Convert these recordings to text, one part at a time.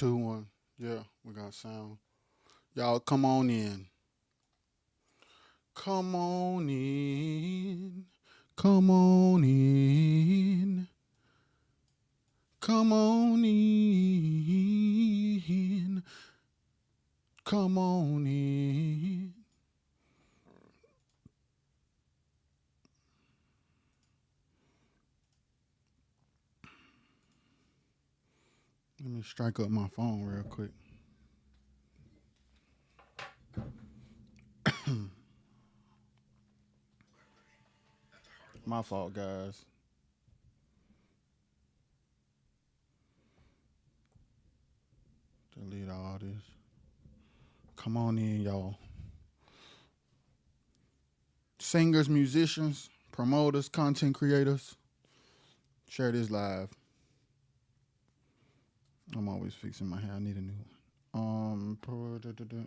Two, one. Yeah, we got sound. Y'all come on in. Come on in. Come on in. Come on in. Come on in. Let me strike up my phone real quick. My fault, guys. Delete all this. Come on in, y'all. Singers, musicians, promoters, content creators. Share this live. I'm always fixing my hair. I need a new one.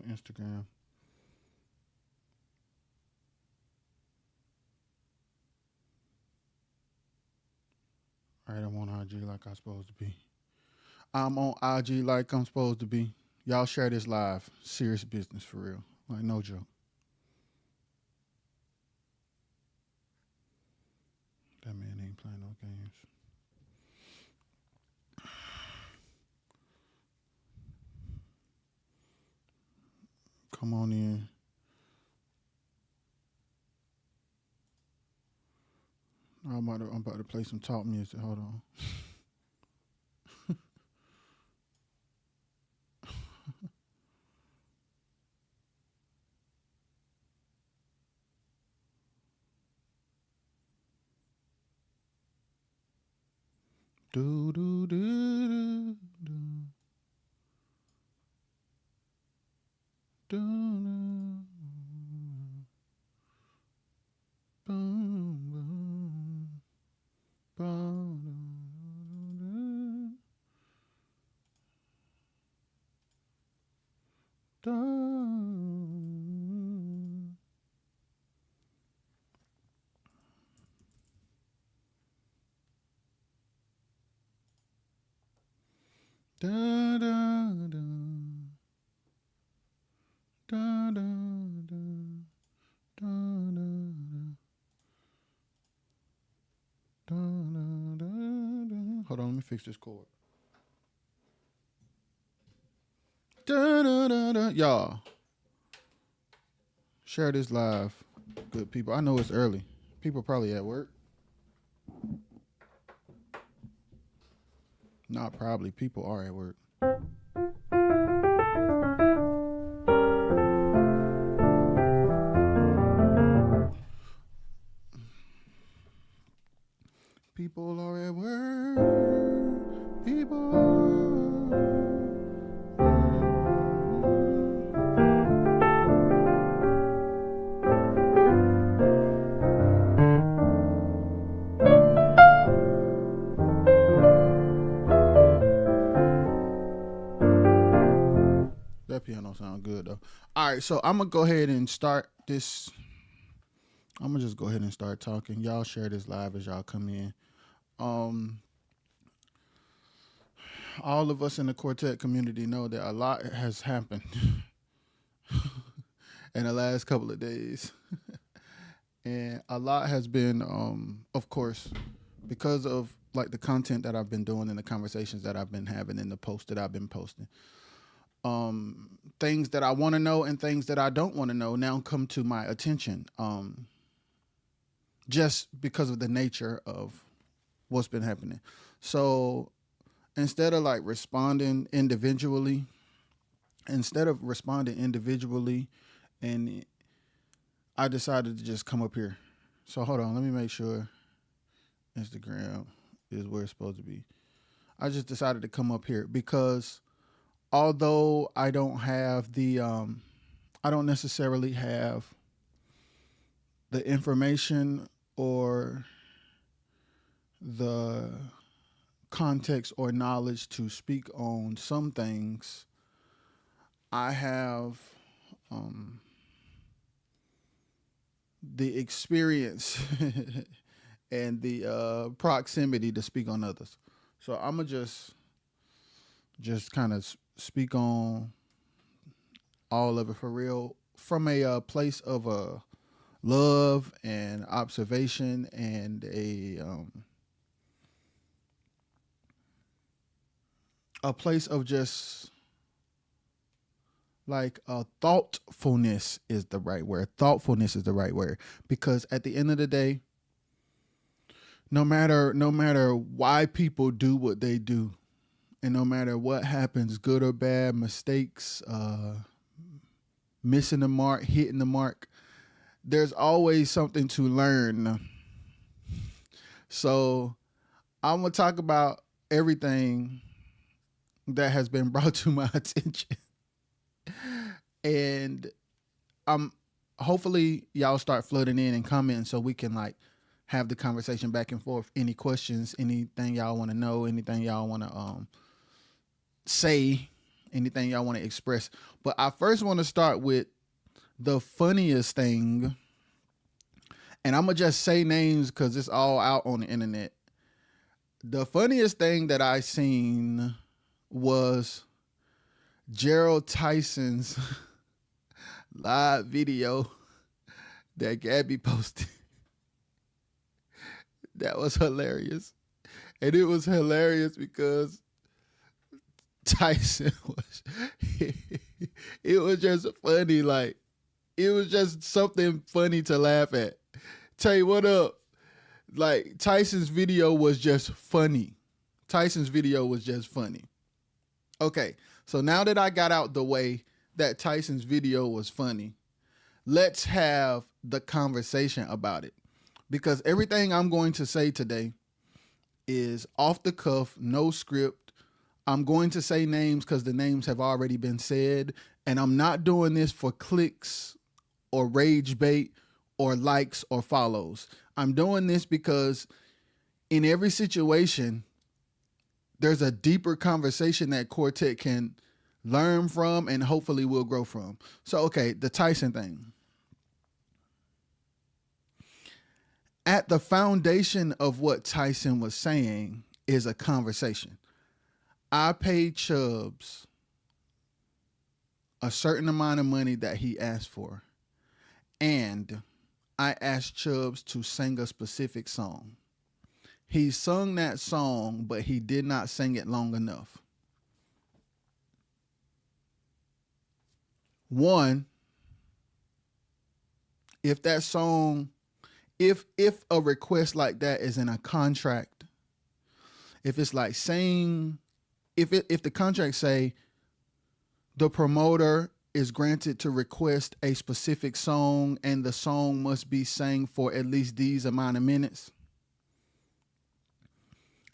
Instagram. All right, I'm on IG like I'm supposed to be. I'm on IG like I'm supposed to be. Y'all share this live. Serious business for real. Like no joke. That man ain't playing no games. Come on in. I'm about to play some talk music. Hold on. Do do do do do do. Boom, boom, boom, dun. Da, da, da. Da, da, da. Da, da, da. Da, da, da, da. Hold on, let me fix this chord. Da, da, da, da. Y'all, share this live. Good people. I know it's early. People probably at work. Not probably. People are at work. People are at work. People. That piano sound good though. All right, so I'm gonna go ahead and start this. I'm gonna just go ahead and start talking. Y'all share this live as y'all come in. Um, all of us in the Quartet community know that a lot has happened in the last couple of days, and a lot has been, of course, because of like the content that I've been doing and the conversations that I've been having and the posts that I've been posting. Things that I want to know and things that I don't want to know now come to my attention. Just because of the nature of what's been happening. So instead of like responding individually, and I decided to just come up here. So hold on, let me make sure Instagram is where it's supposed to be. I just decided to come up here because although I don't have I don't necessarily have the information or the context or knowledge to speak on some things, I have the experience and the proximity to speak on others. So I'm gonna just kind of speak on all of it for real from a place of love and observation and a place of just like thoughtfulness is the right word. Thoughtfulness is the right word because at the end of the day, no matter why people do what they do, and no matter what happens, good or bad, mistakes, missing the mark, hitting the mark, there's always something to learn. So I'm gonna talk about everything that has been brought to my attention. And hopefully y'all start flooding in and commenting so we can like have the conversation back and forth. Any questions, anything y'all want to know, anything y'all want to say, anything y'all want to express. But I first want to start with the funniest thing. And I'm going to just say names because it's all out on the internet. The funniest thing that I seen was Gerald Tyson's live video that Gabby posted. That was hilarious. And it was hilarious because Tyson was, it was just funny. Like, it was just something funny to laugh at. Tell you what up. Like, Tyson's video was just funny. Tyson's video was just funny. Okay, so now that I got out the way that Tyson's video was funny, let's have the conversation about it. Because everything I'm going to say today is off the cuff, no script. I'm going to say names because the names have already been said. And I'm not doing this for clicks or rage bait or likes or follows. I'm doing this because in every situation, there's a deeper conversation that Quartet can learn from and hopefully will grow from. So, okay, the Tyson thing. At the foundation of what Tyson was saying is a conversation. I paid Chubbs a certain amount of money that he asked for. And I asked Chubbs to sing a specific song. He sung that song, but he did not sing it long enough. One, if that song, if a request like that is in a contract, if it's like saying, if the contract say the promoter is granted to request a specific song and the song must be sang for at least these amount of minutes,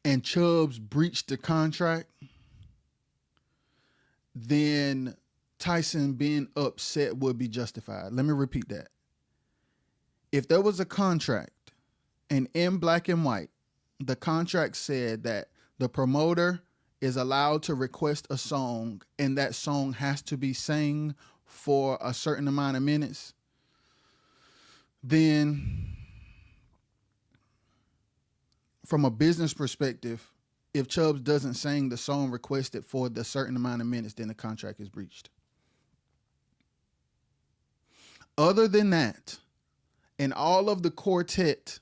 and Chubbs breached the contract, then Tyson being upset would be justified. Let me repeat that. If there was a contract and in black and white, the contract said that the promoter is allowed to request a song and that song has to be sang for a certain amount of minutes, then from a business perspective, if Chubbs doesn't sing the song requested for the certain amount of minutes, then the contract is breached. Other than that, in all of the Quartet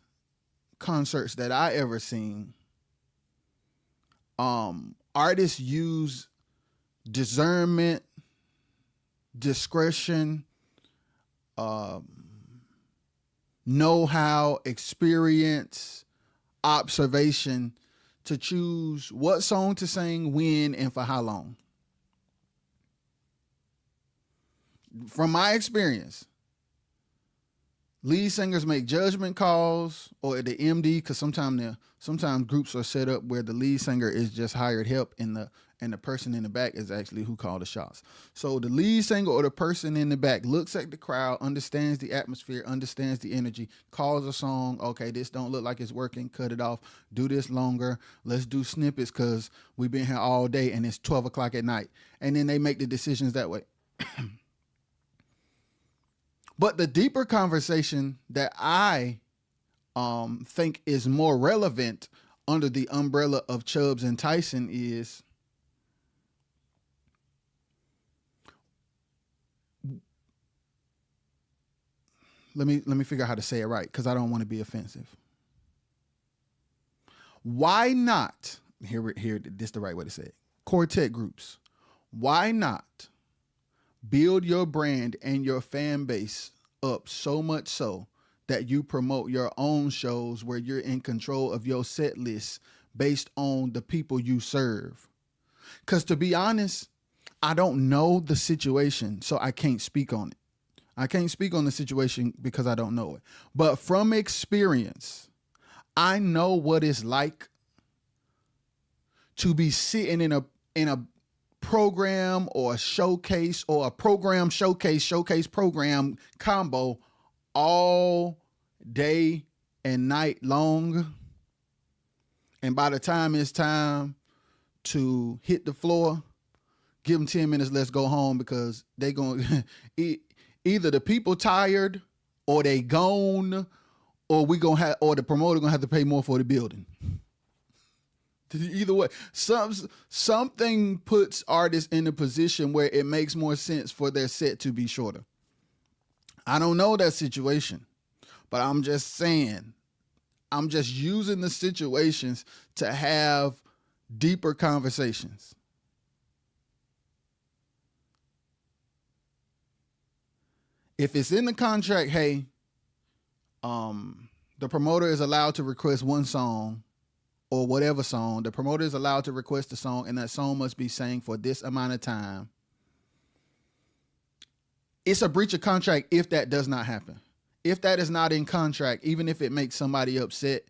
concerts that I ever seen, artists use discernment, discretion, know-how, experience, observation to choose what song to sing, when, and for how long. From my experience, lead singers make judgment calls, or the MD, because sometimes groups are set up where the lead singer is just hired help and the person in the back is actually who called the shots. So the lead singer or the person in the back looks at the crowd, understands the atmosphere, understands the energy, calls a song. Okay, this don't look like it's working. Cut it off. Do this longer. Let's do snippets because we've been here all day and it's 12 o'clock at night. And then they make the decisions that way. But the deeper conversation that I think is more relevant under the umbrella of Chubbs and Tyson is, let me figure out how to say it right because I don't want to be offensive. Why not? Here, this is the right way to say it. Quartet groups. Why not build your brand and your fan base up so much so that you promote your own shows where you're in control of your set list based on the people you serve? Because to be honest, I don't know the situation, so I can't speak on it. I can't speak on the situation because I don't know it. But from experience, I know what it's like to be sitting in a program or a showcase or a program showcase program combo all day and night long. And by the time it's time to hit the floor, give them 10 minutes, let's go home, because they going either the people tired or they gone, or or the promoter gonna have to pay more for the building. Either way, something puts artists in a position where it makes more sense for their set to be shorter. I don't know that situation, but I'm just saying, I'm just using the situations to have deeper conversations. If it's in the contract, hey, the promoter is allowed to request one song or whatever song. The promoter is allowed to request a song, and that song must be sang for this amount of time. It's a breach of contract if that does not happen. If that is not in contract, even if it makes somebody upset,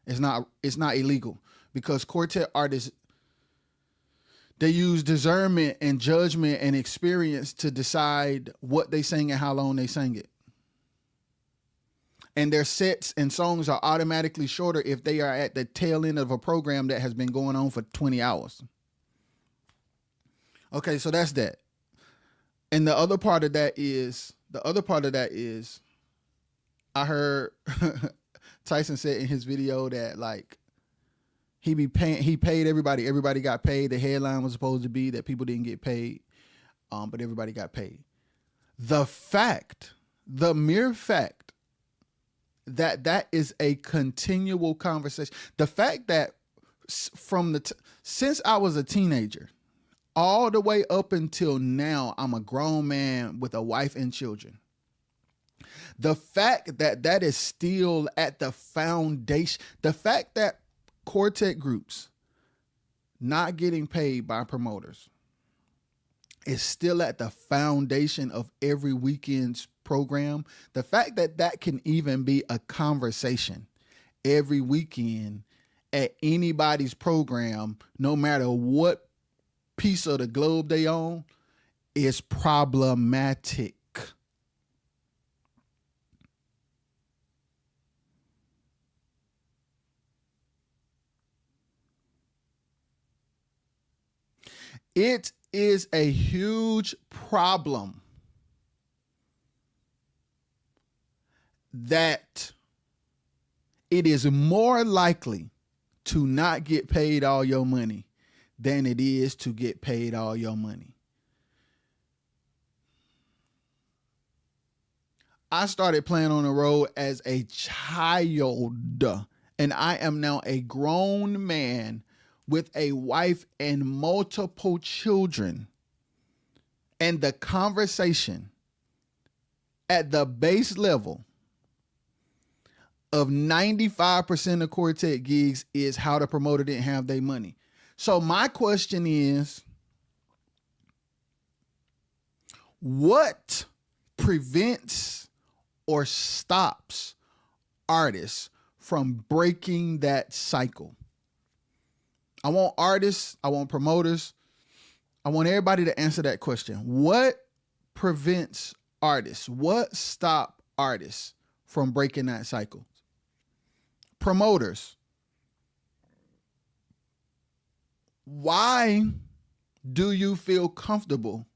it's not illegal, because quartet artists, they use discernment and judgment and experience to decide what they sing and how long they sing it. And their sets and songs are automatically shorter if they are at the tail end of a program that has been going on for 20 hours. Okay, so that's that. And the other part of that is, I heard Tyson said in his video that like he paid everybody got paid. The headline was supposed to be that people didn't get paid, but everybody got paid. The mere fact that is a continual conversation. The fact that since I was a teenager, all the way up until now, I'm a grown man with a wife and children. The fact that is still at the foundation, the fact that quartet groups not getting paid by promoters is still at the foundation of every weekend's program. The fact that can even be a conversation every weekend at anybody's program, no matter what piece of the globe they own, is problematic. It is a huge problem that it is more likely to not get paid all your money than it is to get paid all your money. I started playing on the road as a child, and I am now a grown man with a wife and multiple children. And the conversation at the base level of 95% of quartet gigs is how the promoter didn't have their money. So my question is, what prevents or stops artists from breaking that cycle? I want artists, I want promoters, I want everybody to answer that question. What prevents artists? What stops artists from breaking that cycle? Promoters, why do you feel comfortable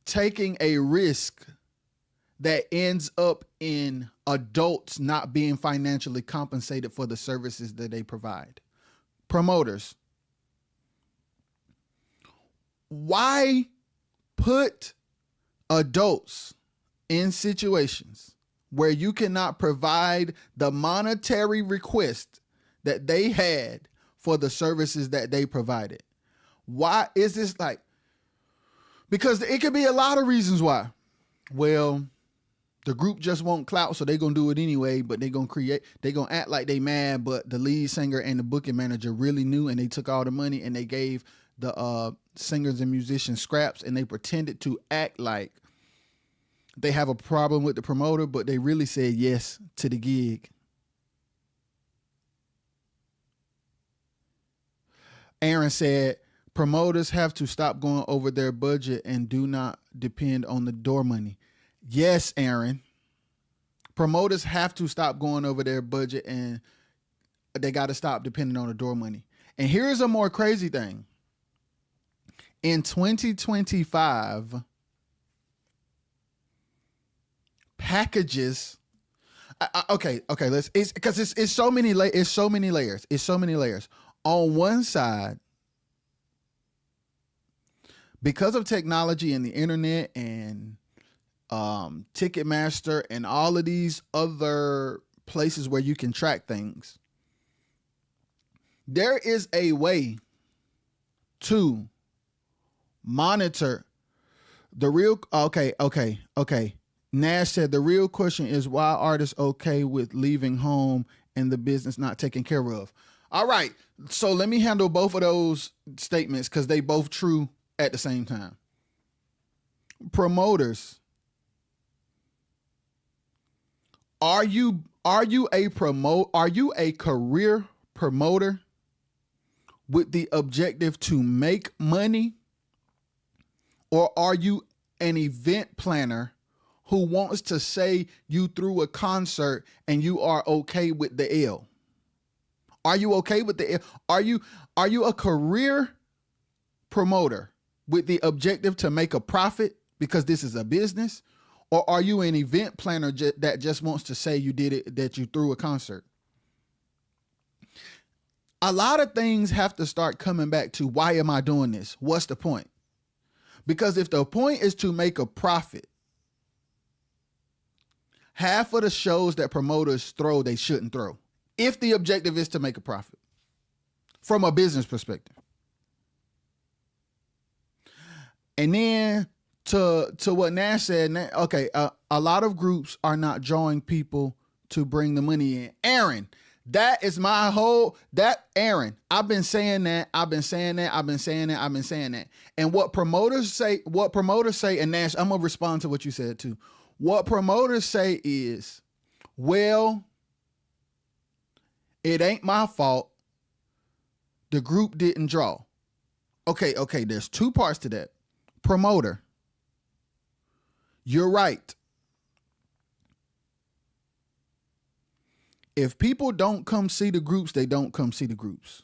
taking a risk that ends up in adults not being financially compensated for the services that they provide? Promoters, why put adults in situations where you cannot provide the monetary request that they had for the services that they provided? Why is this like? Because it could be a lot of reasons why. Well, the group just won't clout, so they're going to do it anyway, but they're going to act like they mad, but the lead singer and the booking manager really knew, and they took all the money and they gave the singers and musicians scraps, and they pretended to act like they have a problem with the promoter, but they really said yes to the gig. Aaron said, promoters have to stop going over their budget and do not depend on the door money. Yes, Aaron. Promoters have to stop going over their budget and they got to stop depending on the door money. And here's a more crazy thing. In 2025, packages. Okay. It's so many layers. On one side, because of technology and the internet and Ticketmaster and all of these other places where you can track things, there is a way to monitor the real. Okay. Nash said the real question is why artists okay with leaving home and the business not taken care of. All right. So let me handle both of those statements because they both true at the same time. Promoters, are you a career promoter with the objective to make money, or are you an event planner who wants to say you threw a concert and you are okay with the L? Are you okay with the L? Are you a career promoter with the objective to make a profit because this is a business? Or are you an event planner that just wants to say you did it, that you threw a concert? A lot of things have to start coming back to, why am I doing this? What's the point? Because if the point is to make a profit, half of the shows that promoters throw, they shouldn't throw. If the objective is to make a profit from a business perspective. And then to what Nash said, okay, a lot of groups are not drawing people to bring the money in. Aaron, that is my Aaron, I've been saying that. And what promoters say, and Nash, I'm going to respond to what you said too. What promoters say is, well, it ain't my fault. The group didn't draw. Okay, there's two parts to that. Promoter, you're right. If people don't come see the groups, they don't come see the groups.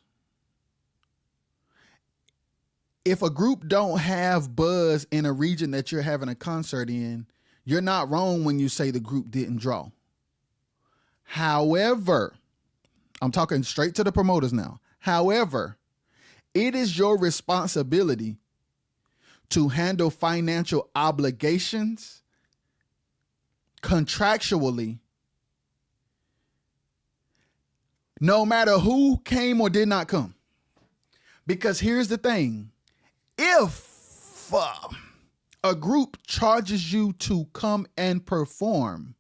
If a group don't have buzz in a region that you're having a concert in, you're not wrong when you say the group didn't draw. However, I'm talking straight to the promoters now. However, it is your responsibility to handle financial obligations contractually, no matter who came or did not come. Because here's the thing. If a group charges you to come and perform,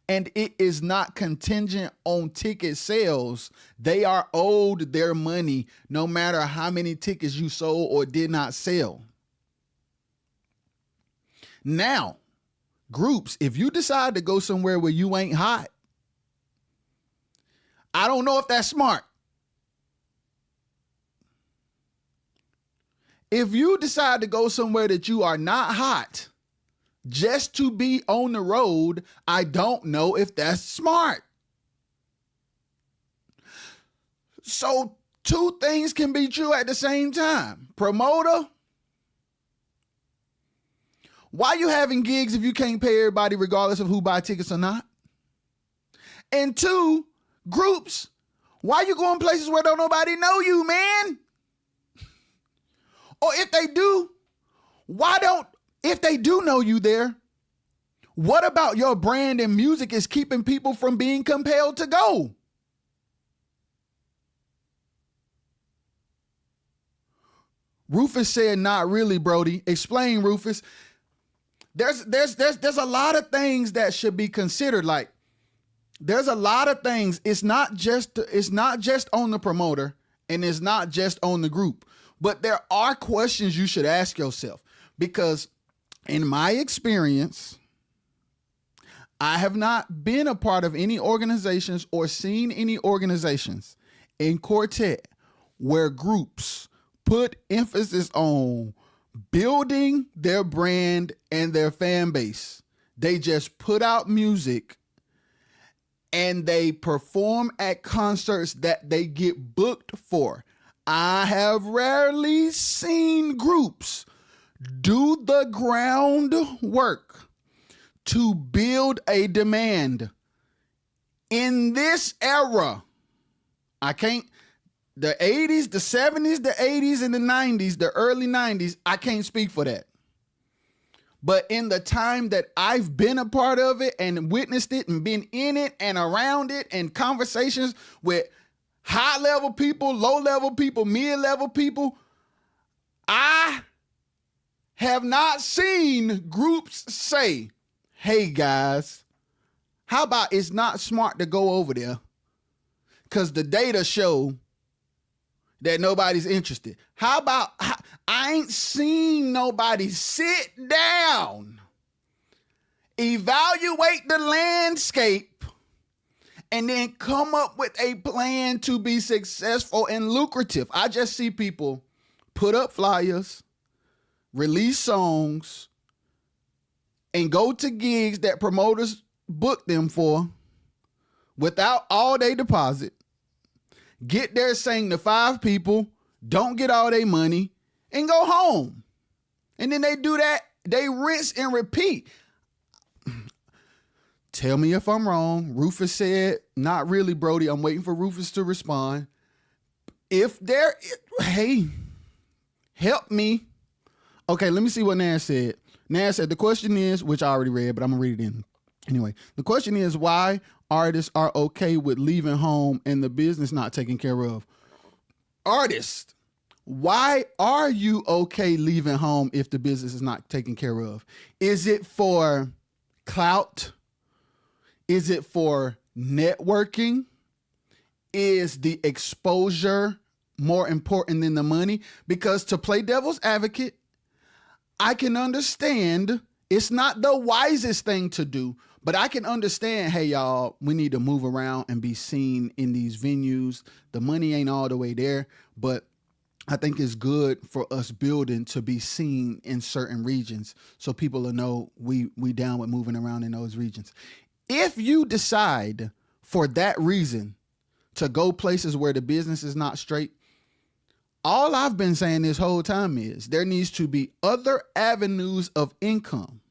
and it is not contingent on ticket sales, they are owed their money no matter how many tickets you sold or did not sell. Now, groups, if you decide to go somewhere where you ain't hot, I don't know if that's smart. If you decide to go somewhere that you are not hot just to be on the road, I don't know if that's smart. So two things can be true at the same time. Promoter, why you having gigs if you can't pay everybody regardless of who buy tickets or not? And two, groups, why you going places where don't nobody know you, man? Or if they do, if they do know you there, What about your brand and music is keeping people from being compelled to go? Rufus said, not really, Brody. Explain, Rufus. There's a lot of things that should be considered. Like, there's a lot of things. It's not just on the promoter and it's not just on the group, but there are questions you should ask yourself, because in my experience, I have not been a part of any organizations or seen any organizations in Quartet where groups put emphasis on building their brand and their fan base. They just put out music and they perform at concerts that they get booked for. I have rarely seen groups do the groundwork to build a demand. In this era, the 80s, the 70s, the 80s, and the 90s, the early 90s, I can't speak for that. But in the time that I've been a part of it and witnessed it and been in it and around it and conversations with high-level people, low-level people, mid-level people, I have not seen groups say, hey, guys, how about it's not smart to go over there because the data show that nobody's interested. How about, I ain't seen nobody sit down, evaluate the landscape, and then come up with a plan to be successful and lucrative. I just see people put up flyers, release songs, and go to gigs that promoters book them for without all their deposit. Get there, sing to 5 people, don't get all their money, and go home. And then they do that, they rinse and repeat. Tell me if I'm wrong. Rufus said, not really, Brody. I'm waiting for Rufus to respond. Hey, help me. Okay, let me see what Nash said. Nash said, the question is, which I already read, but I'm going to read it in. Anyway, the question is why artists are okay with leaving home and the business not taken care of. Artists, why are you okay leaving home if the business is not taken care of? Is it for clout? Is it for networking? Is the exposure more important than the money? Because to play devil's advocate, I can understand it's not the wisest thing to do, but I can understand, hey, y'all, we need to move around and be seen in these venues. The money ain't all the way there, but I think it's good for us building to be seen in certain regions so people will know we down with moving around in those regions. If you decide for that reason to go places where the business is not straight, all I've been saying this whole time is there needs to be other avenues of income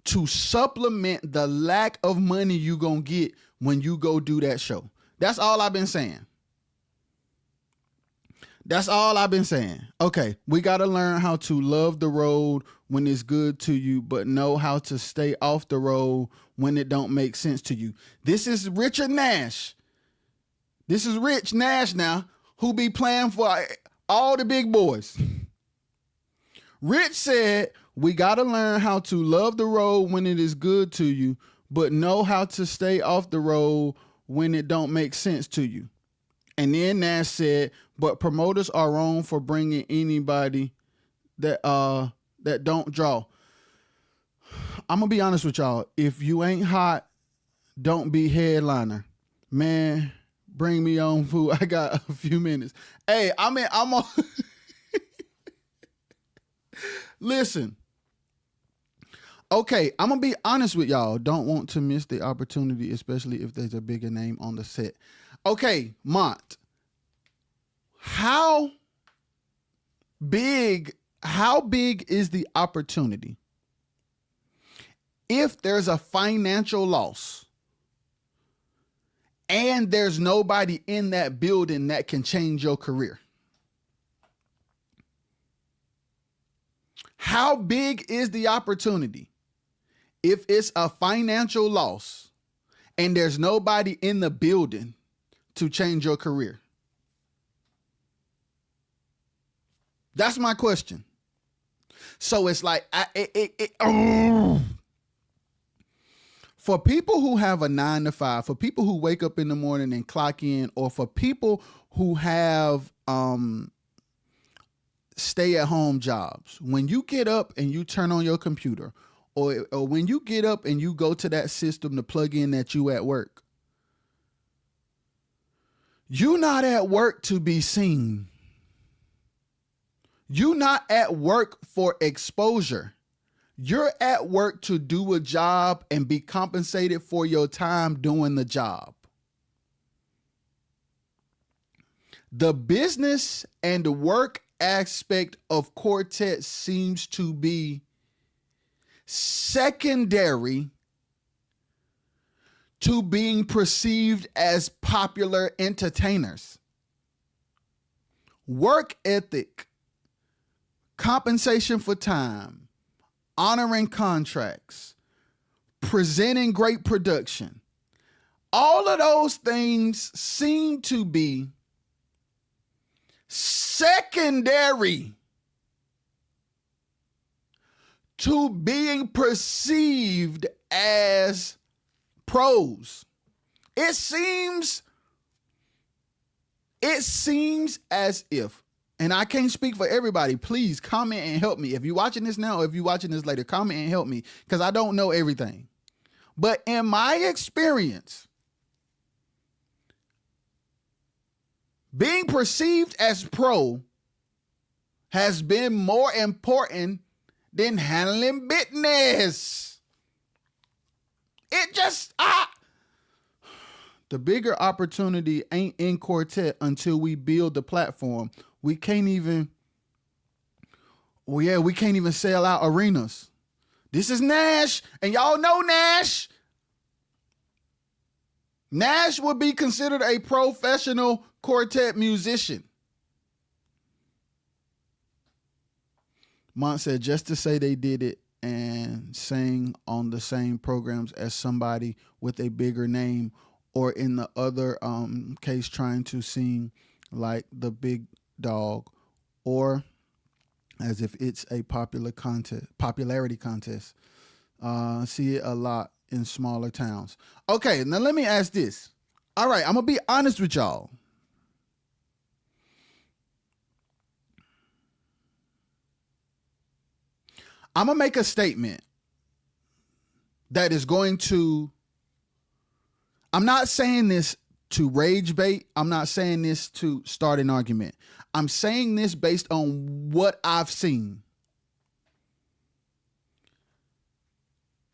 to supplement the lack of money you gonna get when you go do that show. That's all I've been saying. That's all I've been saying. Okay, we got to learn how to love the road when it's good to you, but know how to stay off the road when it don't make sense to you. This is Richard Nash. This is Rich Nash now, who be playing for all the big boys. Rich said, we got to learn how to love the road when it is good to you, but know how to stay off the road when it don't make sense to you. And then Nash said, but promoters are wrong for bringing anybody that don't draw. I'm going to be honest with y'all. If you ain't hot, don't be headliner. Man, bring me on food. I got a few minutes. Hey, I'm on. Listen. Okay, I'm going to be honest with y'all. Don't want to miss the opportunity, especially if there's a bigger name on the set. Okay, Mont. How big is the opportunity if there's a financial loss and there's nobody in that building that can change your career? How big is the opportunity if it's a financial loss and there's nobody in the building to change your career? That's my question. So it's like, for people who have a 9 to 5, for people who wake up in the morning and clock in, or for people who have stay at home jobs, when you get up and you turn on your computer, or when you get up and you go to that system to plug in that you at work, you're not at work to be seen. You're not at work for exposure. You're at work to do a job and be compensated for your time doing the job. The business and the work aspect of Quartet seems to be secondary to being perceived as popular entertainers. Work ethic, compensation for time, honoring contracts, presenting great production, all of those things seem to be secondary to being perceived as pros. It seems as if, and I can't speak for everybody, please comment and help me. If you're watching this now or if you're watching this later, comment and help me, because I don't know everything. But in my experience, being perceived as pro has been more important than handling business. It just, the bigger opportunity ain't in Quartet until we build the platform. We can't even sell out arenas. This is Nash, and y'all know Nash. Nash would be considered a professional quartet musician. Mont said, just to say they did it and sang on the same programs as somebody with a bigger name, or in the other case trying to sing like the big dog, or as if it's a popularity contest. See it a lot in smaller towns. Okay, now let me ask this. All right, I'm gonna be honest with y'all. I'm gonna make a statement that is going to, I'm not saying this to rage bait. I'm not saying this to start an argument. I'm saying this based on what I've seen.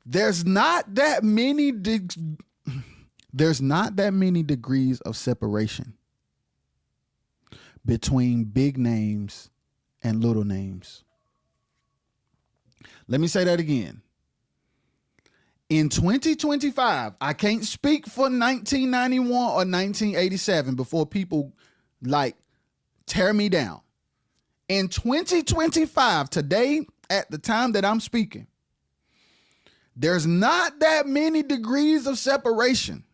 There's not that many degrees of separation between big names and little names. Let me say that again. In 2025, I can't speak for 1991 or 1987 before people like tear me down. In 2025, today, at the time that I'm speaking, there's not that many degrees of separation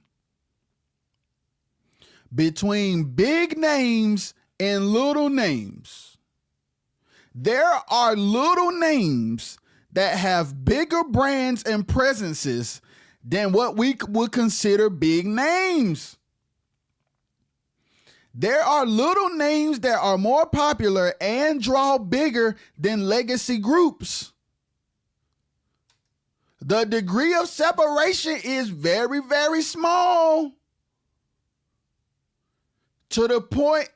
between big names and little names. There are little names that have bigger brands and presences than what we would consider big names. There are little names that are more popular and draw bigger than legacy groups. The degree of separation is very, very small. To the point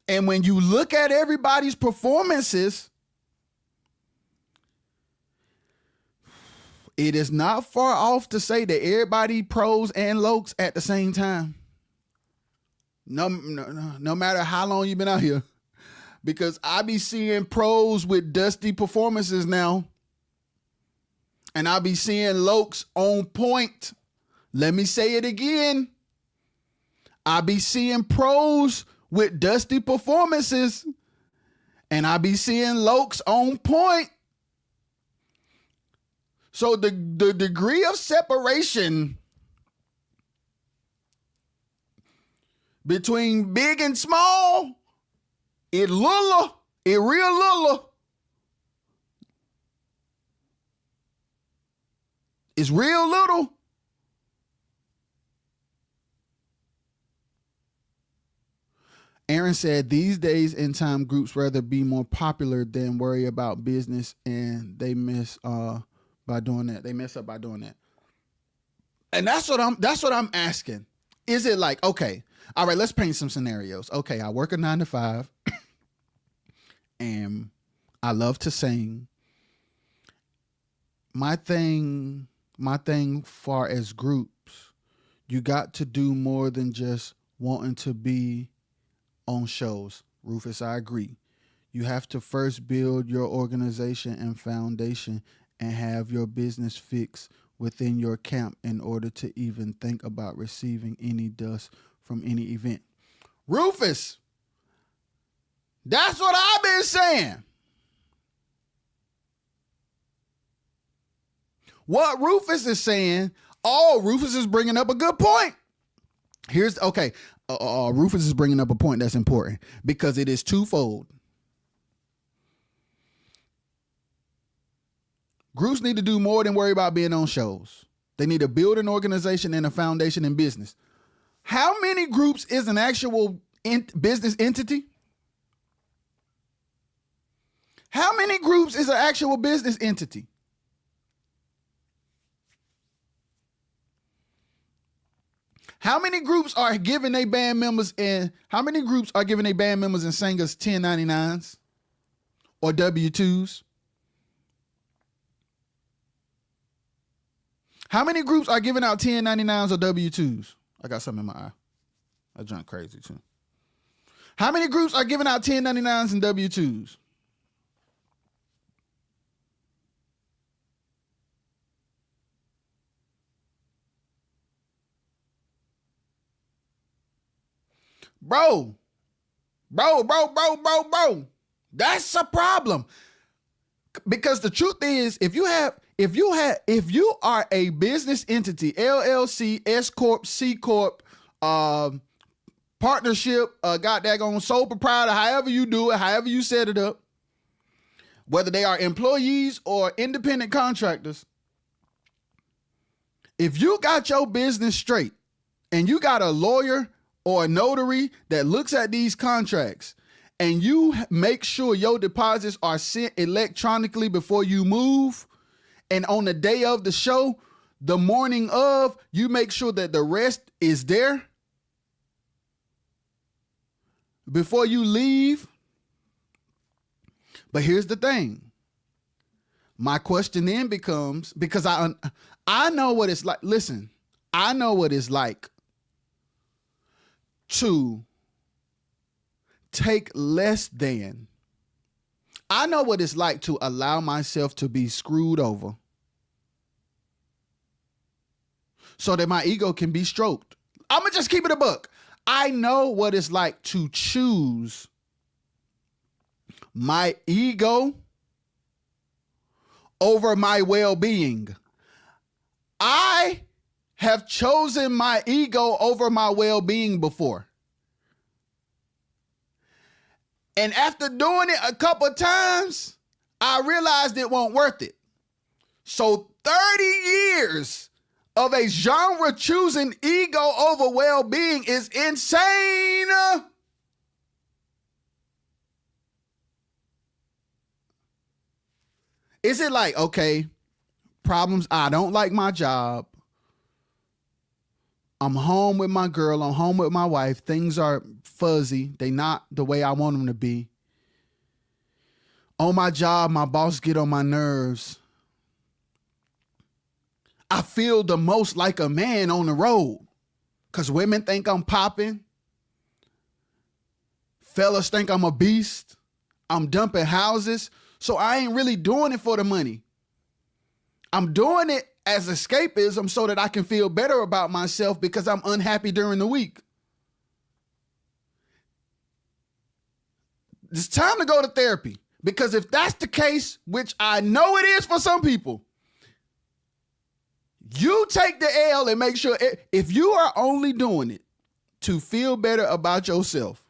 and when you look at everybody's performances, it is not far off to say that everybody pros and lokes at the same time. No matter how long you've been out here. Because I be seeing pros with dusty performances now. And I be seeing lokes on point. Let me say it again. I be seeing pros with dusty performances. And I be seeing lokes on point. So the degree of separation between big and small, it real little. It's real little. Aaron said these days in time groups rather be more popular than worry about business, and they miss by doing that. They mess up by doing that. And that's what I'm asking. Is it like, okay, all right, let's paint some scenarios. Okay, I work a 9 to 5 and I love to sing. My thing far as groups, you got to do more than just wanting to be on shows. Rufus, I agree. You have to first build your organization and foundation and have your business fixed within your camp in order to even think about receiving any dust from any event. Rufus, that's what I've been saying. What Rufus is saying, Rufus is bringing up a good point. Rufus is bringing up a point that's important because it is twofold. Groups need to do more than worry about being on shows. They need to build an organization and a foundation in business. How many groups is an actual business entity? How many groups is an actual business entity? How many groups are giving their band members and singers 1099s or W-2s? How many groups are giving out 1099s or W-2s? I got something in my eye. I drunk crazy too. How many groups are giving out 1099s and W-2s? Bro. That's a problem. Because the truth is, if you are a business entity, LLC, S Corp, C Corp, partnership, goddamn sole proprietor, however you do it, however you set it up, whether they are employees or independent contractors, if you got your business straight and you got a lawyer or a notary that looks at these contracts and you make sure your deposits are sent electronically before you move, and on the day of the show, the morning of, you make sure that the rest is there before you leave. But here's the thing. My question then becomes, because I know what it's like. Listen, I know what it's like to take less than. I know what it's like to allow myself to be screwed over so that my ego can be stroked. I'm going to just keep it a buck. I know what it's like to choose my ego over my well-being. I have chosen my ego over my well-being before. And after doing it a couple of times, I realized it wasn't worth it. So 30 years of a genre choosing ego over well-being is insane. Is it like, okay, problems, I don't like my job. I'm home with my girl. I'm home with my wife. Things are fuzzy. They not the way I want them to be. On my job, my boss get on my nerves. I feel the most like a man on the road because women think I'm popping. Fellas think I'm a beast. I'm dumping houses. So I ain't really doing it for the money. I'm doing it as escapism so that I can feel better about myself because I'm unhappy during the week. It's time to go to therapy, because if that's the case, which I know it is for some people, You take the L and make sure if you are only doing it to feel better about yourself,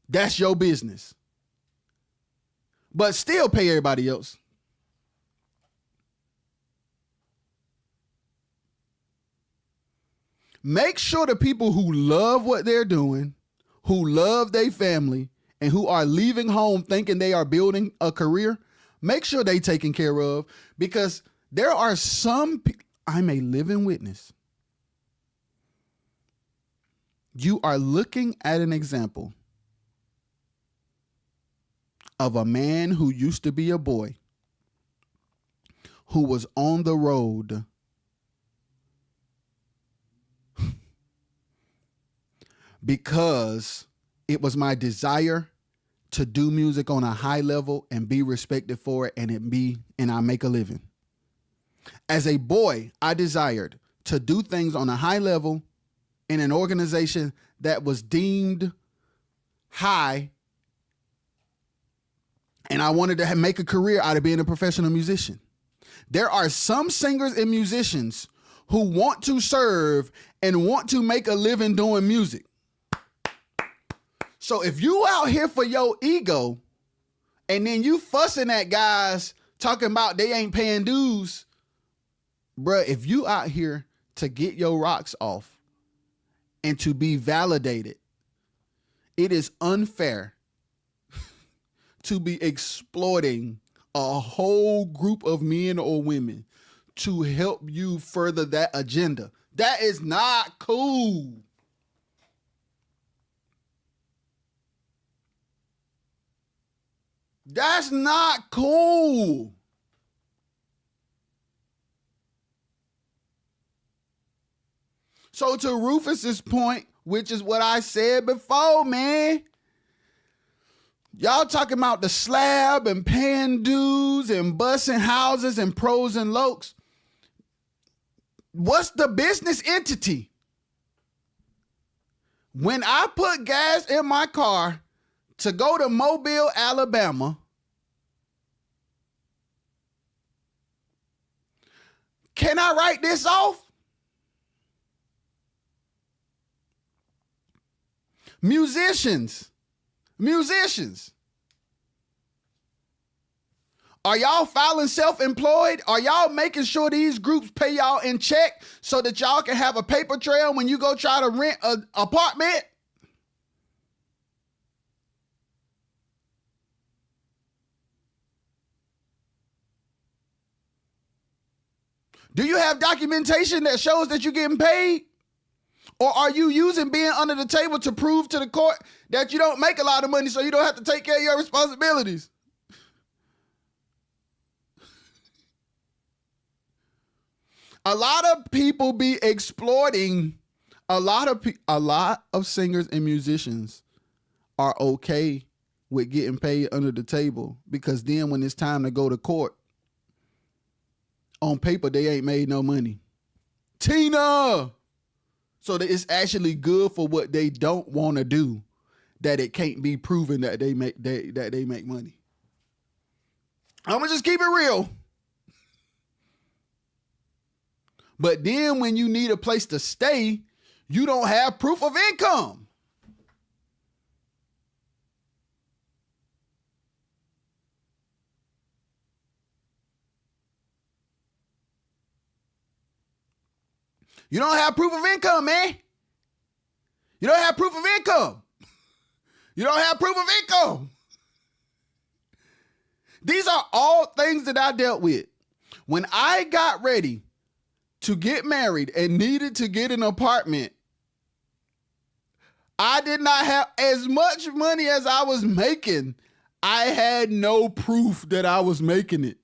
that's your business. But still pay everybody else. Make sure the people who love what they're doing, who love their family, and who are leaving home thinking they are building a career, make sure they taken care of, because there are some people, I'm a living witness. You are looking at an example of a man who used to be a boy, who was on the road because it was my desire to do music on a high level and be respected for it, and I make a living. As a boy, I desired to do things on a high level in an organization that was deemed high, and I wanted to make a career out of being a professional musician. There are some singers and musicians who want to serve and want to make a living doing music. So if you out here for your ego and then you fussing at guys talking about they ain't paying dues, bruh, if you out here to get your rocks off and to be validated, it is unfair to be exploiting a whole group of men or women to help you further that agenda. That is not cool. That's not cool. So to Rufus's point, which is what I said before, man, y'all talking about the slab and paying dues and busing houses and pros and lokes. What's the business entity? When I put gas in my car to go to Mobile, Alabama, can I write this off? Musicians. Are y'all filing self-employed? Are y'all making sure these groups pay y'all in check so that y'all can have a paper trail when you go try to rent an apartment? Do you have documentation that shows that you're getting paid? Or are you using being under the table to prove to the court that you don't make a lot of money so you don't have to take care of your responsibilities? A lot of people be exploiting. A lot of singers and musicians are okay with getting paid under the table, because then when it's time to go to court, on paper they ain't made no money. Tina! So that it's actually good for what they don't want to do, that it can't be proven that they make money. I'm gonna just keep it real. But then when you need a place to stay, you don't have proof of income. You don't have proof of income, man. You don't have proof of income. You don't have proof of income. These are all things that I dealt with. When I got ready to get married and needed to get an apartment, I did not have as much money as I was making. I had no proof that I was making it.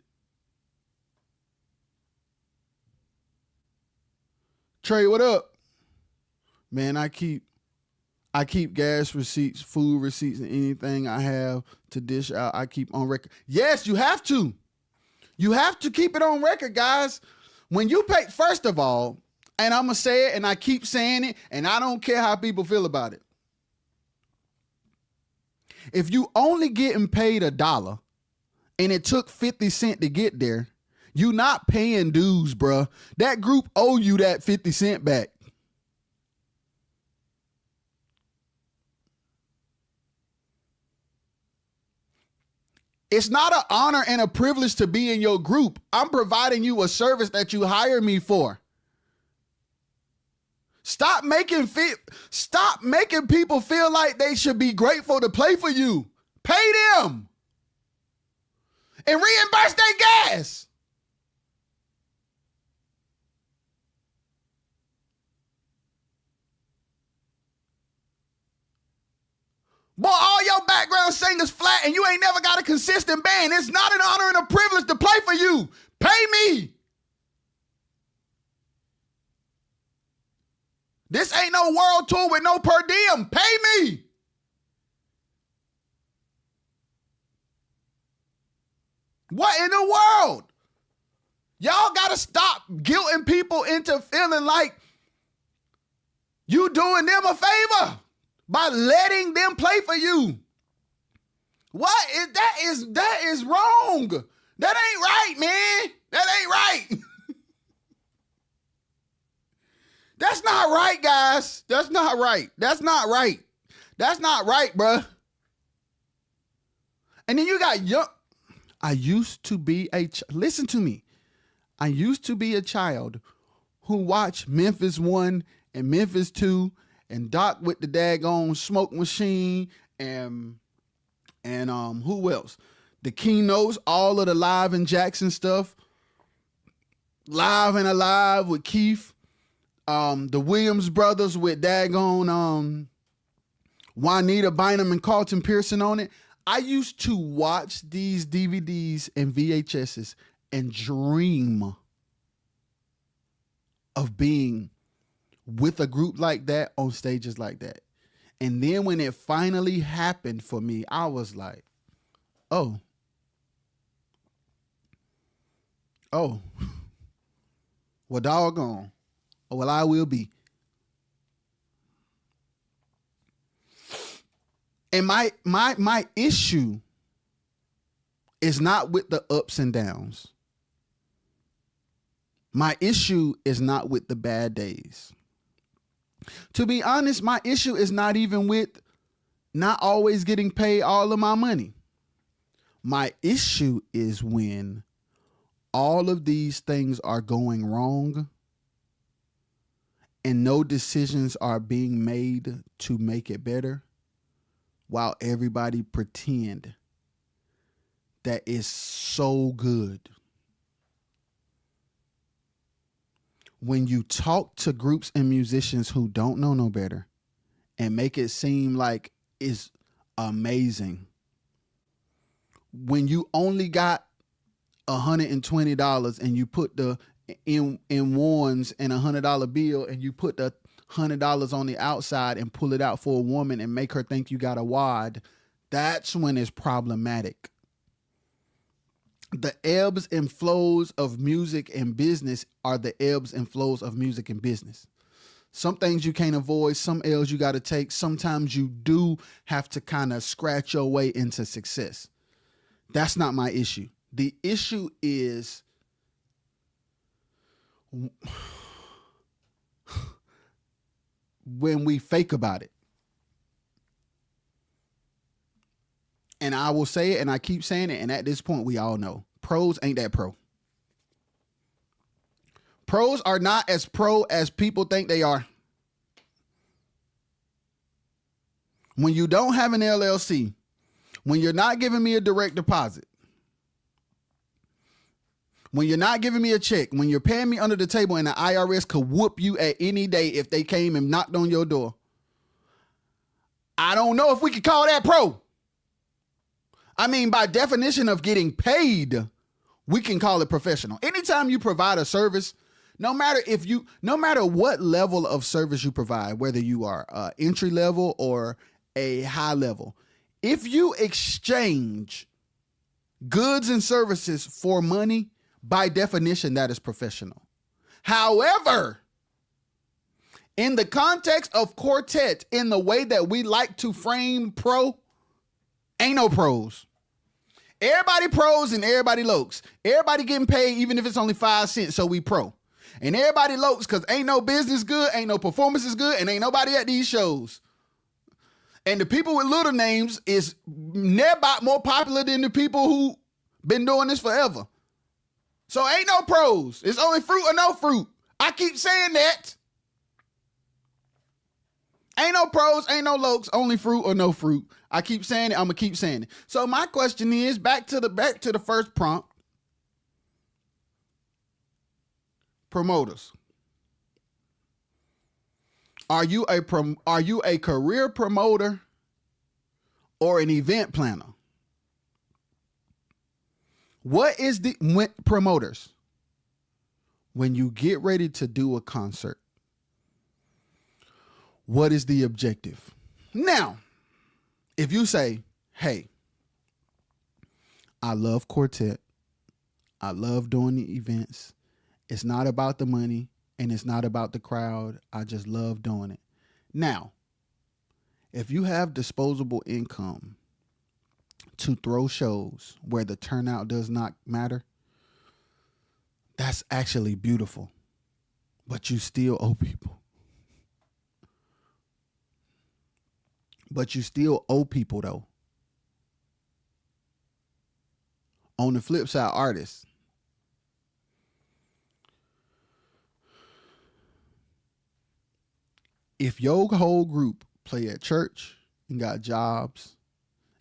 Trey, what up? Man, I keep gas receipts, food receipts, and anything I have to dish out, I keep on record. Yes, you have to. You have to keep it on record, guys. When you pay, first of all, and I'm going to say it, and I keep saying it, and I don't care how people feel about it. If you only getting paid $1 and it took 50 cents to get there, You not paying dues, bruh. That group owe you that 50 cent back. It's not an honor and a privilege to be in your group. I'm providing you a service that you hire me for. Stop making people feel like they should be grateful to play for you. Pay them and reimburse their gas. Boy, all your background singers flat and you ain't never got a consistent band. It's not an honor and a privilege to play for you. Pay me. This ain't no world tour with no per diem. Pay me. What in the world? Y'all got to stop guilting people into feeling like you doing them a favor by letting them play for you. What is that? That is wrong. That ain't right, man. That ain't right. That's not right, guys. That's not right. That's not right. That's not right, bruh. And then you got young. I used to be listen to me. I used to be a child who watched Memphis 1 and Memphis 2 and Doc with the daggone smoke machine and who else? The Keynotes, all of the Live in Jackson stuff. Live and Alive with Keith. The Williams brothers with daggone Juanita Bynum and Carlton Pearson on it. I used to watch these DVDs and VHSs and dream of being with a group like that on stages like that. And then when it finally happened for me, I was like, oh, well, doggone. Well, I will be. And my issue is not with the ups and downs. My issue is not with the bad days. To be honest, my issue is not even with not always getting paid all of my money. My issue is when all of these things are going wrong and no decisions are being made to make it better, while everybody pretend that it's so good. When you talk to groups and musicians who don't know no better and make it seem like it's amazing, when you only got $120 and you put the in ones and $100 bill and you put the $100 on the outside and pull it out for a woman and make her think you got a wad, that's when it's problematic. The ebbs and flows of music and business are the ebbs and flows of music and business. Some things you can't avoid, some L's you got to take. Sometimes you do have to kind of scratch your way into success. That's not my issue. The issue is when we fake about it. And I will say it, and I keep saying it, and at this point, we all know. Pros ain't that pro. Pros are not as pro as people think they are. When you don't have an LLC, when you're not giving me a direct deposit, when you're not giving me a check, when you're paying me under the table and the IRS could whoop you at any day if they came and knocked on your door, I don't know if we could call that pro. I mean, by definition of getting paid, we can call it professional. Anytime you provide a service, no matter what level of service you provide, whether you are entry level or a high level, if you exchange goods and services for money, by definition, that is professional. However, in the context of Quartet, in the way that we like to frame pro, ain't no pros. Everybody pros and everybody lokes. Everybody getting paid even if it's only 5 cents, so we pro. And everybody lokes because ain't no business good, ain't no performance is good, and ain't nobody at these shows. And the people with little names is never more popular than the people who been doing this forever. So ain't no pros. It's only fruit or no fruit. I keep saying that. Ain't no pros, ain't no lokes, only fruit or no fruit. I keep saying it, I'm gonna keep saying it. So my question is back to the first prompt. Promoters. Are you a career promoter or an event planner? What is promoters? When you get ready to do a concert, what is the objective? Now, if you say, hey, I love Quartet, I love doing the events, it's not about the money and it's not about the crowd, I just love doing it. Now, if you have disposable income to throw shows where the turnout does not matter, that's actually beautiful, but you still owe people. But you still owe people though. On the flip side, artists. If your whole group play at church and got jobs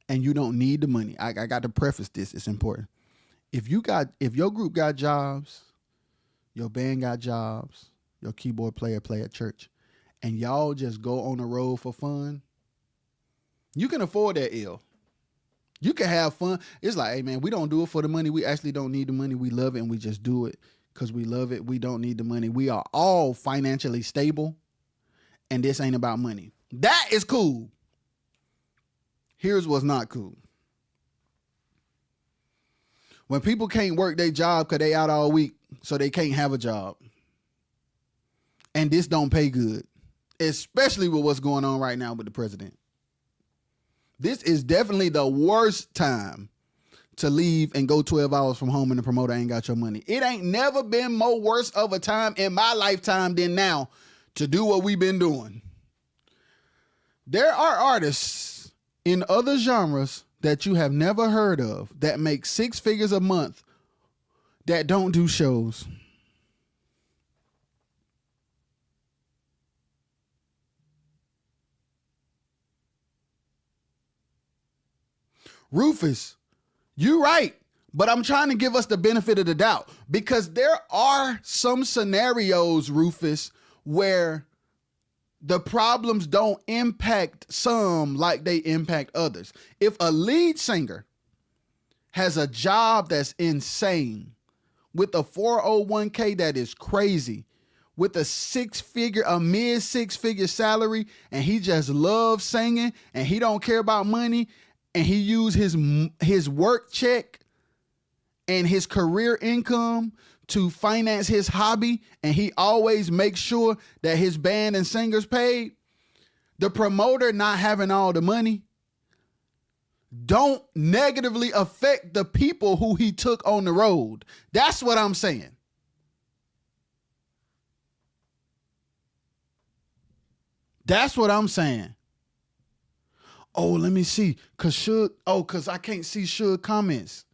and you don't need the money, I got to preface this, it's important. If your group got jobs, your band got jobs, your keyboard player play at church, and y'all just go on the road for fun, you can afford that ill. You can have fun. It's like, hey man, we don't do it for the money. We actually don't need the money. We love it and we just do it because we love it. We don't need the money. We are all financially stable and this ain't about money. That is cool. Here's what's not cool. When people can't work their job because they out all week, so they can't have a job. And this don't pay good, especially with what's going on right now with the president. This is definitely the worst time to leave and go 12 hours from home and the promoter ain't got your money. It ain't never been more worse of a time in my lifetime than now to do what we've been doing. There are artists in other genres that you have never heard of that make 6 figures a month that don't do shows. Rufus, you right, but I'm trying to give us the benefit of the doubt because there are some scenarios, Rufus, where the problems don't impact some like they impact others. If a lead singer has a job that's insane with a 401k that is crazy, with a mid 6-figure salary, and he just loves singing and he don't care about money, and he use his work check and his career income to finance his hobby, and he always makes sure that his band and singers paid, the promoter not having all the money don't negatively affect the people who he took on the road. That's what I'm saying. That's what I'm saying. Oh, let me see. Cause I can't see Suge comments.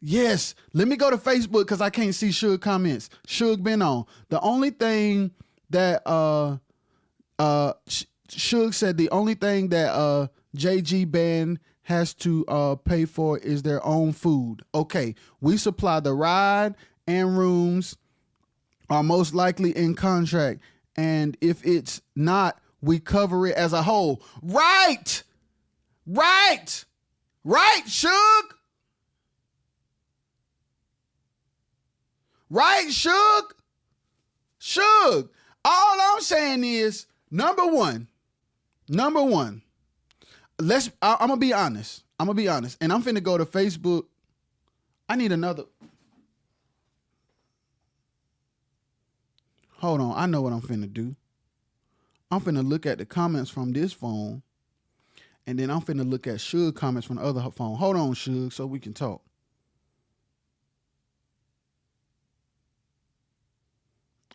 Yes, let me go to Facebook because I can't see Suge comments. Suge been on. The only thing that Suge said the only thing that JG band has to pay for is their own food. Okay, we supply the ride and rooms are most likely in contract. And if it's not, we cover it as a whole. Right, Suge. Right, Suge? All I'm saying is, number one, I'm gonna be honest. And I'm finna go to Facebook. I need another. Hold on, I know what I'm finna do. I'm finna look at the comments from this phone, And then I'm finna look at Suge comments from the other phone. Hold on, Suge, so we can talk.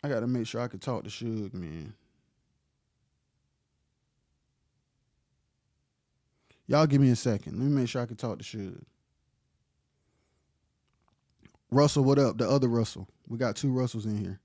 I gotta make sure I can talk to Suge, man. Y'all give me a second. Let me make sure I can talk to Suge. Russell, what up? The other Russell. We got 2 Russells in here.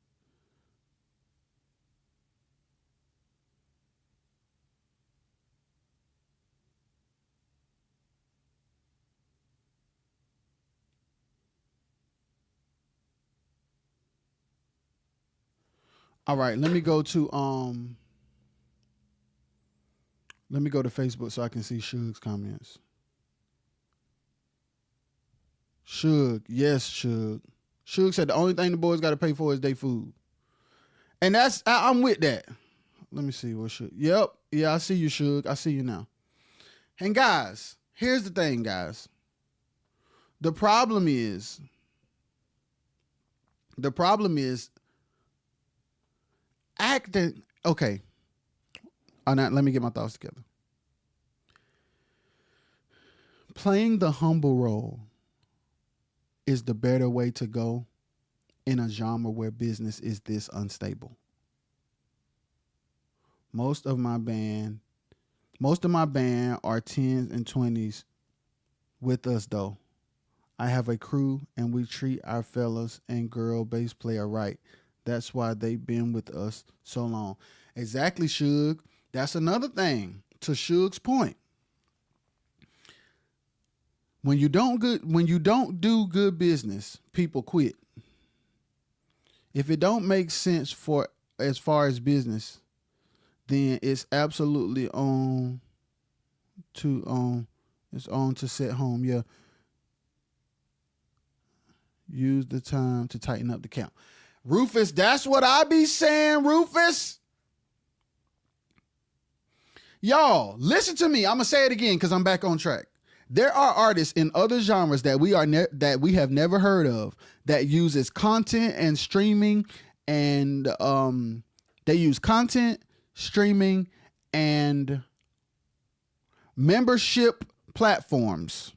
All right, let me go to Facebook so I can see Suge's comments. Suge, yes, Suge. Suge said the only thing the boys got to pay for is their food. And I'm with that. Let me see what Suge. Yep, yeah, I see you, Suge. I see you now. And guys, here's the thing, guys. The problem is acting. Okay. Let me get my thoughts together. Playing the humble role is the better way to go in a genre where business is this unstable. Most of my band are 10s and 20s with us though. I have a crew and we treat our fellas and girl bass player right. That's why they've been with us so long. Exactly, Suge. That's another thing to Suge's point. When you don't do good business, people quit. If it don't make sense for as far as business, then it's absolutely on to set home. Yeah. Use the time to tighten up the count. Rufus, that's what I be saying, Rufus. Y'all, listen to me. I'm going to say it again because I'm back on track. There are artists in other genres that we have never heard of that uses content and streaming, and they use content, streaming, and membership platforms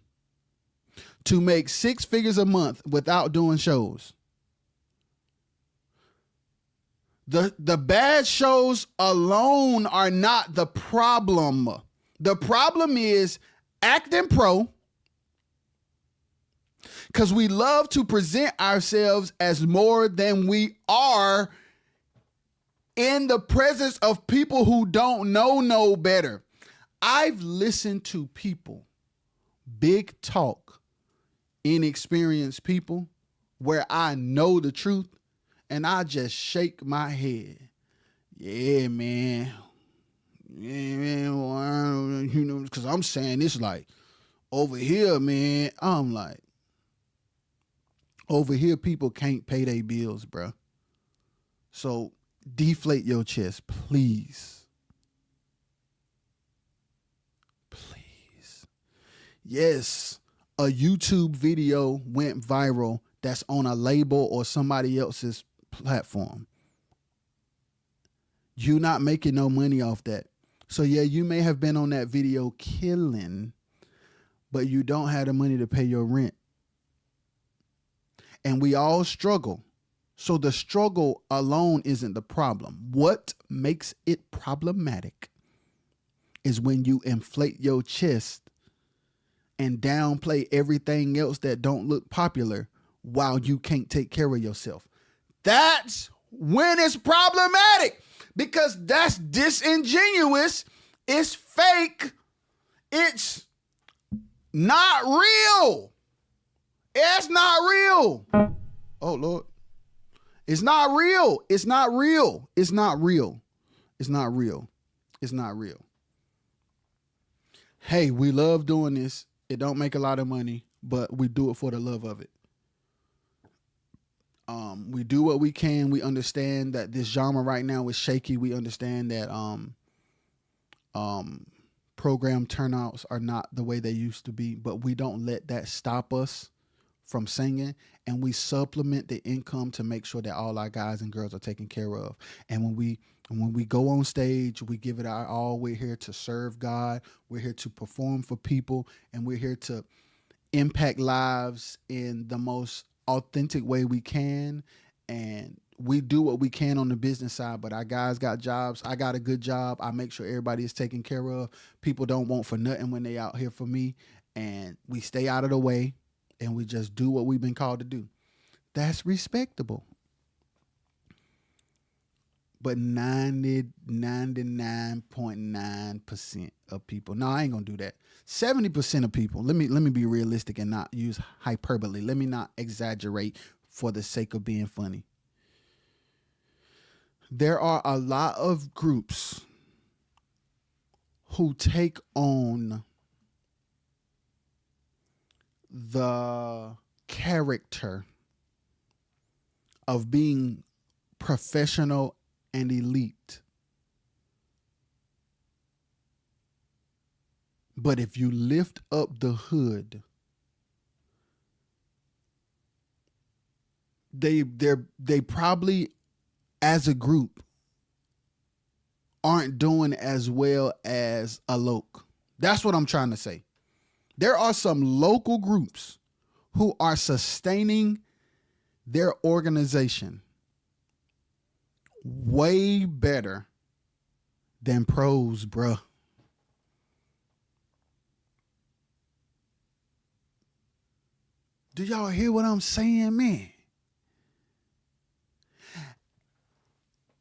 to make 6 figures a month without doing shows. The bad shows alone are not the problem. The problem is acting pro, because we love to present ourselves as more than we are in the presence of people who don't know no better. I've listened to people, big talk, inexperienced people, where I know the truth, and I just shake my head. Yeah, man. Yeah, man. Well, you know, because I'm saying this like over here, man. I'm like, over here, people can't pay their bills, bro. So deflate your chest, please. Please. Yes, a YouTube video went viral that's on a label or somebody else's platform. You're not making no money off that. So yeah, you may have been on that video killing, but you don't have the money to pay your rent. And we all struggle. So the struggle alone isn't the problem. What makes it problematic is when you inflate your chest and downplay everything else that don't look popular while you can't take care of yourself. That's when it's problematic, because that's disingenuous. It's fake. It's not real. It's not real. Oh, Lord. It's not real. It's not real. It's not real. It's not real. It's not real. Hey, we love doing this. It don't make a lot of money, but we do it for the love of it. We do what we can. We understand that this genre right now is shaky. We understand that program turnouts are not the way they used to be, but we don't let that stop us from singing, and we supplement the income to make sure that all our guys and girls are taken care of. And when we go on stage, we give it our all. We're here to serve God. We're here to perform for people, and we're here to impact lives in the most authentic way we can. And we do what we can on the business side, but our guys got jobs. I got a good job. I make sure everybody is taken care of. People don't want for nothing when they out here for me, and we stay out of the way, and we just do what we've been called to do. That's respectable. But 99.9% of people, no, I ain't gonna do that. 70% of people, let me be realistic and not use hyperbole. Let me not exaggerate for the sake of being funny. There are a lot of groups who take on the character of being professional and elite. But if you lift up the hood, they probably, as a group, aren't doing as well as a loc. That's what I'm trying to say. There are some local groups who are sustaining their organization way better than pros, bruh. Do y'all hear what I'm saying, man?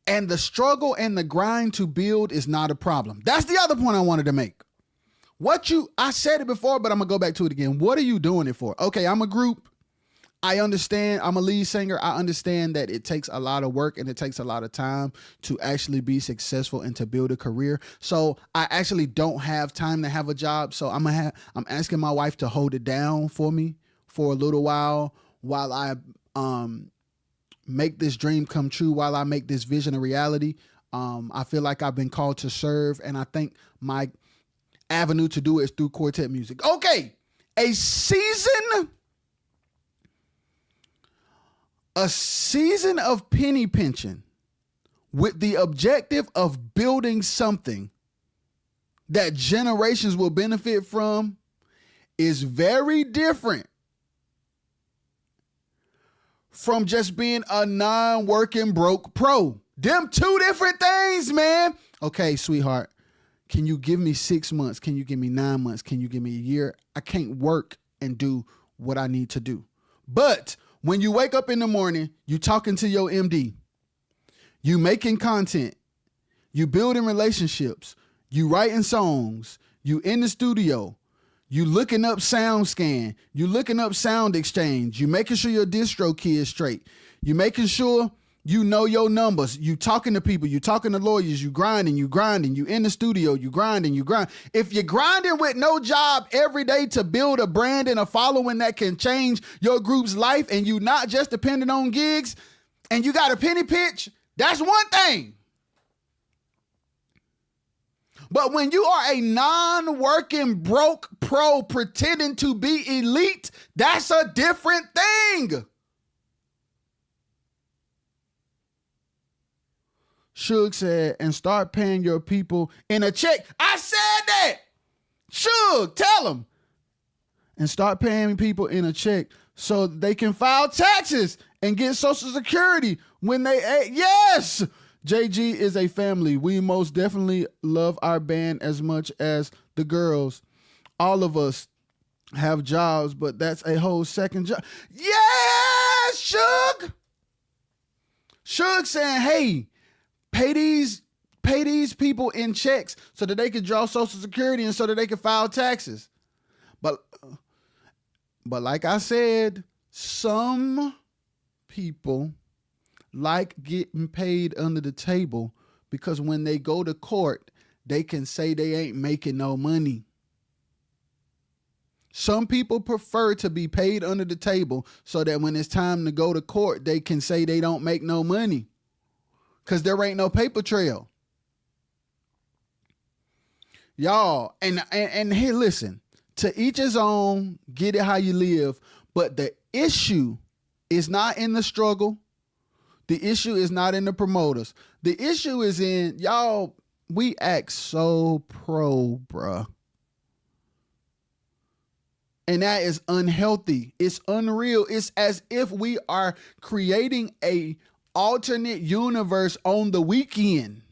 And the struggle and the grind to build is not a problem. That's the other point I wanted to make. I said it before, but I'm gonna go back to it again. What are you doing it for? Okay, I'm a group. I understand. I'm a lead singer. I understand that it takes a lot of work and it takes a lot of time to actually be successful and to build a career. So I actually don't have time to have a job. So I'm asking my wife to hold it down for me for a little while I make this dream come true, while I make this vision a reality. I feel like I've been called to serve, and I think my avenue to do it is through Quartet music. Okay, a season of penny pinching with the objective of building something that generations will benefit from is very different from just being a non-working broke pro. Them two different things, man. Okay, sweetheart, can you give me 6 months? Can you give me 9 months? Can you give me a year? I can't work and do what I need to do. But when you wake up in the morning, you talking to your MD, you making content, you building relationships, you writing songs, you in the studio, you looking up SoundScan, you looking up Sound Exchange, you making sure your distro key is straight, you making sure you know your numbers, you talking to people, you talking to lawyers, you grinding, you in the studio, you grinding. If you're grinding with no job every day to build a brand and a following that can change your group's life, and you not just dependent on gigs, and you got a penny pitch, that's one thing. But when you are a non-working broke pro pretending to be elite, that's a different thing. Suge said, and start paying your people in a check. I said that. Suge, tell them. And start paying people in a check so they can file taxes and get Social Security when they, yes. JG is a family. We most definitely love our band as much as the girls. All of us have jobs, but that's a whole second job. Yes, Suge. Suge saying, hey, pay these people in checks so that they can draw Social Security and so that they can file taxes. But like I said, some people like getting paid under the table because when they go to court, they can say they ain't making no money. Some people prefer to be paid under the table so that when it's time to go to court, they can say they don't make no money because there ain't no paper trail. Y'all, and hey, listen, to each his own, get it how you live, but the issue is not in the struggle. The issue is not in the promoters. The issue is in y'all. We act so pro, bruh. And that is unhealthy. It's unreal. It's as if we are creating a alternate universe on the weekend.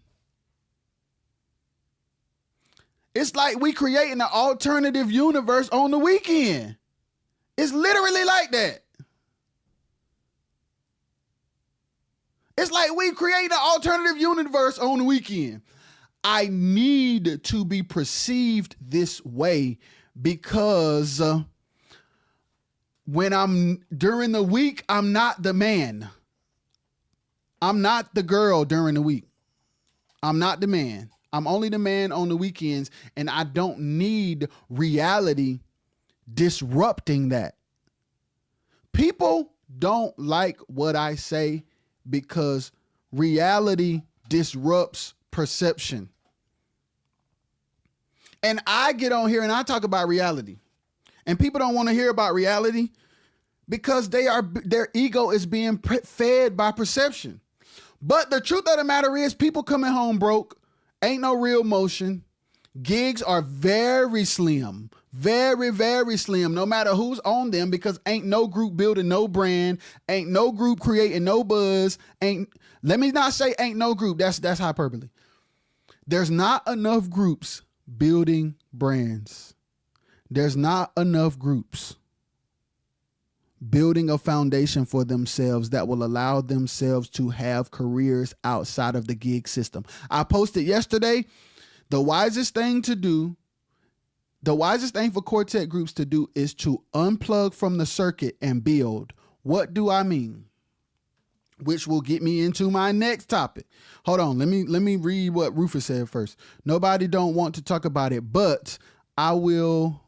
It's like we creating an alternative universe on the weekend. It's literally like that. It's like we create an alternative universe on the weekend. I need to be perceived this way because when I'm during the week, I'm not the man. I'm not the girl during the week. I'm not the man. I'm only the man on the weekends, and I don't need reality disrupting that. People don't like what I say because reality disrupts perception. And I get on here and I talk about reality. And people don't want to hear about reality because their ego is being fed by perception. But the truth of the matter is people coming home broke, ain't no real motion. Gigs are very slim, very, very slim, no matter who's on them, because ain't no group building no brand, ain't no group creating no buzz, let me not say ain't no group, that's hyperbole. There's not enough groups building brands. There's not enough groups building a foundation for themselves that will allow themselves to have careers outside of the gig system. I posted yesterday, the wisest thing for quartet groups to do is to unplug from the circuit and build. What do I mean? Which will get me into my next topic. Hold on, let me read what Rufus said first. Nobody don't want to talk about it, but I will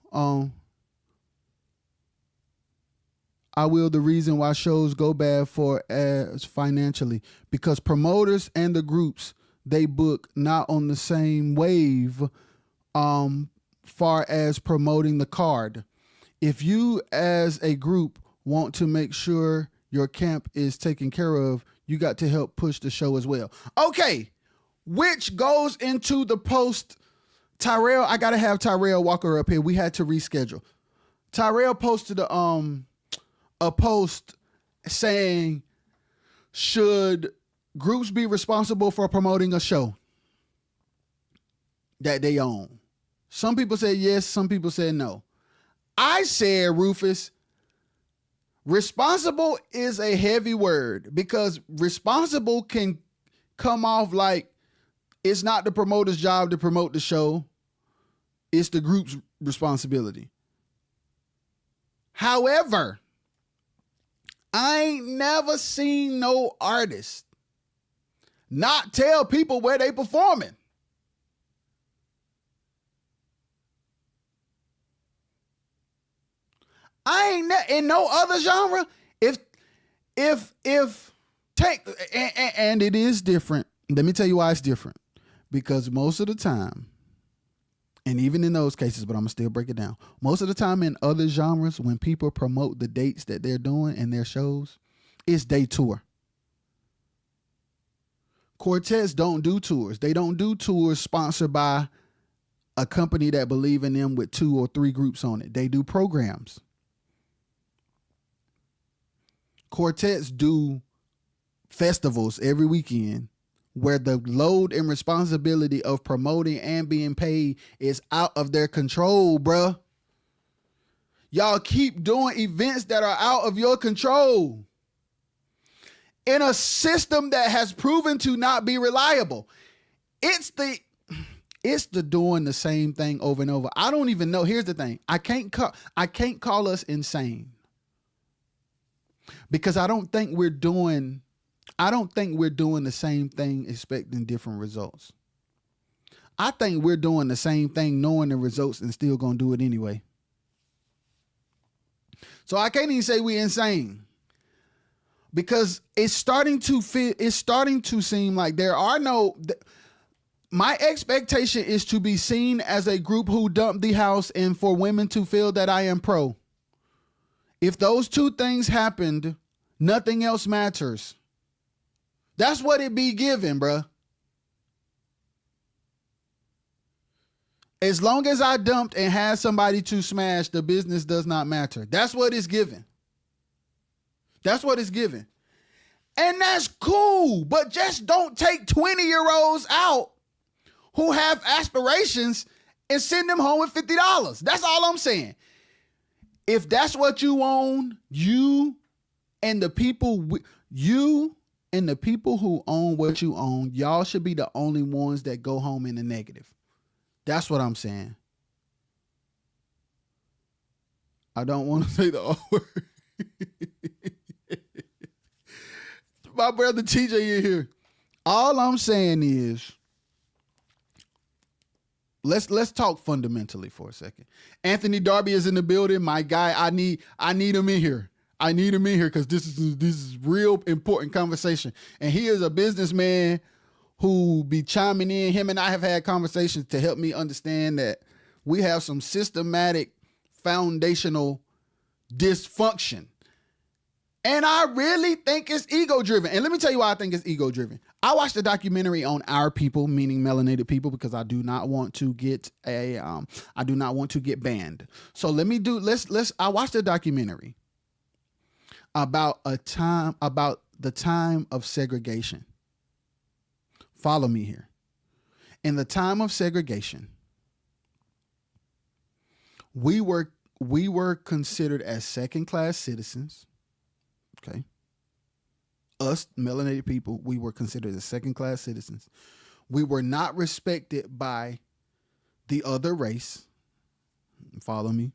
the reason why shows go bad for as financially, because promoters and the groups they book not on the same wave far as promoting the card. If you as a group want to make sure your camp is taken care of, you got to help push the show as well. Okay, which goes into the post. Tyrell, I gotta have Tyrell Walker up here. We had to reschedule. Tyrell posted a post saying, should groups be responsible for promoting a show that they own? Some people said yes, some people said no. I said, Rufus, responsible is a heavy word because responsible can come off like it's not the promoter's job to promote the show. It's the group's responsibility. However, I ain't never seen no artist not tell people where they performing. I ain't in no other genre. And it is different. Let me tell you why it's different. Because most of the time, and even in those cases, but I'm gonna still break it down. Most of the time in other genres, when people promote the dates that they're doing in their shows, it's day tour. Quartets don't do tours. They don't do tours sponsored by a company that believe in them with 2 or 3 groups on it. They do programs. Quartets do festivals every weekend where the load and responsibility of promoting and being paid is out of their control, bruh. Y'all keep doing events that are out of your control in a system that has proven to not be reliable. It's the doing the same thing over and over. I don't even know. Here's the thing. I can't call us insane because I don't think we're doing the same thing expecting different results. I think we're doing the same thing knowing the results and still going to do it anyway. So I can't even say we're insane because it's starting to seem like there are my expectation is to be seen as a group who dumped the house and for women to feel that I am pro. If those two things happened, nothing else matters. That's what it be given, bruh. As long as I dumped and had somebody to smash, the business does not matter. That's what it's given. That's what it's given. And that's cool, but just don't take 20-year-olds out who have aspirations and send them home with $50. That's all I'm saying. If that's what you own, you and the people who own what you own, y'all should be the only ones that go home in the negative. That's what I'm saying. I don't want to say the O word. My brother TJ in here. All I'm saying is, let's talk fundamentally for a second. Anthony Darby is in the building. My guy, I need him in here. I need him in here because this is real important conversation. And he is a businessman who be chiming in. Him and I have had conversations to help me understand that we have some systematic foundational dysfunction. And I really think it's ego-driven. And let me tell you why I think it's ego-driven. I watched a documentary on our people, meaning melanated people, because I do not want to get banned. So I watched a documentary about the time of segregation. Follow me here. In the time of segregation, we were considered as second-class citizens. Okay. Us melanated people, we were considered as second-class citizens. We were not respected by the other race. Follow me.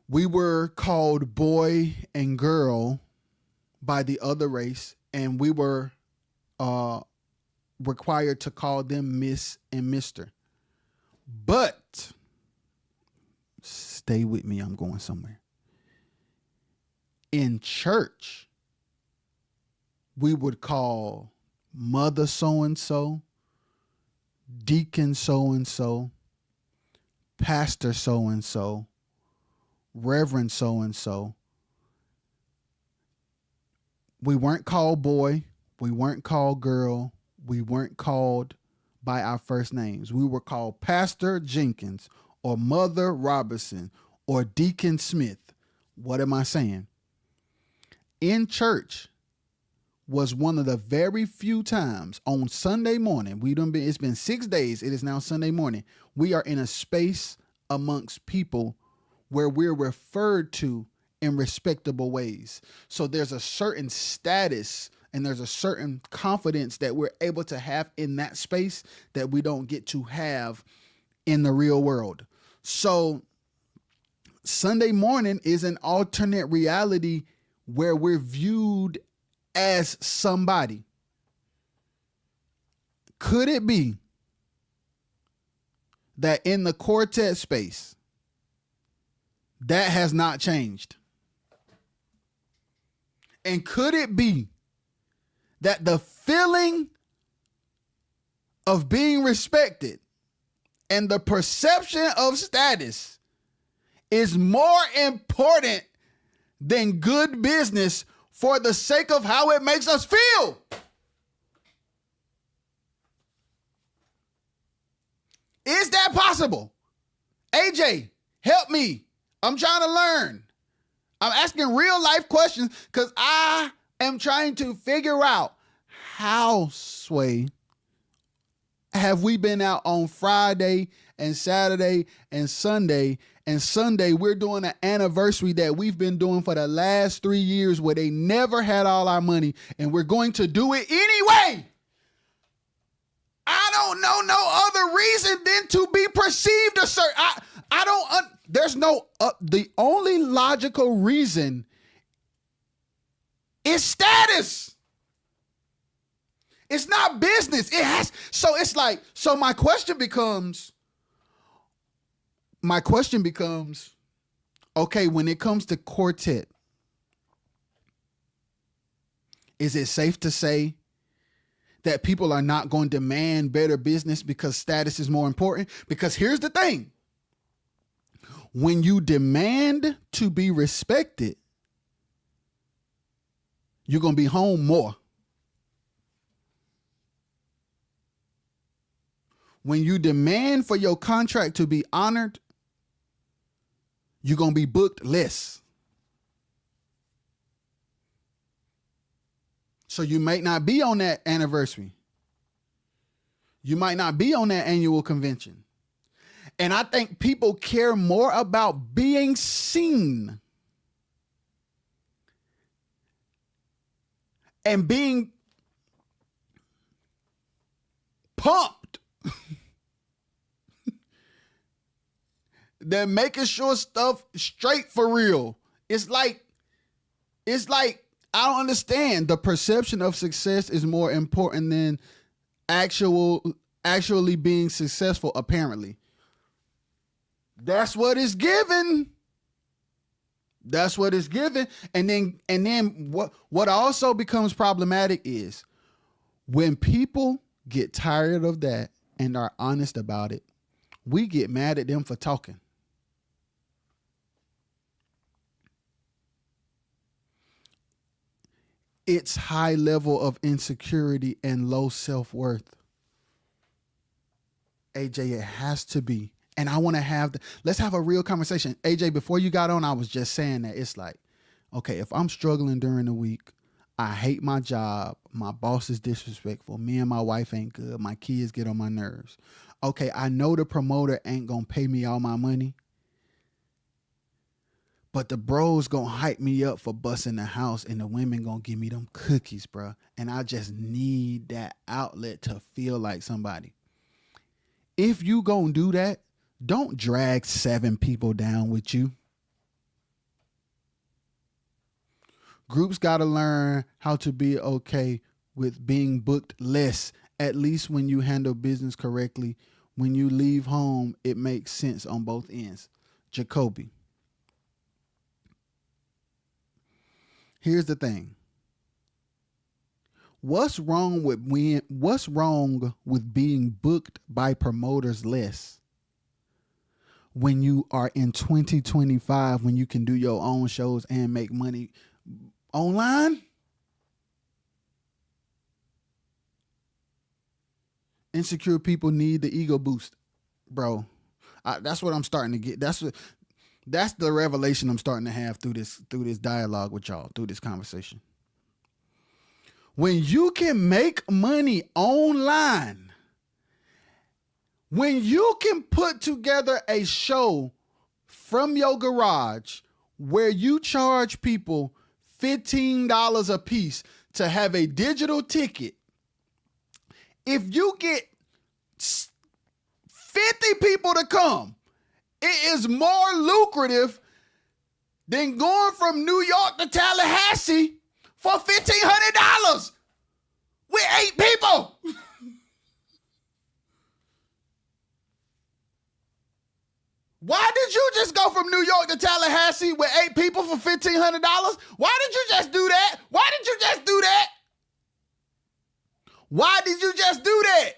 We were called boy and girl by the other race, and we were required to call them Miss and Mr. But stay with me, I'm going somewhere. In church, we would call mother so-and-so, deacon so-and-so, pastor so-and-so, reverend so-and-so. We weren't called boy. We weren't called girl. We weren't called by our first names. We were called Pastor Jenkins or Mother Robertson or Deacon Smith. What am I saying? In church was one of the very few times on Sunday morning. It's been 6 days. It is now Sunday morning. We are in a space amongst people where we're referred to in respectable ways. So there's a certain status and there's a certain confidence that we're able to have in that space that we don't get to have in the real world. So Sunday morning is an alternate reality where we're viewed as somebody. Could it be that in the Quartet space, that has not changed? And could it be that the feeling of being respected and the perception of status is more important than good business for the sake of how it makes us feel? Is that possible? AJ, help me. I'm trying to learn. I'm asking real life questions because I am trying to figure out how, Sway, have we been out on Friday and Saturday and Sunday? And Sunday, we're doing an anniversary that we've been doing for the last 3 years where they never had all our money, and we're going to do it anyway. I don't know no other reason than to be perceived a certain. I don't. There's no. The only logical reason is status. It's not business. It has. So it's like. So my question becomes. Okay, when it comes to Quartet, is it safe to say that people are not going to demand better business because status is more important? Because here's the thing. When you demand to be respected, you're going to be home more. When you demand for your contract to be honored, you're going to be booked less. So you might not be on that anniversary. You might not be on that annual convention. And I think people care more about being seen and being pumped than making sure stuff straight for real. It's like, I don't understand. The perception of success is more important than actually being successful, apparently. That's what it's given. That's what it's given. And then what also becomes problematic is when people get tired of that and are honest about it, we get mad at them for talking. It's high level of insecurity and low self-worth. AJ, it has to be. And I want to let's have a real conversation. AJ, before you got on, I was just saying that it's like, okay, if I'm struggling during the week, I hate my job, my boss is disrespectful, me and my wife ain't good, my kids get on my nerves. Okay, I know the promoter ain't going to pay me all my money, but the bros gonna hype me up for busting the house and the women gonna give me them cookies, bro. And I just need that outlet to feel like somebody. If you gonna do that, don't drag 7 people down with you. Groups gotta learn how to be okay with being booked less, at least when you handle business correctly. When you leave home, it makes sense on both ends. Jacoby. Here's the thing. What's wrong with being booked by promoters less when you are in 2025, when you can do your own shows and make money online? Insecure people need the ego boost, bro. That's what I'm starting to get. That's the revelation I'm starting to have through this dialogue with y'all, through this conversation. When you can make money online, when you can put together a show from your garage where you charge people $15 a piece to have a digital ticket, if you get 50 people to come, it is more lucrative than going from New York to Tallahassee for $1,500 with 8 people. Why did you just go from New York to Tallahassee with 8 people for $1,500? Why did you just do that? Why did you just do that? Why did you just do that?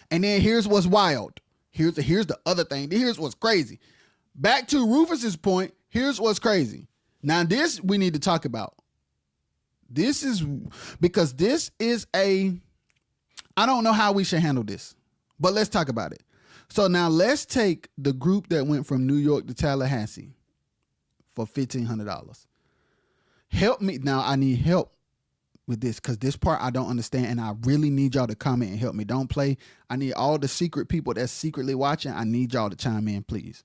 And then here's what's wild. Here's the other thing. Here's what's crazy. Back to Rufus's point, here's what's crazy. Now this we need to talk about. This is because this is I don't know how we should handle this, but let's talk about it. So now let's take the group that went from New York to Tallahassee for $1,500. Help me. Now I need help with this because this part I don't understand, and I really need y'all to comment and help me. Don't play. I need all the secret people that's secretly watching. I need y'all to chime in, please.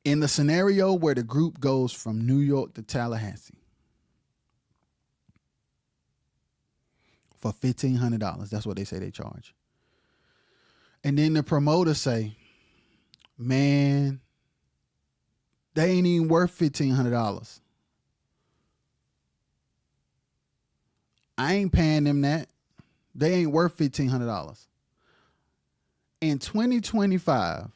In the scenario where the group goes from New York to Tallahassee for $1,500, that's what they say they charge. And then the promoter say, man, they ain't even worth $1,500. I ain't paying them that. They ain't worth $1,500. In 2025,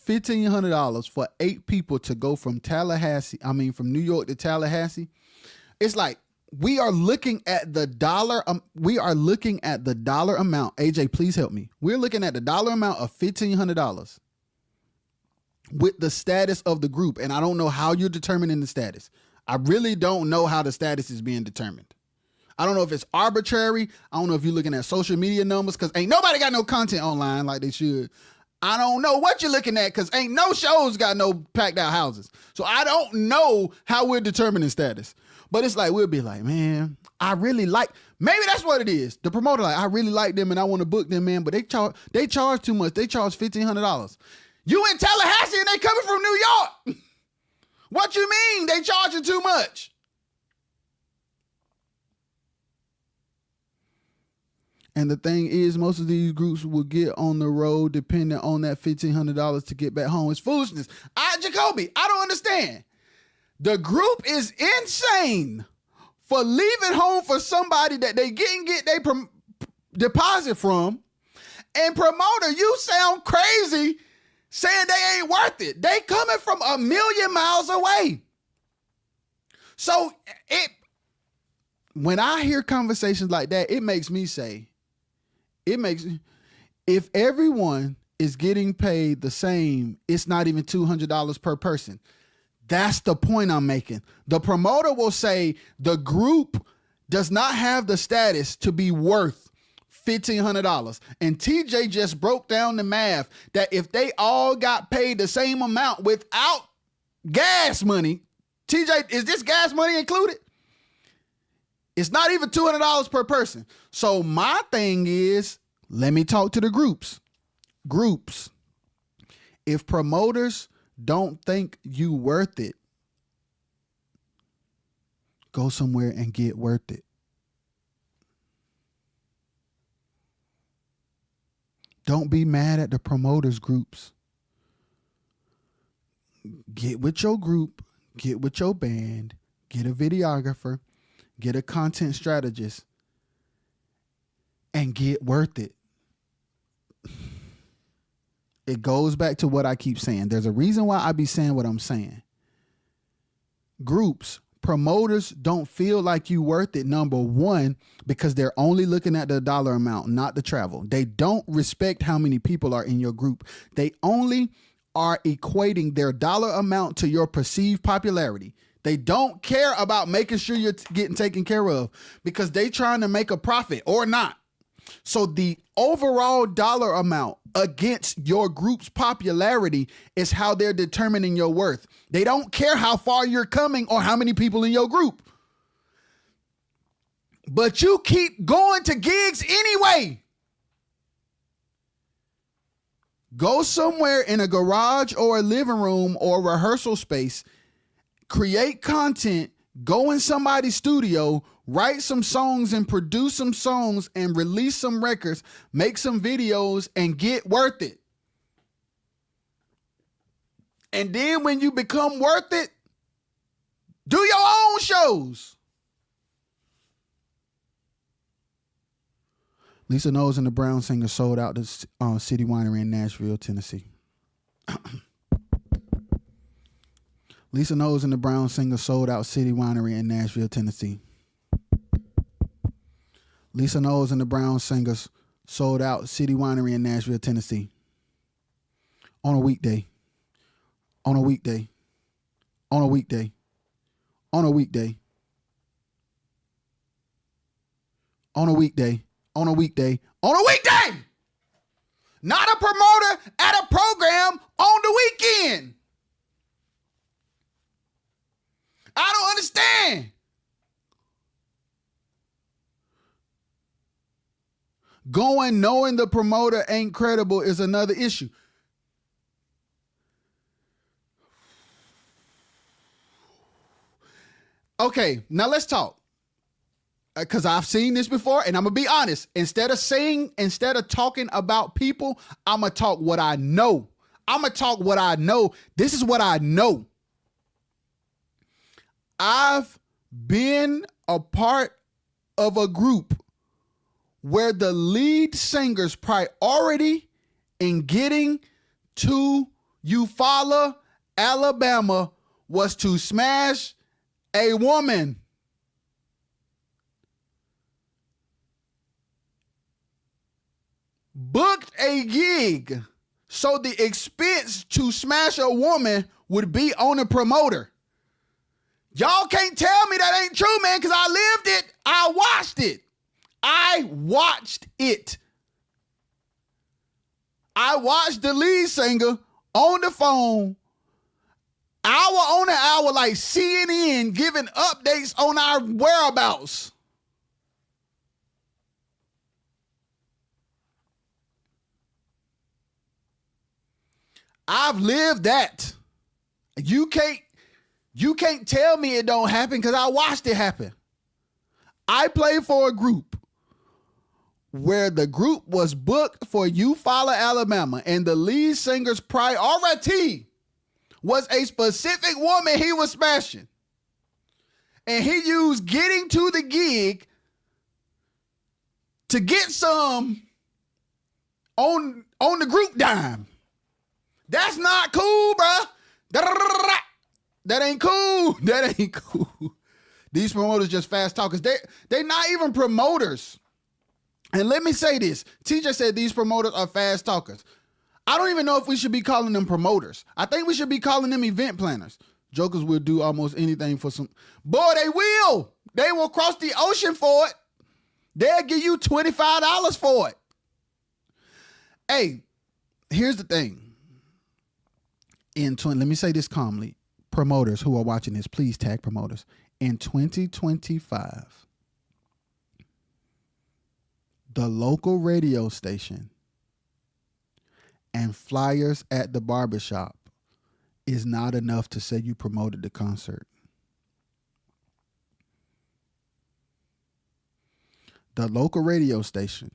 $1,500 for 8 people to go from New York to Tallahassee. It's like we are looking at the dollar. We are looking at the dollar amount. AJ, please help me. We're looking at the dollar amount of $1,500 with the status of the group. And I don't know how you're determining the status. I really don't know how the status is being determined. I don't know if it's arbitrary. I don't know if you're looking at social media numbers, because ain't nobody got no content online like they should. I don't know what you're looking at, because ain't no shows got no packed out houses. So I don't know how we're determining status. But it's like, we'll be like, man, I really like, maybe that's what it is. The promoter, like, I really like them and I want to book them, man, but they charge too much. They charge $1,500. You in Tallahassee and they coming from New York. What you mean they charging too much? And the thing is, most of these groups will get on the road depending on that $1,500 to get back home. It's foolishness. Jacoby, I don't understand. The group is insane for leaving home for somebody that they get their deposit from. And promoter, you sound crazy saying they ain't worth it. They coming from a million miles away. So when I hear conversations like that, it makes me say, if everyone is getting paid the same, it's not even $200 per person. That's the point I'm making. The promoter will say the group does not have the status to be worth $1,500. And TJ just broke down the math that if they all got paid the same amount without gas money, TJ, is this gas money included? It's not even $200 per person. So my thing is, let me talk to the groups. Groups. If promoters don't think you worth it, go somewhere and get worth it. Don't be mad at the promoters groups. Get with your group, get with your band, get a videographer, get a content strategist, and get worth it. It goes back to what I keep saying. There's a reason why I be saying what I'm saying. Groups, promoters don't feel like you worth it, number one, because they're only looking at the dollar amount, not the travel. They don't respect how many people are in your group. They only are equating their dollar amount to your perceived popularity. They don't care about making sure you're getting taken care of, because they trying to make a profit or not. So the overall dollar amount against your group's popularity is how they're determining your worth. They don't care how far you're coming or how many people in your group. But you keep going to gigs anyway. Go somewhere in a garage or a living room or a rehearsal space, create content, go in somebody's studio, write some songs and produce some songs and release some records, make some videos and get worth it. And then when you become worth it, do your own shows. Lisa Knowles and the Brown Singers sold out the City Winery in Nashville, Tennessee. Lisa Knowles and the Brown Singers sold out City Winery in Nashville, Tennessee. Lisa Knowles and the Brown Singers sold out City Winery in Nashville, Tennessee. On a weekday. On a weekday. On a weekday. On a weekday. On a weekday. On a weekday. On a weekday! Not a promoter at a program on the weekend. I don't understand. Going knowing the promoter ain't credible is another issue. Okay, now let's talk. Because I've seen this before, and I'm going to be honest. Instead of talking about people, I'm going to talk what I know. I'm going to talk what I know. This is what I know. I've been a part of a group where the lead singer's priority in getting to Eufaula, Alabama was to smash a woman. booked a gig so the expense to smash a woman would be on the promoter. Y'all can't tell me that ain't true, man, because I lived it. I watched it. I watched the lead singer on the phone, hour on an hour, like CNN, giving updates on our whereabouts. I've lived that. You can't tell me it don't happen because I watched it happen. I played for a group where the group was booked for Eufaula, Alabama, and the lead singer's priority was a specific woman he was smashing. And he used getting to the gig to get some on the group dime. That's not cool, bro. That ain't cool. That ain't cool. These promoters just fast talkers. They not even promoters. And let me say this. TJ said these promoters are fast talkers. I don't even know if we should be calling them promoters. I think we should be calling them event planners. Jokers will do almost anything for some. Boy, they will. They will cross the ocean for it. They'll give you $25 for it. Hey, here's the thing. Let me say this calmly. Promoters who are watching this, please tag promoters. In 2025, the local radio station and flyers at the barbershop is not enough to say you promoted the concert. The local radio station.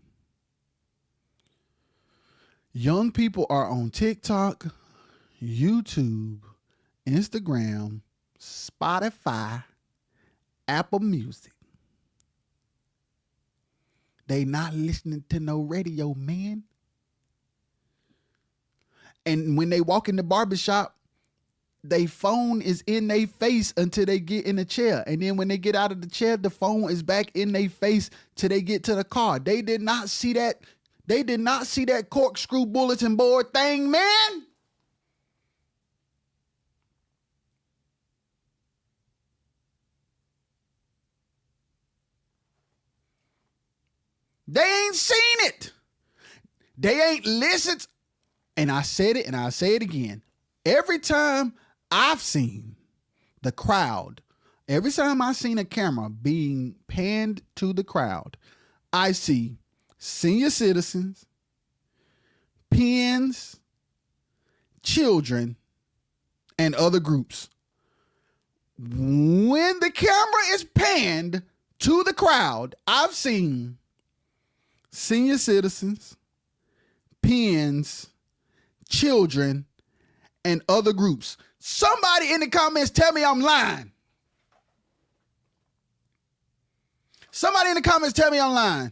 Young people are on TikTok, YouTube, Instagram, Spotify, Apple Music. They not listening to no radio, man. And when they walk in the barbershop, their phone is in their face until they get in the chair. And then when they get out of the chair, the phone is back in their face till they get to the car. They did not see that. They did not see that corkscrew bulletin board thing, man. They ain't seen it. They ain't listened. And I said it and I'll say it again. Every time I've seen the crowd, every time I've seen a camera being panned to the crowd, I see senior citizens, peons, children, and other groups. When the camera is panned to the crowd, I've seen senior citizens, peons, children, and other groups. Somebody in the comments tell me I'm lying. Somebody in the comments tell me I'm lying.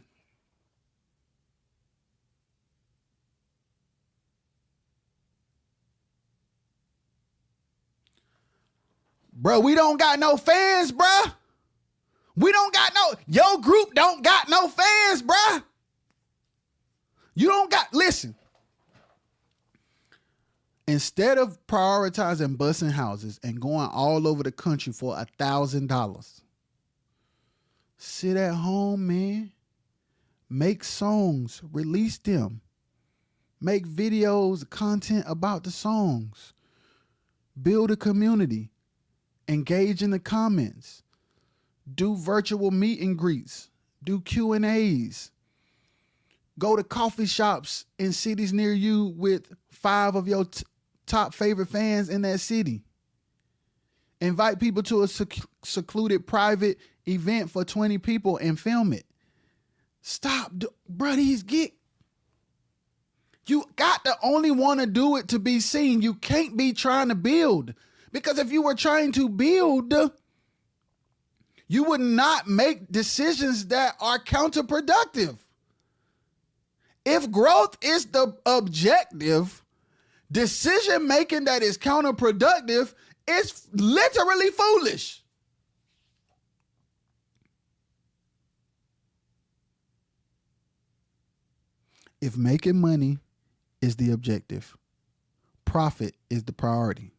Bro, we don't got no fans, bro. We don't got your group don't got no fans, bro. You don't got, listen. Instead of prioritizing busing houses and going all over the country for $1,000, sit at home, man. Make songs, release them. Make videos, content about the songs. Build a community. Engage in the comments. Do virtual meet and greets. Do Q&As. Go to coffee shops in cities near you with 5 of your top favorite fans in that city. Invite people to a secluded private event for 20 people and film it. Stop, bro, you got to only want to do it to be seen. You can't be trying to build. Because if you were trying to build, you would not make decisions that are counterproductive. If growth is the objective, decision making that is counterproductive is literally foolish. If making money is the objective, profit is the priority.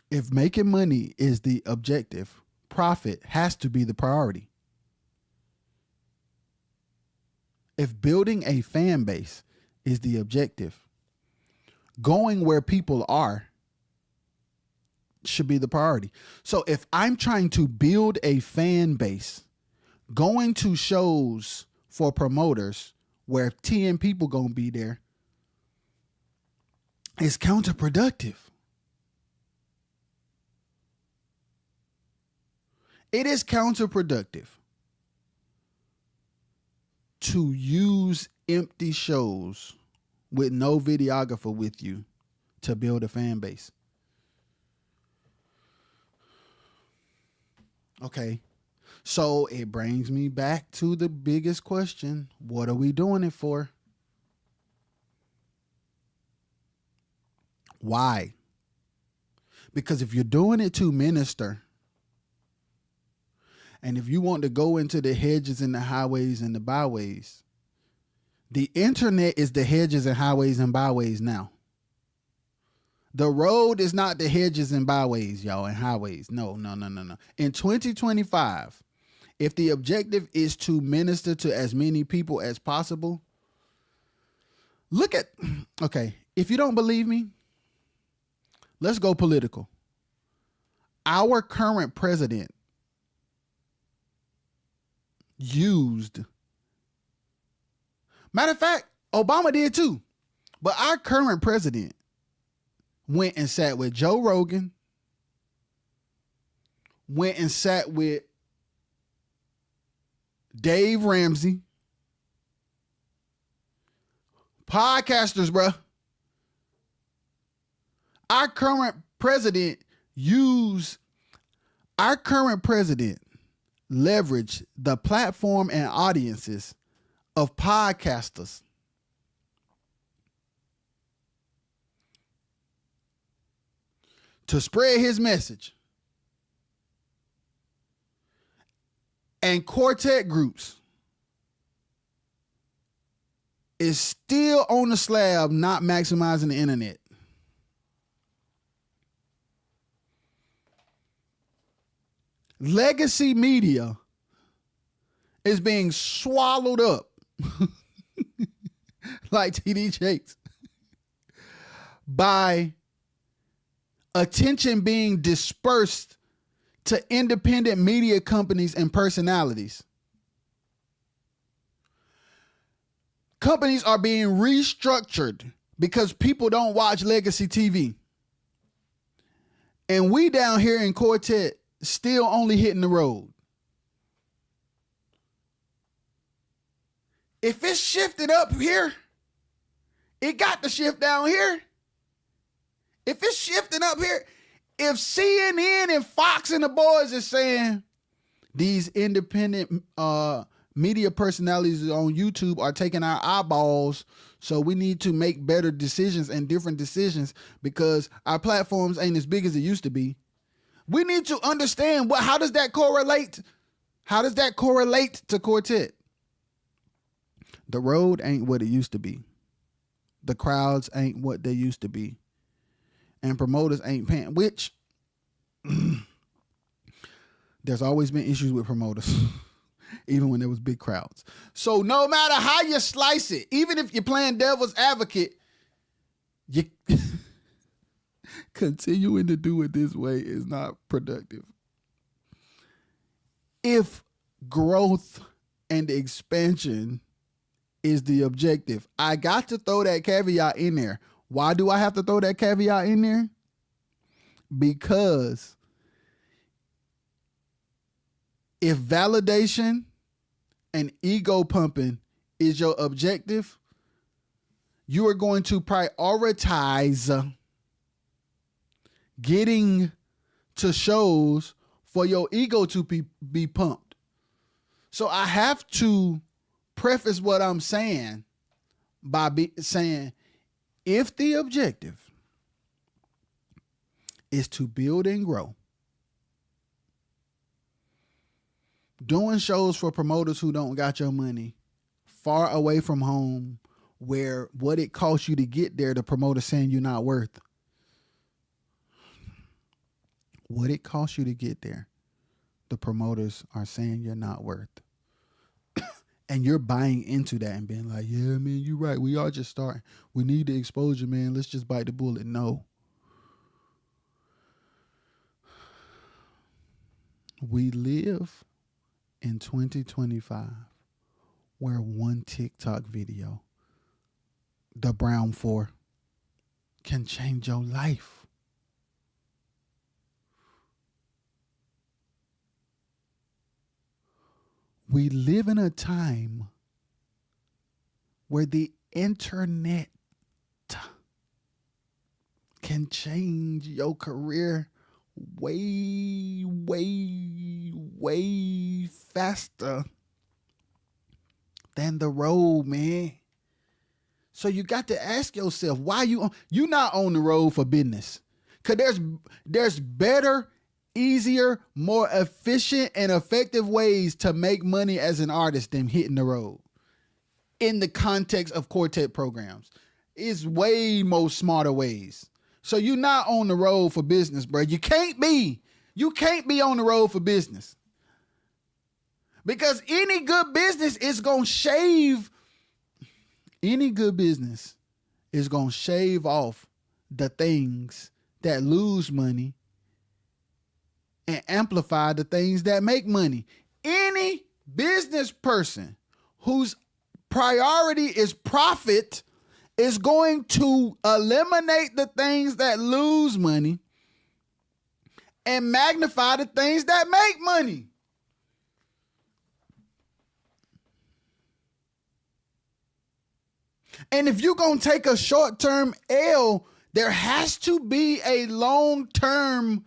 If making money is the objective, profit has to be the priority. If building a fan base is the objective, going where people are should be the priority. So if I'm trying to build a fan base, going to shows for promoters where 10 people gonna be there is counterproductive. It is counterproductive to use empty shows with no videographer with you to build a fan base. Okay, so it brings me back to the biggest question. What are we doing it for? Why? Because if you're doing it to minister, and if you want to go into the hedges and the highways and the byways, the internet is the hedges and highways and byways now. The road is not the hedges and byways, y'all, and highways. No. In 2025, if the objective is to minister to as many people as possible, okay, if you don't believe me, let's go political. Our current president matter of fact, Obama did too, but our current president went and sat with Joe Rogan, went and sat with Dave Ramsey, podcasters, bruh. Our current president leveraged the platform and audiences of podcasters to spread his message. And Quartet groups is still on the slab, not maximizing the internet. Legacy media is being swallowed up like TD Jakes by attention being dispersed to independent media companies and personalities. Companies are being restructured because people don't watch legacy TV. And we down here in Quartet still only hitting the road. If it's shifted up here, it got to shift down here. If it's shifting up here, if CNN and Fox and the boys is saying these independent media personalities on YouTube are taking our eyeballs, so we need to make better decisions and different decisions because our platforms ain't as big as it used to be. We need to understand how does that correlate? How does that correlate to Quartet? The road ain't what it used to be. The crowds ain't what they used to be. And promoters ain't paying, which there's always been issues with promoters, even when there was big crowds. So no matter how you slice it, even if you're playing devil's advocate, you continuing to do it this way is not productive. If growth and expansion is the objective, I got to throw that caveat in there. Why do I have to throw that caveat in there? Because if validation and ego pumping is your objective, you are going to prioritize getting to shows for your ego to be pumped. So I have to preface what I'm saying by saying, if the objective is to build and grow, Doing shows for promoters who don't got your money, far away from home, where what it costs you to get there, the promoter saying you're not worth. What it costs you to get there, the promoters are saying you're not worth. And you're buying into that and being like, yeah, man, you're right. We are just starting. We need the exposure, man. Let's just bite the bullet. No. We live in 2025 where one TikTok video, the Brown 4, can change your life. We live in a time where the internet can change your career way, way, way faster than the road, man. So you got to ask yourself, why you not on the road for business? Because there's better, easier, more efficient and effective ways to make money as an artist than hitting the road. In the context of Quartet programs, it's way more smarter ways. So you're not on the road for business, bro. You can't be on the road for business. Because any good business is going to shave off the things that lose money and amplify the things that make money. Any business person whose priority is profit is going to eliminate the things that lose money and magnify the things that make money. And if you're going to take a short-term L, there has to be a long-term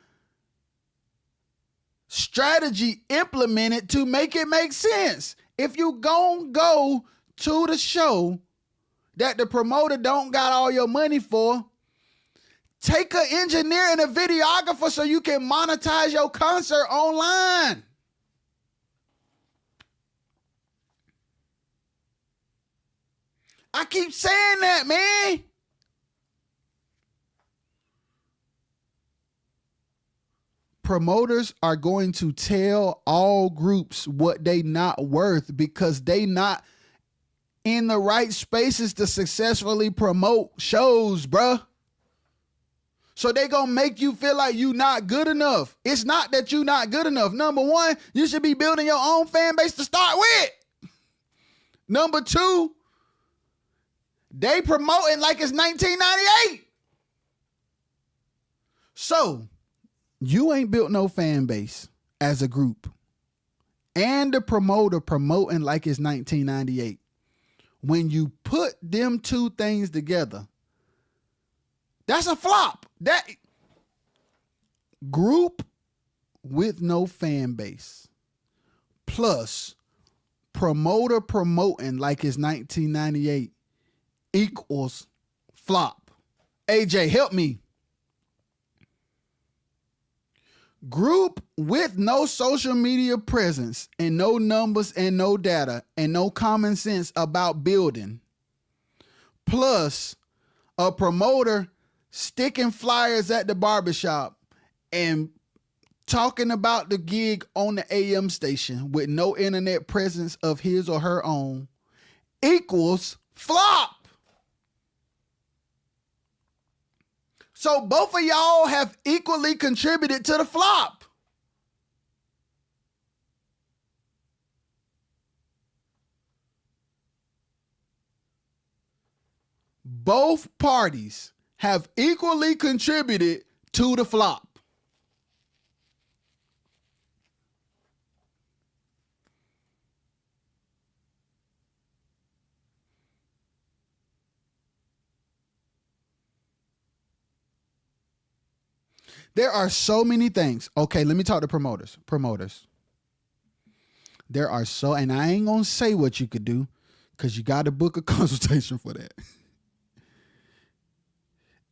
strategy implemented to make it make sense. If you gon' go to the show that the promoter don't got all your money for, take an engineer and a videographer so you can monetize your concert online. I keep saying that, man. Promoters are going to tell all groups what they not worth because they not in the right spaces to successfully promote shows, bruh. So they gonna make you feel like you not good enough. It's not that you not good enough. Number one, you should be building your own fan base to start with. Number two, they promoting like it's 1998. So you ain't built no fan base as a group. And the promoter promoting like it's 1998. When you put them two things together, that's a flop. That group with no fan base plus promoter promoting like it's 1998 equals flop. AJ, help me. Group with no social media presence and no numbers and no data and no common sense about building, plus a promoter sticking flyers at the barbershop and talking about the gig on the AM station with no internet presence of his or her own equals flop. So both of y'all have equally contributed to the flop. Both parties have equally contributed to the flop. There are so many things. Okay, let me talk to promoters. There are so, and I ain't gonna say what you could do because you got to book a consultation for that.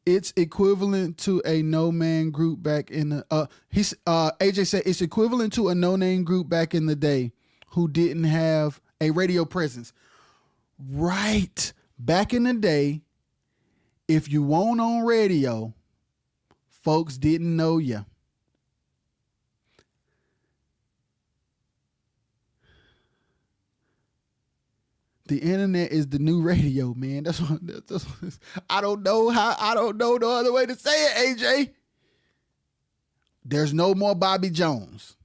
It's equivalent to a no-man group back in the AJ said it's equivalent to a no-name group back in the day who didn't have a radio presence. Right. Back in the day, if you weren't on radio, folks didn't know you. The internet is the new radio, man. That's what I don't know no other way to say it, AJ. There's no more Bobby Jones.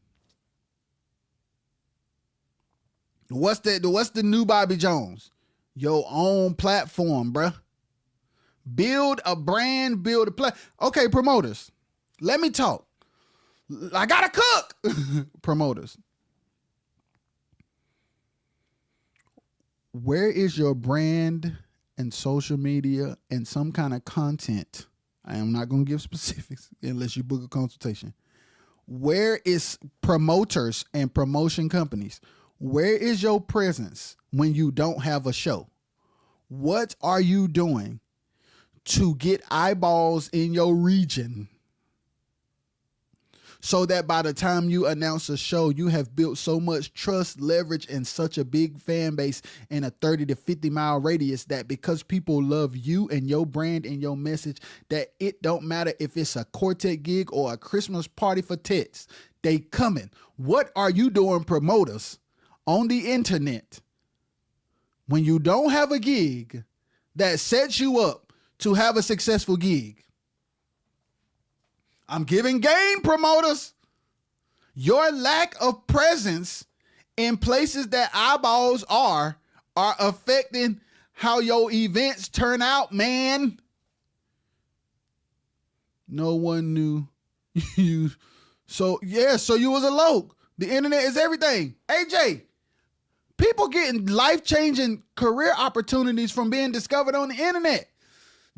What's the new Bobby Jones? Your own platform, bruh. Build a brand, build a Okay, promoters. Let me talk. I gotta cook. Promoters. Where is your brand and social media and some kind of content? I am not going to give specifics unless you book a consultation. Where is promoters and promotion companies? Where is your presence when you don't have a show? What are you doing to get eyeballs in your region so that by the time you announce a show, you have built so much trust, leverage, and such a big fan base in a 30 to 50 mile radius that because people love you and your brand and your message, that it don't matter if it's a Quartet gig or a Christmas party for tits, they coming. What are you doing, promoters, on the internet when you don't have a gig that sets you up to have a successful gig? I'm giving game, promoters. Your lack of presence in places that eyeballs are affecting how your events turn out, man. No one knew you. So you was a loke. The internet is everything. AJ, people getting life-changing career opportunities from being discovered on the internet.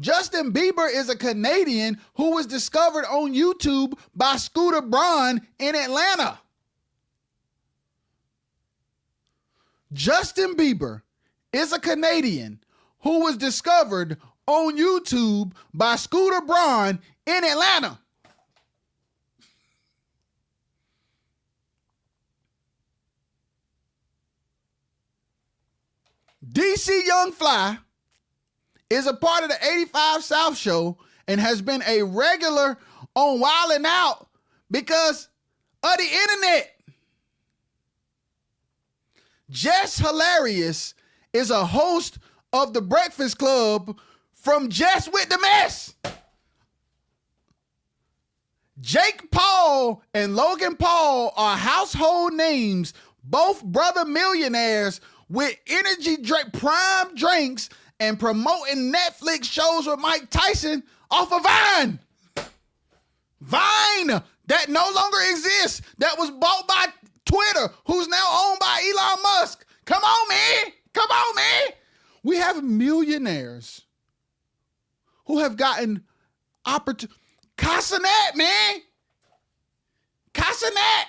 Justin Bieber is a Canadian who was discovered on YouTube by Scooter Braun in Atlanta. Justin Bieber is a Canadian who was discovered on YouTube by Scooter Braun in Atlanta. DC Young Fly is a part of the 85 South show and has been a regular on Wild 'N Out because of the internet. Jess Hilarious is a host of The Breakfast Club from Jess with the Mess. Jake Paul and Logan Paul are household names, both brother millionaires with energy drink, prime drinks, and promoting Netflix shows with Mike Tyson off of Vine. Vine, that no longer exists, that was bought by Twitter, who's now owned by Elon Musk. Come on, man. Come on, man. We have millionaires who have gotten opportunity. Casanet, man. Casanet.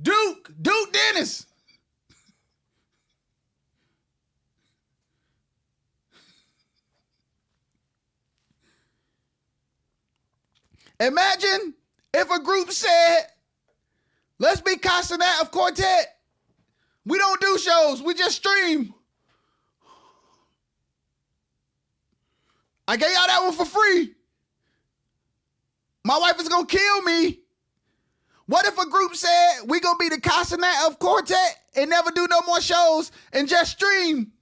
Duke Dennis. Imagine if a group said, let's be Casanet of Quartet. We don't do shows, we just stream. I gave y'all that one for free. My wife is gonna kill me. What if a group said we gonna be the Casanet of Quartet and never do no more shows and just stream?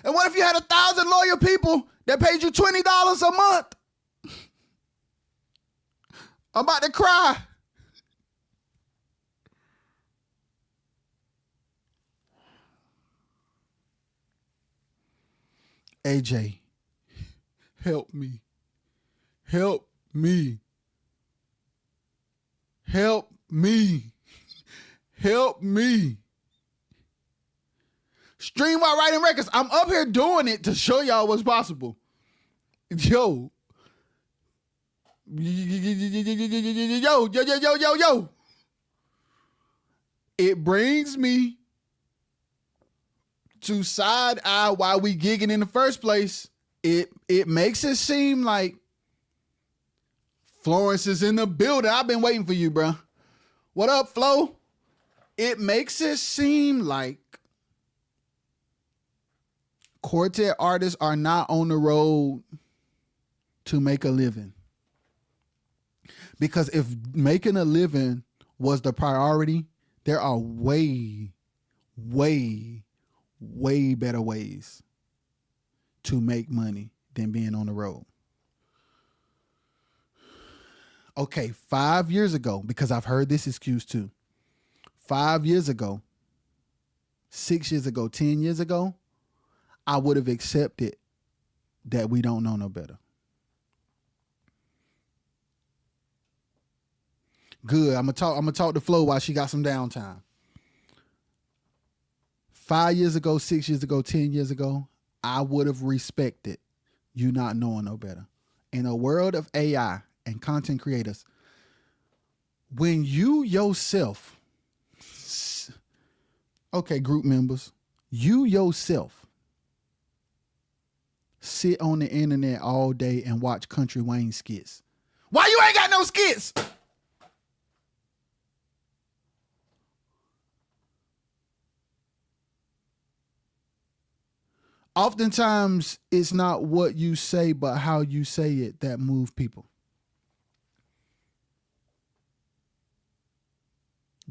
And what if you had 1,000 loyal people that paid you $20 a month? I'm about to cry. AJ, help me. Help me. Help me. Help me. Stream while writing records. I'm up here doing it to show y'all what's possible. Yo. Yo. it brings me to side eye why we gigging in the first place. It makes it seem like Florence is in the building. I've been waiting for you, bro. What up, Flo? It makes it seem like Quartet artists are not on the road to make a living. Because if making a living was the priority, there are way better ways to make money than being on the road. Okay, 5 years ago, because I've heard this excuse too. 5 years ago, 6 years ago, 10 years ago, I would have accepted that we don't know no better. Good. I'm gonna talk to Flo while she got some downtime. 5 years ago, 6 years ago, 10 years ago, I would have respected you not knowing no better. In a world of AI and content creators, when you yourself, okay, group members, you yourself sit on the internet all day and watch Country Wayne skits. Why you ain't got no skits? Oftentimes, it's not what you say, but how you say it that move people.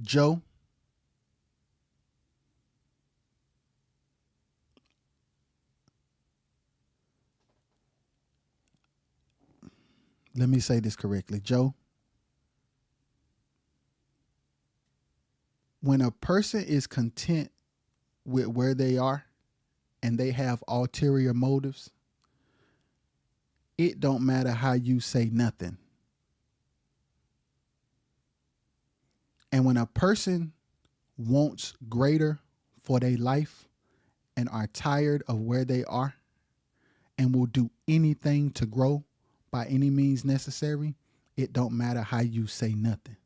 Joe, let me say this correctly. Joe, when a person is content with where they are and they have ulterior motives, it don't matter how you say nothing. And when a person wants greater for their life and are tired of where they are and will do anything to grow by any means necessary, it don't matter how you say nothing.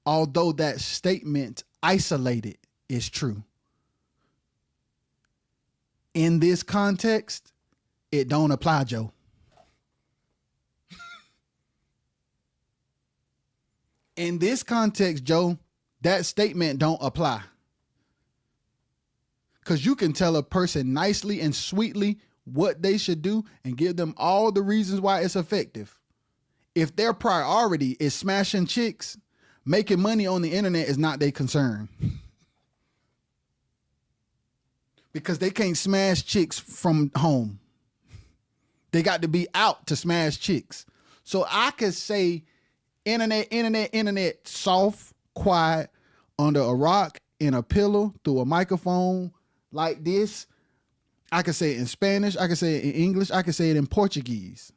Although that statement isolated is true, in this context, it don't apply, Joe. In this context, Joe, that statement don't apply. Because you can tell a person nicely and sweetly what they should do and give them all the reasons why it's effective. If their priority is smashing chicks, making money on the internet is not their concern. Because they can't smash chicks from home. They got to be out to smash chicks. So I could say internet, soft, quiet, under a rock, in a pillow, through a microphone like this. I could say it in Spanish. I could say it in English. I could say it in Portuguese.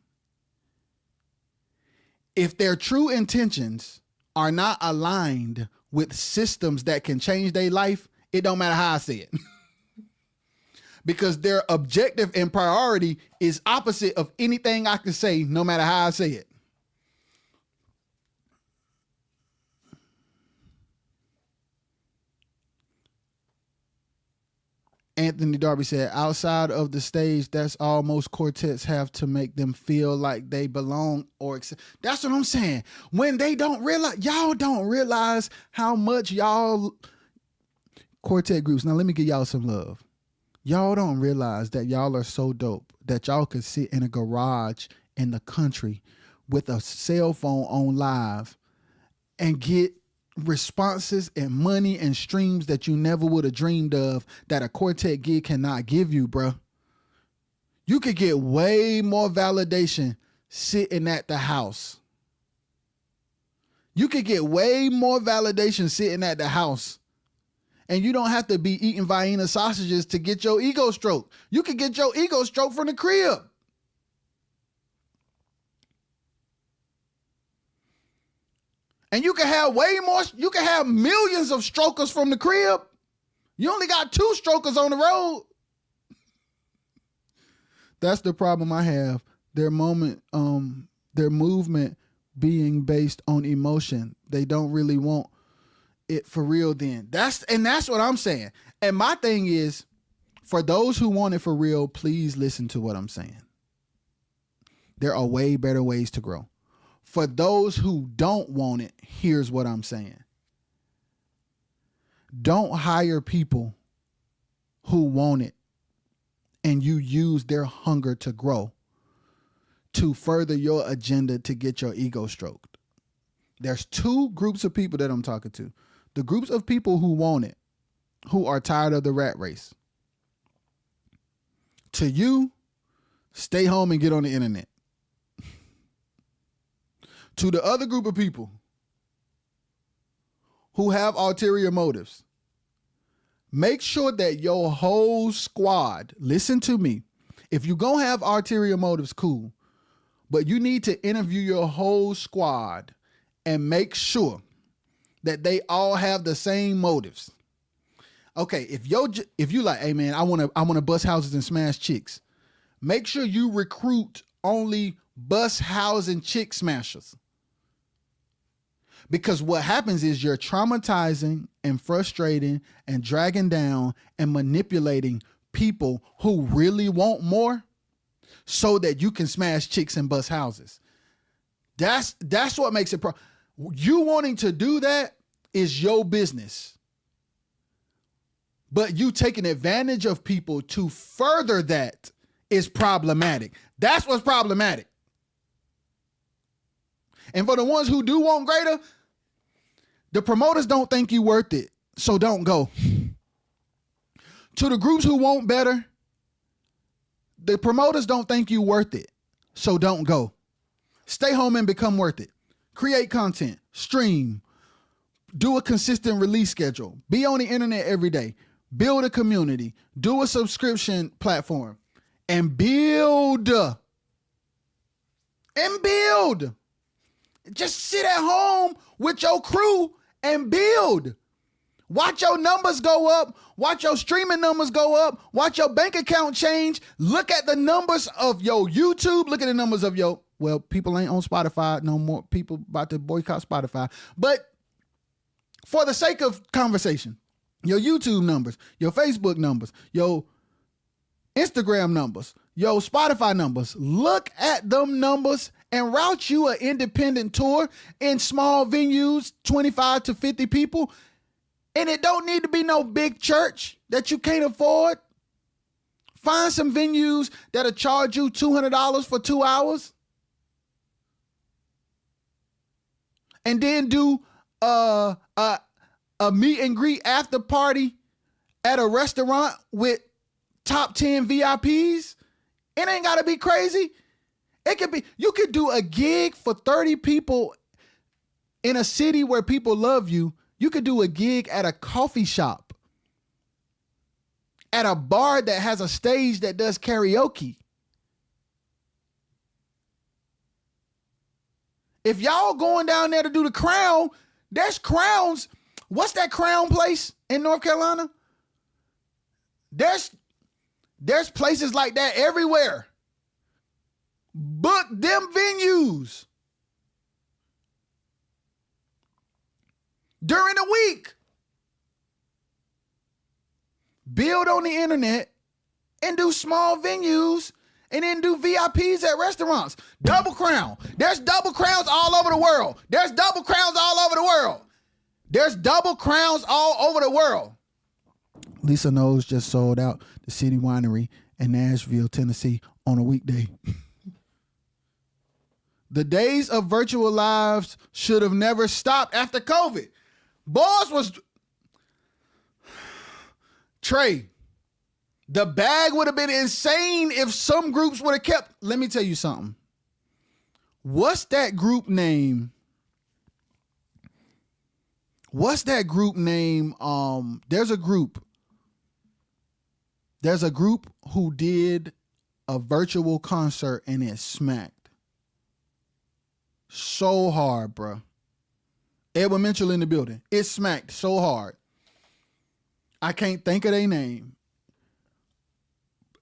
If their true intentions are not aligned with systems that can change their life, it don't matter how I say it. Because their objective and priority is opposite of anything I can say, no matter how I say it. Anthony Darby said, outside of the stage, that's all most quartets have to make them feel like they belong or accept. That's what I'm saying. When they don't realize, y'all don't realize how much y'all quartet groups. Now, let me give y'all some love. Y'all don't realize that y'all are so dope that y'all could sit in a garage in the country with a cell phone on live and get responses and money and streams that you never would have dreamed of that a quartet gig cannot give you, bro. You could get way more validation sitting at the house. You could get way more validation sitting at the house. And you don't have to be eating Vienna sausages to get your ego stroke. You can get your ego stroke from the crib. And you can have way more, you can have millions of strokers from the crib. You only got 2 strokers on the road. That's the problem I have. Their movement being based on emotion. They don't really want it for real then. That's what I'm saying. And my thing is, for those who want it for real, please listen to what I'm saying. There are way better ways to grow. For those who don't want it, here's what I'm saying. Don't hire people who want it and you use their hunger to grow to further your agenda to get your ego stroked. There's two groups of people that I'm talking to. The groups of people who want it, who are tired of the rat race. To you, stay home and get on the internet. To the other group of people who have ulterior motives, make sure that your whole squad, listen to me. If you're going to have ulterior motives, cool. But you need to interview your whole squad and make sure that they all have the same motives. Okay, if you like, hey man, I want to bust houses and smash chicks. Make sure you recruit only bust house and chick smashers. Because what happens is you're traumatizing and frustrating and dragging down and manipulating people who really want more so that you can smash chicks and bust houses. That's what makes it you wanting to do that is your business. But you taking advantage of people to further that is problematic. That's what's problematic. And for the ones who do want greater, the promoters don't think you worth it, so don't go. To the groups who want better, the promoters don't think you worth it, so don't go. Stay home and become worth it. Create content, stream, do a consistent release schedule, be on the internet every day, build a community, do a subscription platform, and build. Just sit at home with your crew and build. Watch your numbers go up. Watch your streaming numbers go up. Watch your bank account change. Look at the numbers of your YouTube. Look at the numbers of your, well, people ain't on Spotify no more. People about to boycott Spotify. But for the sake of conversation, your YouTube numbers, your Facebook numbers, your Instagram numbers, your Spotify numbers, look at them numbers and route you an independent tour in small venues, 25 to 50 people. And it don't need to be no big church that you can't afford. Find some venues that'll charge you $200 for 2 hours. And then do a meet and greet after party at a restaurant with top 10 VIPs. It ain't got to be crazy. It could be, you could do a gig for 30 people in a city where people love you. You could do a gig at a coffee shop, at a bar that has a stage that does karaoke. If y'all going down there to do the Crown, there's Crowns. What's that Crown place in North Carolina? There's places like that everywhere. Book them venues during the week. Build on the internet and do small venues and then do VIPs at restaurants. Double Crown. There's double crowns all over the world. There's double crowns all over the world. There's double crowns all over the world. Lisa Knows just sold out the City Winery in Nashville, Tennessee on a weekday. The days of virtual lives should have never stopped after COVID. Boss was Trey. The bag would have been insane if some groups would have kept. Let me tell you something. What's that group name? There's a group who did a virtual concert and it smacked so hard, bro. Edwin Mitchell in the building. It smacked so hard. I can't think of their name.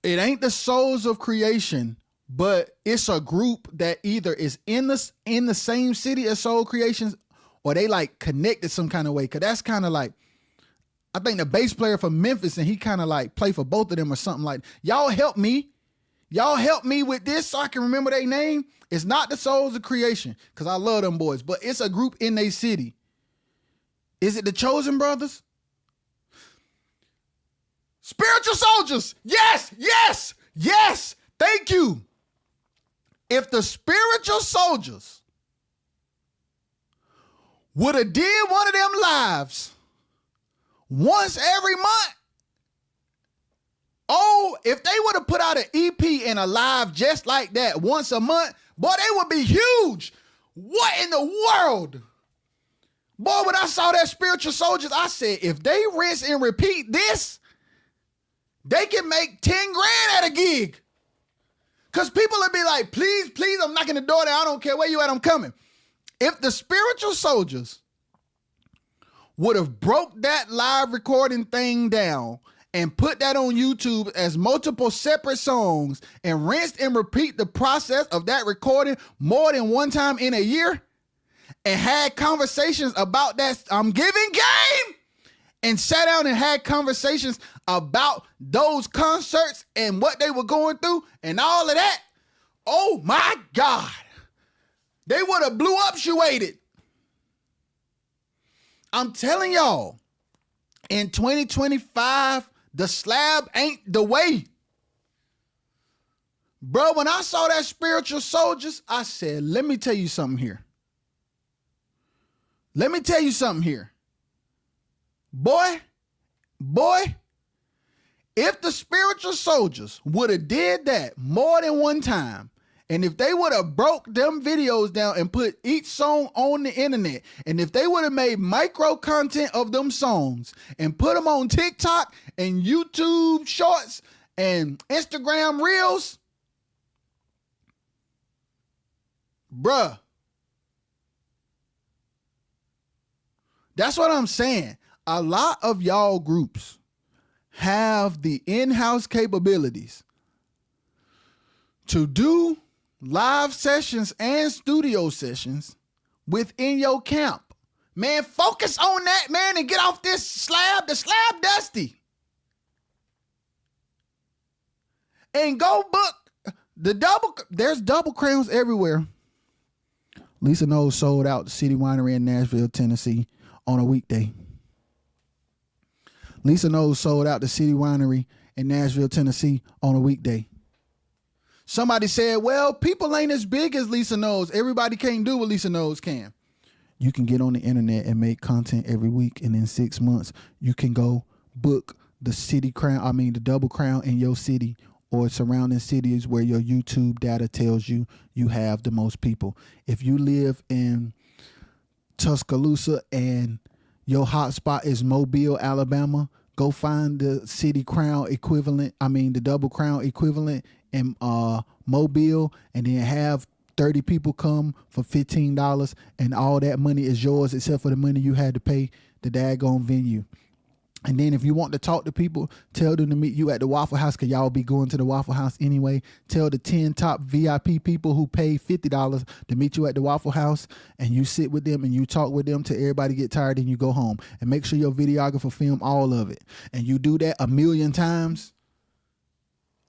It ain't the Souls of Creation, but it's a group that either is in the same city as Soul Creations, or they like connected some kind of way. Cause that's kind of like, I think the bass player from Memphis, and he kind of like play for both of them or something like. Y'all help me with this so I can remember their name. It's not the Souls of Creation, because I love them boys, but it's a group in their city. Is it the Chosen Brothers? Spiritual Soldiers. Yes. Thank you. If the Spiritual Soldiers would have did one of them lives once every month, oh, if they would have put out an EP and a live just like that once a month, boy, they would be huge. What in the world? Boy, when I saw that Spiritual Soldiers, I said, if they rinse and repeat this, they can make 10 grand at a gig. Because people would be like, please, I'm knocking the door down. I don't care where you at, I'm coming. If the Spiritual Soldiers would have broke that live recording thing down and put that on YouTube as multiple separate songs and rinsed and repeat the process of that recording more than one time in a year and had conversations about that, I'm giving game, and sat down and had conversations about those concerts and what they were going through and all of that, oh my God, they would have blew up Shuated. I'm telling y'all, in 2025, the slab ain't the way. Bro, when I saw that Spiritual Soldiers, I said, let me tell you something here. Boy, if the Spiritual Soldiers would have did that more than one time, and if they would have broke them videos down and put each song on the internet, and if they would have made micro content of them songs and put them on TikTok and YouTube Shorts and Instagram Reels, bruh, that's what I'm saying. A lot of y'all groups have the in-house capabilities to do live sessions and studio sessions within your camp. Man, focus on that, man, and get off this slab. The slab dusty. And go book the double. There's double crowns everywhere. Lisa Knowles sold out the City Winery in Nashville, Tennessee on a weekday. Lisa Knowles sold out the City Winery in Nashville, Tennessee on a weekday. Somebody said, well, people ain't as big as Lisa Knowles. Everybody can't do what Lisa Knowles can. You can get on the internet and make content every week, and in 6 months, you can go book the double crown in your city or surrounding cities where your YouTube data tells you you have the most people. If you live in Tuscaloosa and your hotspot is Mobile, Alabama, go find the city crown equivalent, the double crown equivalent in Mobile, and then have 30 people come for $15, and all that money is yours except for the money you had to pay the daggone venue. And then if you want to talk to people, tell them to meet you at the Waffle House, because y'all be going to the Waffle House anyway. Tell the 10 top VIP people who pay $50 to meet you at the Waffle House, and you sit with them and you talk with them till everybody get tired and you go home. And make sure your videographer film all of it. And you do that 1,000,000 times,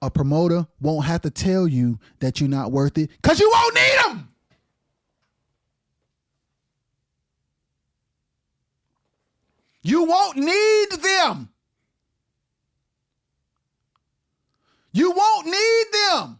a promoter won't have to tell you that you're not worth it, because you won't need them. You won't need them. You won't need them.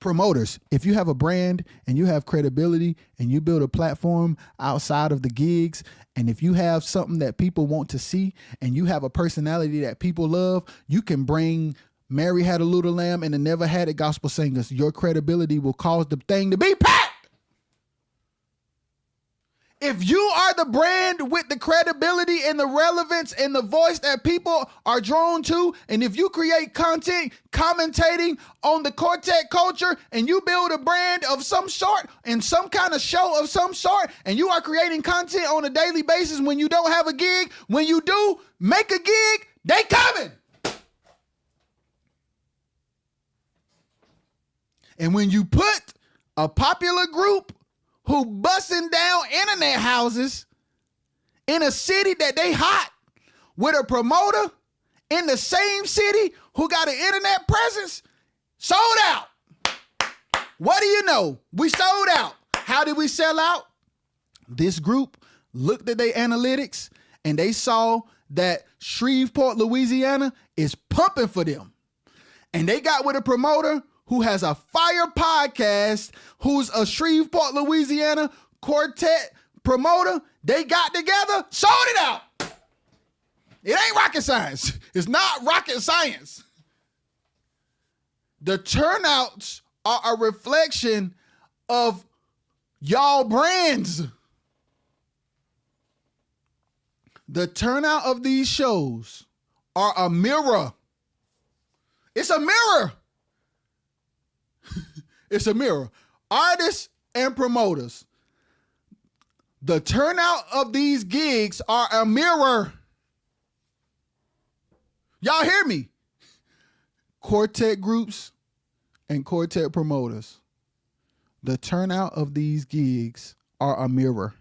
Promoters, if you have a brand and you have credibility and you build a platform outside of the gigs, and if you have something that people want to see and you have a personality that people love, you can bring Mary Had a Little Lamb and the Never Had It gospel singers. Your credibility will cause the thing to be packed. If you are the brand with the credibility and the relevance and the voice that people are drawn to, and if you create content commentating on the Quartet culture, and you build a brand of some sort and some kind of show of some sort, and you are creating content on a daily basis when you don't have a gig, when you do make a gig, they coming. And when you put a popular group who busting down internet houses in a city that they hot with a promoter in the same city who got an internet presence, sold out. What do you know? We sold out. How did we sell out? This group looked at their analytics and they saw that Shreveport, Louisiana is pumping for them. And they got with a promoter who has a fire podcast, who's a Shreveport, Louisiana Quartet promoter. They got together, sold it out. It ain't rocket science. It's not rocket science. The turnouts are a reflection of y'all brands. The turnout of these shows are a mirror. It's a mirror. It's a mirror. Artists and promoters. The turnout of these gigs are a mirror. Y'all hear me? Quartet groups and quartet promoters. The turnout of these gigs are a mirror.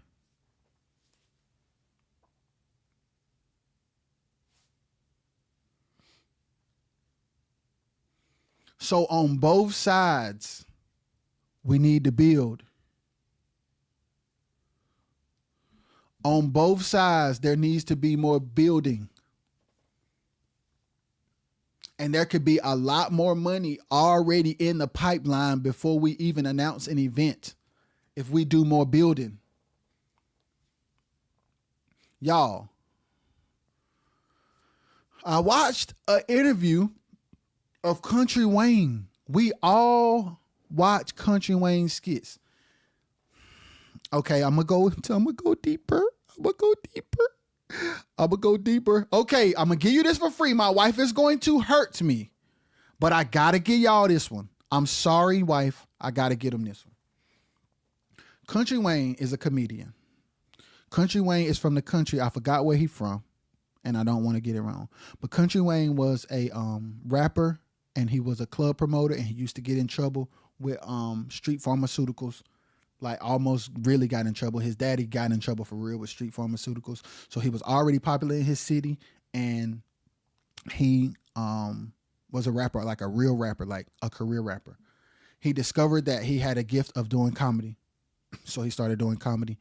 So on both sides, we need to build. On both sides, there needs to be more building. And there could be a lot more money already in the pipeline before we even announce an event if we do more building. Y'all, I watched an interview of Country Wayne. We all watch Country Wayne skits. Okay, I'm gonna go deeper. I'm gonna go deeper. Okay, I'm gonna give you this for free. My wife is going to hurt me, but I gotta give y'all this one. I'm sorry, wife. I gotta get him this one. Country Wayne is a comedian. Country Wayne is from the country. I forgot where he's from, and I don't want to get it wrong. But Country Wayne was a rapper, and he was a club promoter, and he used to get in trouble with street pharmaceuticals. Like almost really got in trouble. His daddy got in trouble for real with street pharmaceuticals. So he was already popular in his city, and he was a rapper, like a real rapper, like a career rapper. He discovered that he had a gift of doing comedy. So he started doing comedy.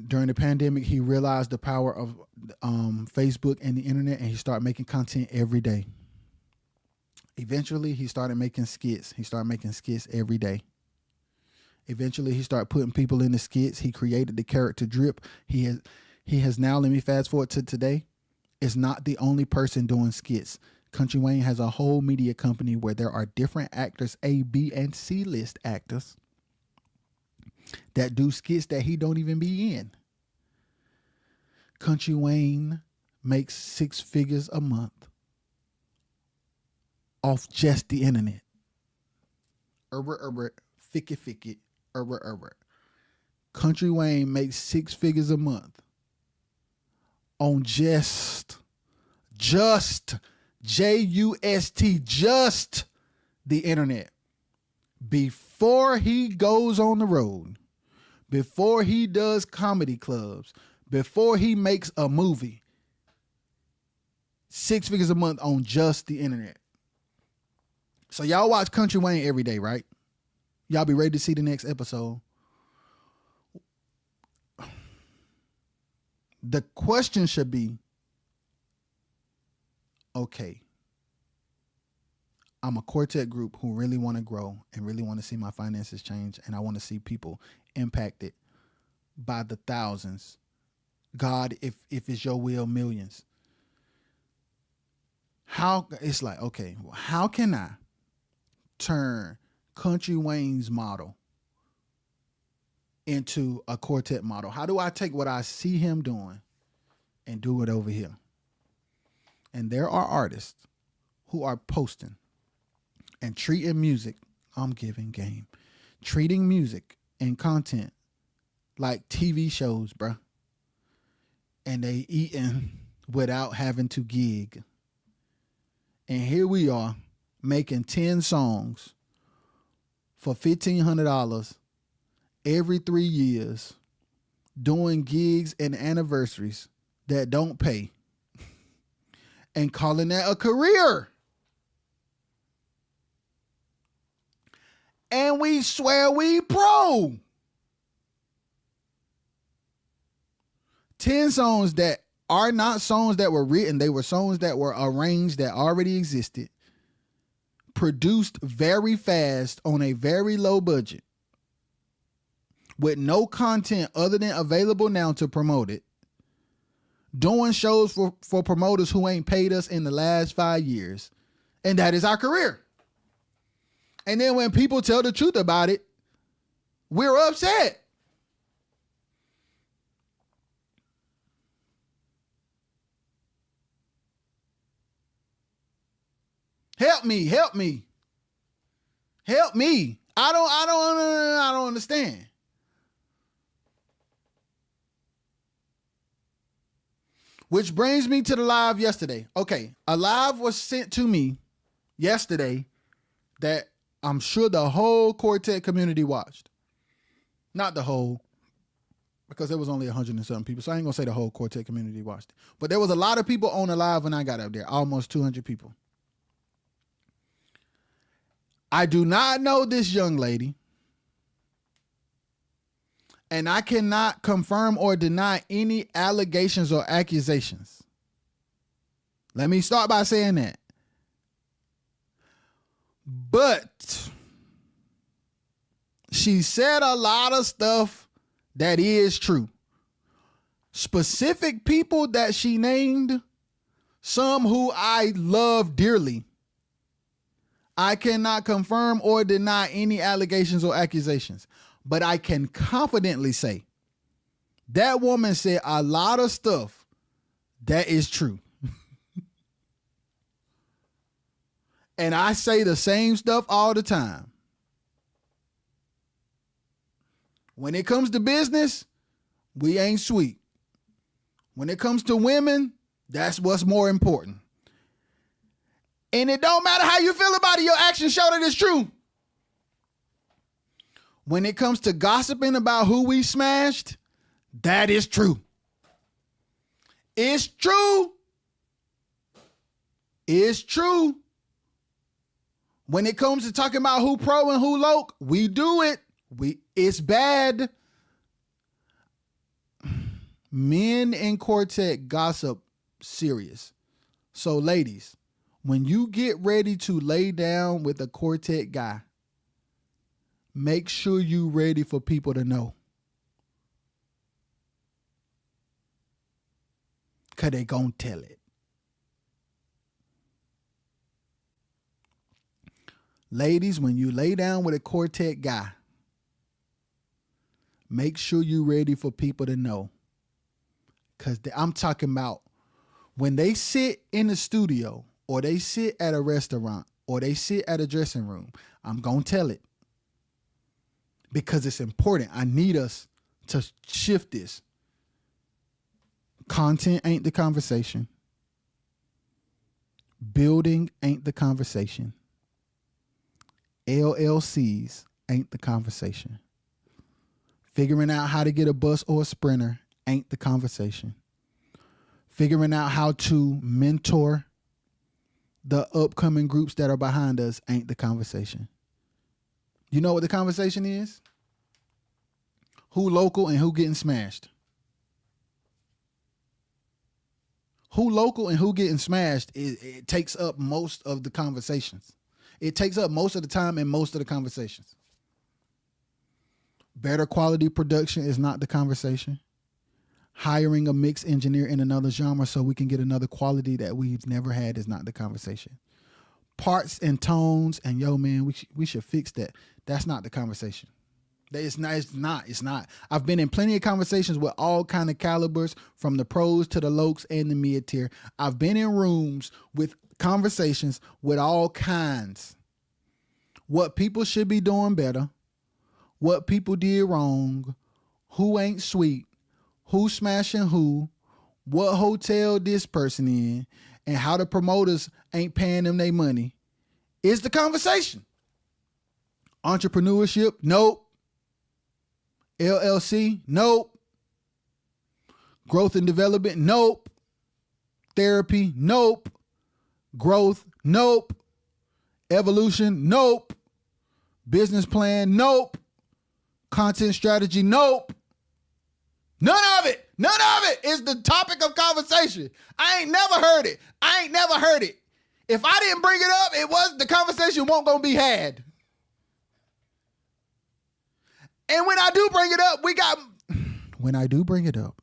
During the pandemic, he realized the power of Facebook and the internet, and he started making content every day. Eventually, he started making skits. He started making skits every day. Eventually, he started putting people in the skits. He created the character Drip. He has now, let me fast forward to today, is not the only person doing skits. Country Wayne has a whole media company where there are different actors, A, B, and C list actors that do skits that he don't even be in. Country Wayne makes 6 figures a month off just the internet. Ficky. Country Wayne makes 6 figures a month on just just the internet. Before he goes on the road, before he does comedy clubs, before he makes a movie, 6 figures a month on just the internet. So y'all watch Country Wayne every day, right? Y'all be ready to see the next episode. The question should be, okay, I'm a quartet group who really want to grow and really want to see my finances change, and I want to see people impacted by the thousands. God, if it's your will, millions. It's like, okay, well, how can I turn Country Wayne's model into a quartet model? How do I take what I see him doing and do it over here? And there are artists who are posting and treating music, I'm giving game, treating music and content like TV shows, bruh. And they eating without having to gig. And here we are making 10 songs for $1,500 every 3 years, doing gigs and anniversaries that don't pay, and calling that a career. And we swear we pro. 10 songs that are not songs that were written. They were songs that were arranged that already existed. Produced very fast on a very low budget. With no content other than available now to promote it. Doing shows for promoters who ain't paid us in the last 5 years. And that is our career. And then when people tell the truth about it, we're upset. Help me, help me. Help me. I don't understand. Which brings me to the live yesterday. Okay, a live was sent to me yesterday that I'm sure the whole Quartet community watched. Not the whole, because there was only 100 and something people. So I ain't gonna say the whole Quartet community watched it. But there was a lot of people on the live when I got up there, almost 200 people. I do not know this young lady, and I cannot confirm or deny any allegations or accusations. Let me start by saying that. But she said a lot of stuff that is true. Specific people that she named, some who I love dearly. I cannot confirm or deny any allegations or accusations, but I can confidently say that woman said a lot of stuff that is true. And I say the same stuff all the time. When it comes to business, we ain't sweet. When it comes to women, that's what's more important. And it don't matter how you feel about it, your actions show that it's true. When it comes to gossiping about who we smashed, that is true. It's true. It's true. When it comes to talking about who pro and who loc, we do it. It's bad. Men in Quartet gossip serious. So ladies, when you get ready to lay down with a Quartet guy, make sure you ready for people to know. Because they gonna tell it. Ladies, when you lay down with a Quartet guy, make sure you ready for people to know. Because I'm talking about when they sit in the studio or they sit at a restaurant or they sit at a dressing room, I'm going to tell it. Because it's important. I need us to shift this. Content ain't the conversation. Building ain't the conversation. LLCs ain't the conversation. Figuring out how to get a bus or a sprinter ain't the conversation. Figuring out how to mentor the upcoming groups that are behind us ain't the conversation. You know what the conversation is? Who local and who getting smashed? Who local and who getting smashed, it takes up most of the conversations. It takes up most of the time and most of the conversations. Better quality production is not the conversation. Hiring a mix engineer in another genre so we can get another quality that we've never had is not the conversation. Parts and tones and yo man, we should fix that. That's not the conversation. It's not. I've been in plenty of conversations with all kind of calibers, from the pros to the locs and the mid tier. I've been in rooms with conversations with all kinds. What people should be doing better, what people did wrong, who ain't sweet, who smashing who, what hotel this person in, and how the promoters ain't paying them their money is the conversation. Entrepreneurship? Nope. LLC? Nope. Growth and development? Nope. Therapy? Nope. Growth? Nope. Evolution? Nope. Business plan? Nope. Content strategy? Nope. None of it. None of it is the topic of conversation. I ain't never heard it. I ain't never heard it. If I didn't bring it up, the conversation won't gonna be had. And when I do bring it up,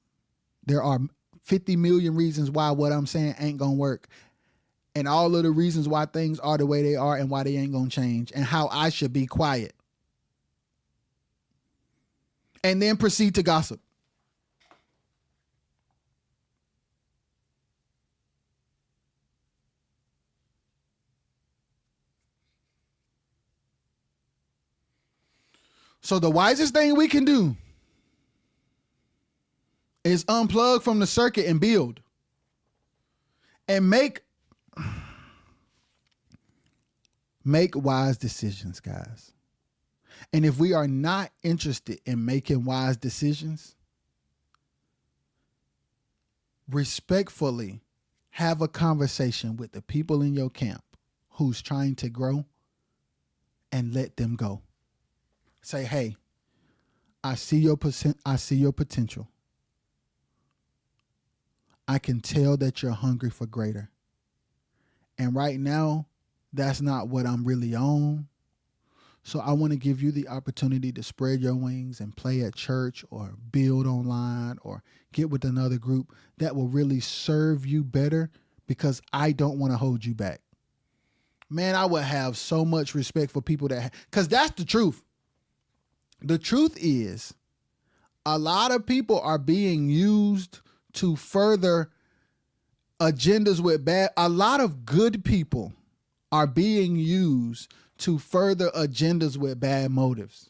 there are 50 million reasons why what I'm saying ain't gonna work. And all of the reasons why things are the way they are and why they ain't gonna change and how I should be quiet. And then proceed to gossip. So the wisest thing we can do is unplug from the circuit and build and make wise decisions, guys. And if we are not interested in making wise decisions, respectfully have a conversation with the people in your camp who's trying to grow and let them go. Say, hey, I see your potential. I can tell that you're hungry for greater. And right now, that's not what I'm really on. So I want to give you the opportunity to spread your wings and play at church or build online or get with another group that will really serve you better, because I don't want to hold you back. Man, I would have so much respect for people because that's the truth. The truth is, a lot of people are being used to further agendas with a lot of good people are being used to further agendas with bad motives.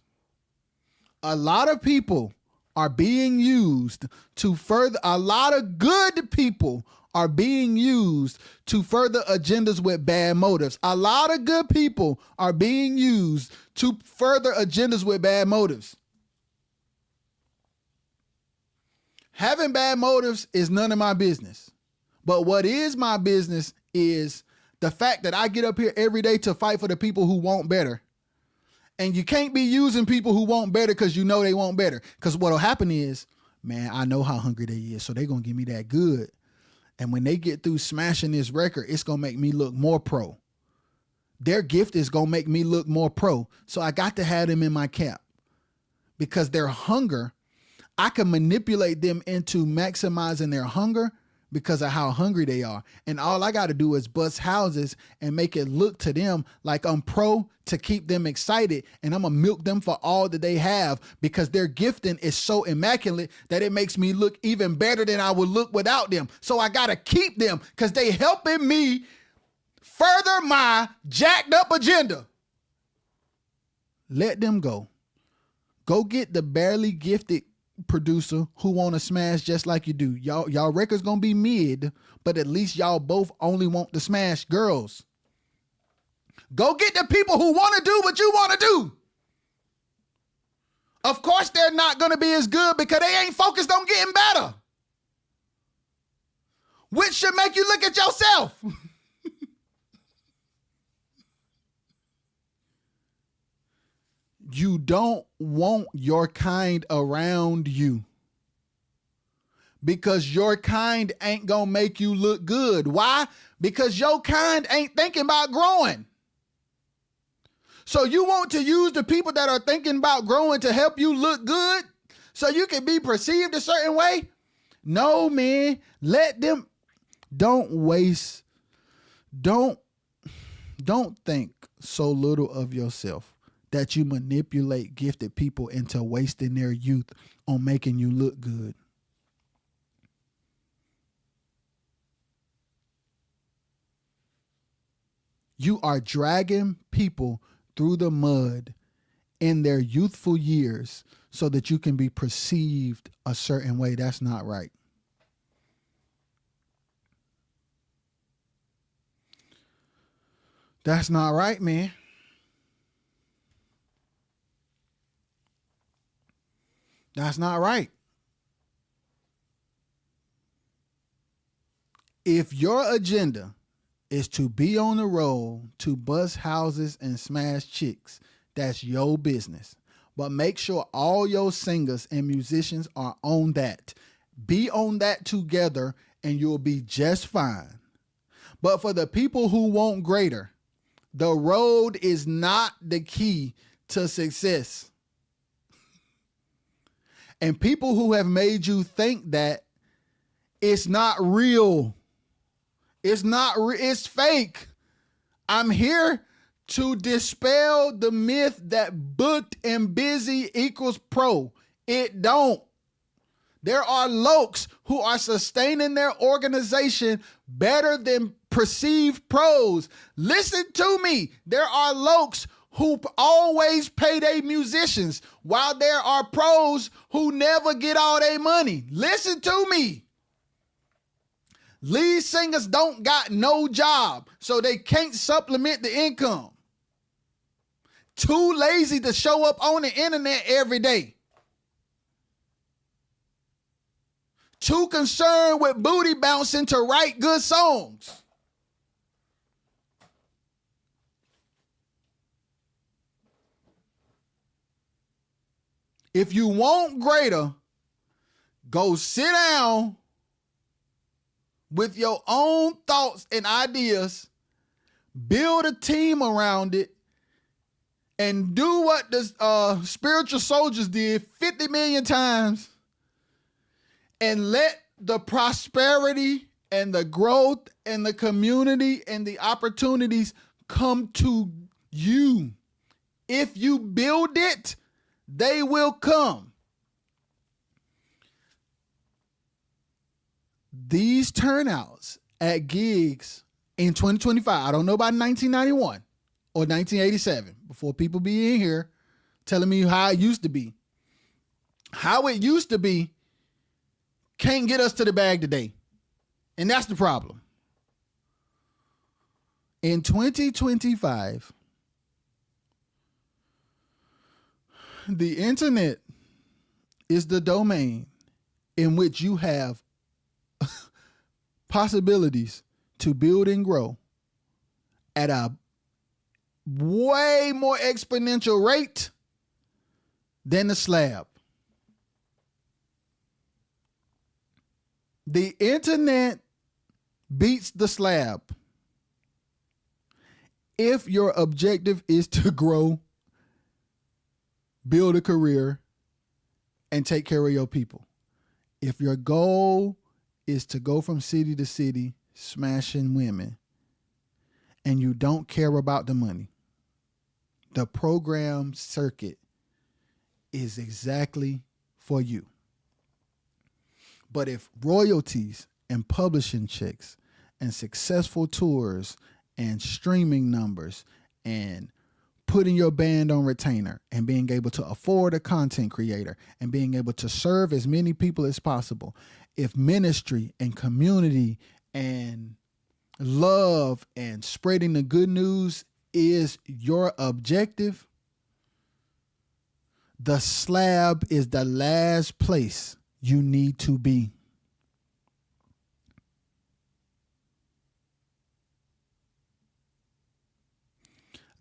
A lot of people are being used to further, a lot of good people are being used to further agendas with bad motives. A lot of good people are being used to further agendas with bad motives. Having bad motives is none of my business. But what is my business is the fact that I get up here every day to fight for the people who want better. And you can't be using people who want better because you know they want better. Because what'll happen is, man, I know how hungry they is, so they're going to give me that good. And when they get through smashing this record, it's going to make me look more pro. Their gift is going to make me look more pro. So I got to have them in my camp, because their hunger, I can manipulate them into maximizing their hunger because of how hungry they are. And all I got to do is bust houses and make it look to them like I'm pro to keep them excited. And I'm going to milk them for all that they have, because their gifting is so immaculate that it makes me look even better than I would look without them. So I got to keep them because they helping me further my jacked up agenda. Let them go. Go get the barely gifted producer who want to smash just like you do. Y'all records gonna be mid, but at least y'all both only want to smash girls. Go get the people who want to do what you want to do. Of course they're not gonna be as good because they ain't focused on getting better, which should make you look at yourself. You don't want your kind around you, because your kind ain't gonna make you look good. Why? Because your kind ain't thinking about growing. So you want to use the people that are thinking about growing to help you look good so you can be perceived a certain way? No, man. Let them. Don't think so little of yourself that you manipulate gifted people into wasting their youth on making you look good. You are dragging people through the mud in their youthful years so that you can be perceived a certain way. That's not right. That's not right, man. That's not right. If your agenda is to be on the road to bust houses and smash chicks, that's your business. But make sure all your singers and musicians are on that. Be on that together and you'll be just fine. But for the people who want greater, the road is not the key to success. And people who have made you think that it's not real, it's fake. I'm here to dispel the myth that booked and busy equals pro. It don't. There are lokes who are sustaining their organization better than perceived pros. Listen to me. There are lokes who always pay their musicians while there are pros who never get all their money. Listen to me. Lead singers don't got no job, so they can't supplement the income. Too lazy to show up on the internet every day. Too concerned with booty bouncing to write good songs. If you want greater, go sit down with your own thoughts and ideas, build a team around it, and do what the spiritual soldiers did 50 million times, and let the prosperity and the growth and the community and the opportunities come to you. If you build it, they will come. These turnouts at gigs in 2025, I don't know about 1991 or 1987, before people be in here telling me how it used to be. How it used to be can't get us to the bag today. And that's the problem. In 2025, the internet is the domain in which you have possibilities to build and grow at a way more exponential rate than the slab. The internet beats the slab. If your objective is to grow, build a career, and take care of your people. If your goal is to go from city to city smashing women and you don't care about the money, the program circuit is exactly for you. But if royalties and publishing checks and successful tours and streaming numbers and putting your band on retainer and being able to afford a content creator and being able to serve as many people as possible, if ministry and community and love and spreading the good news is your objective, the slab is the last place you need to be.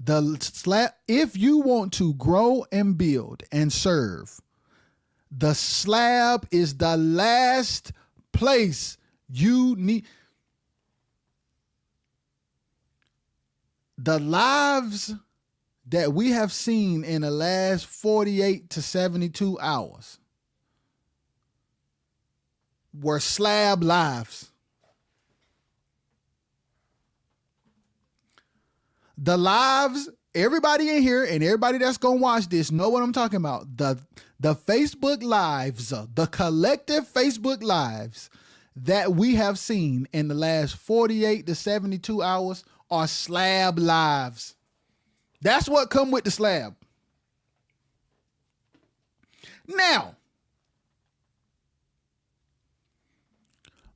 The slab, if you want to grow and build and serve, the slab is the last place you need. The lives that we have seen in the last 48 to 72 hours were slab lives. The lives, everybody in here and everybody that's going to watch this know what I'm talking about. The Facebook lives, the collective Facebook lives that we have seen in the last 48 to 72 hours are slab lives. That's what come with the slab. Now,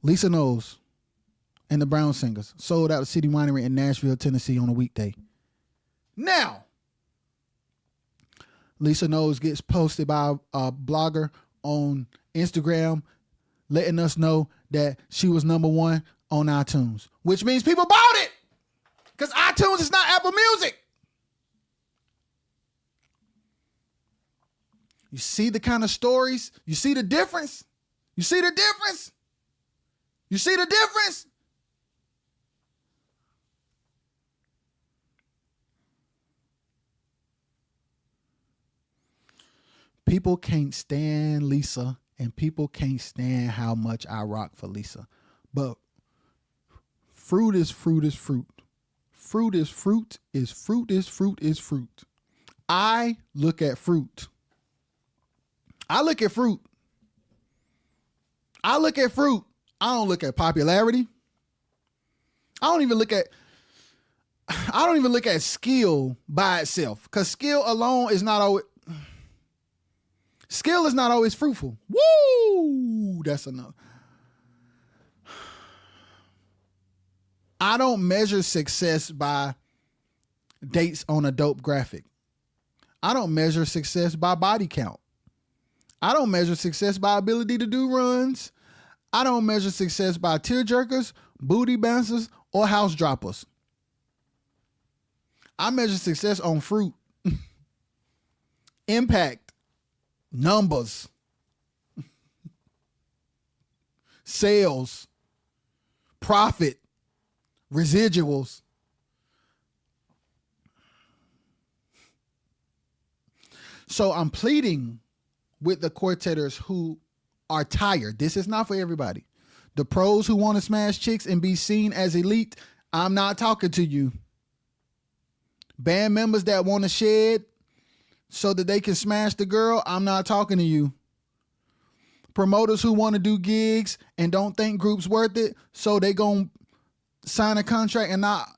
Lisa Knowles and the Brown Singers sold out the City Winery in Nashville, Tennessee on a weekday. Now, Lisa Knowles gets posted by a blogger on Instagram letting us know that she was #1 on iTunes, which means people bought it because iTunes is not Apple Music. You see the kind of stories? You see the difference? You see the difference? You see the difference? People can't stand Lisa, and people can't stand how much I rock for Lisa. But fruit is fruit is fruit. Fruit is fruit is fruit is fruit is fruit. I look at fruit. I look at fruit. I look at fruit. I don't look at popularity. I don't even look at skill by itself, because skill is not always fruitful. Woo! That's enough. I don't measure success by dates on a dope graphic. I don't measure success by body count. I don't measure success by ability to do runs. I don't measure success by tear jerkers, booty bouncers, or house droppers. I measure success on fruit, impact, numbers, sales, profit, residuals. So I'm pleading with the quartetters who are tired. This is not for everybody. The pros who want to smash chicks and be seen as elite, I'm not talking to you. Band members that want to shed so that they can smash the girl, I'm not talking to you. Promoters who want to do gigs and don't think groups worth it, so they gonna sign a contract and not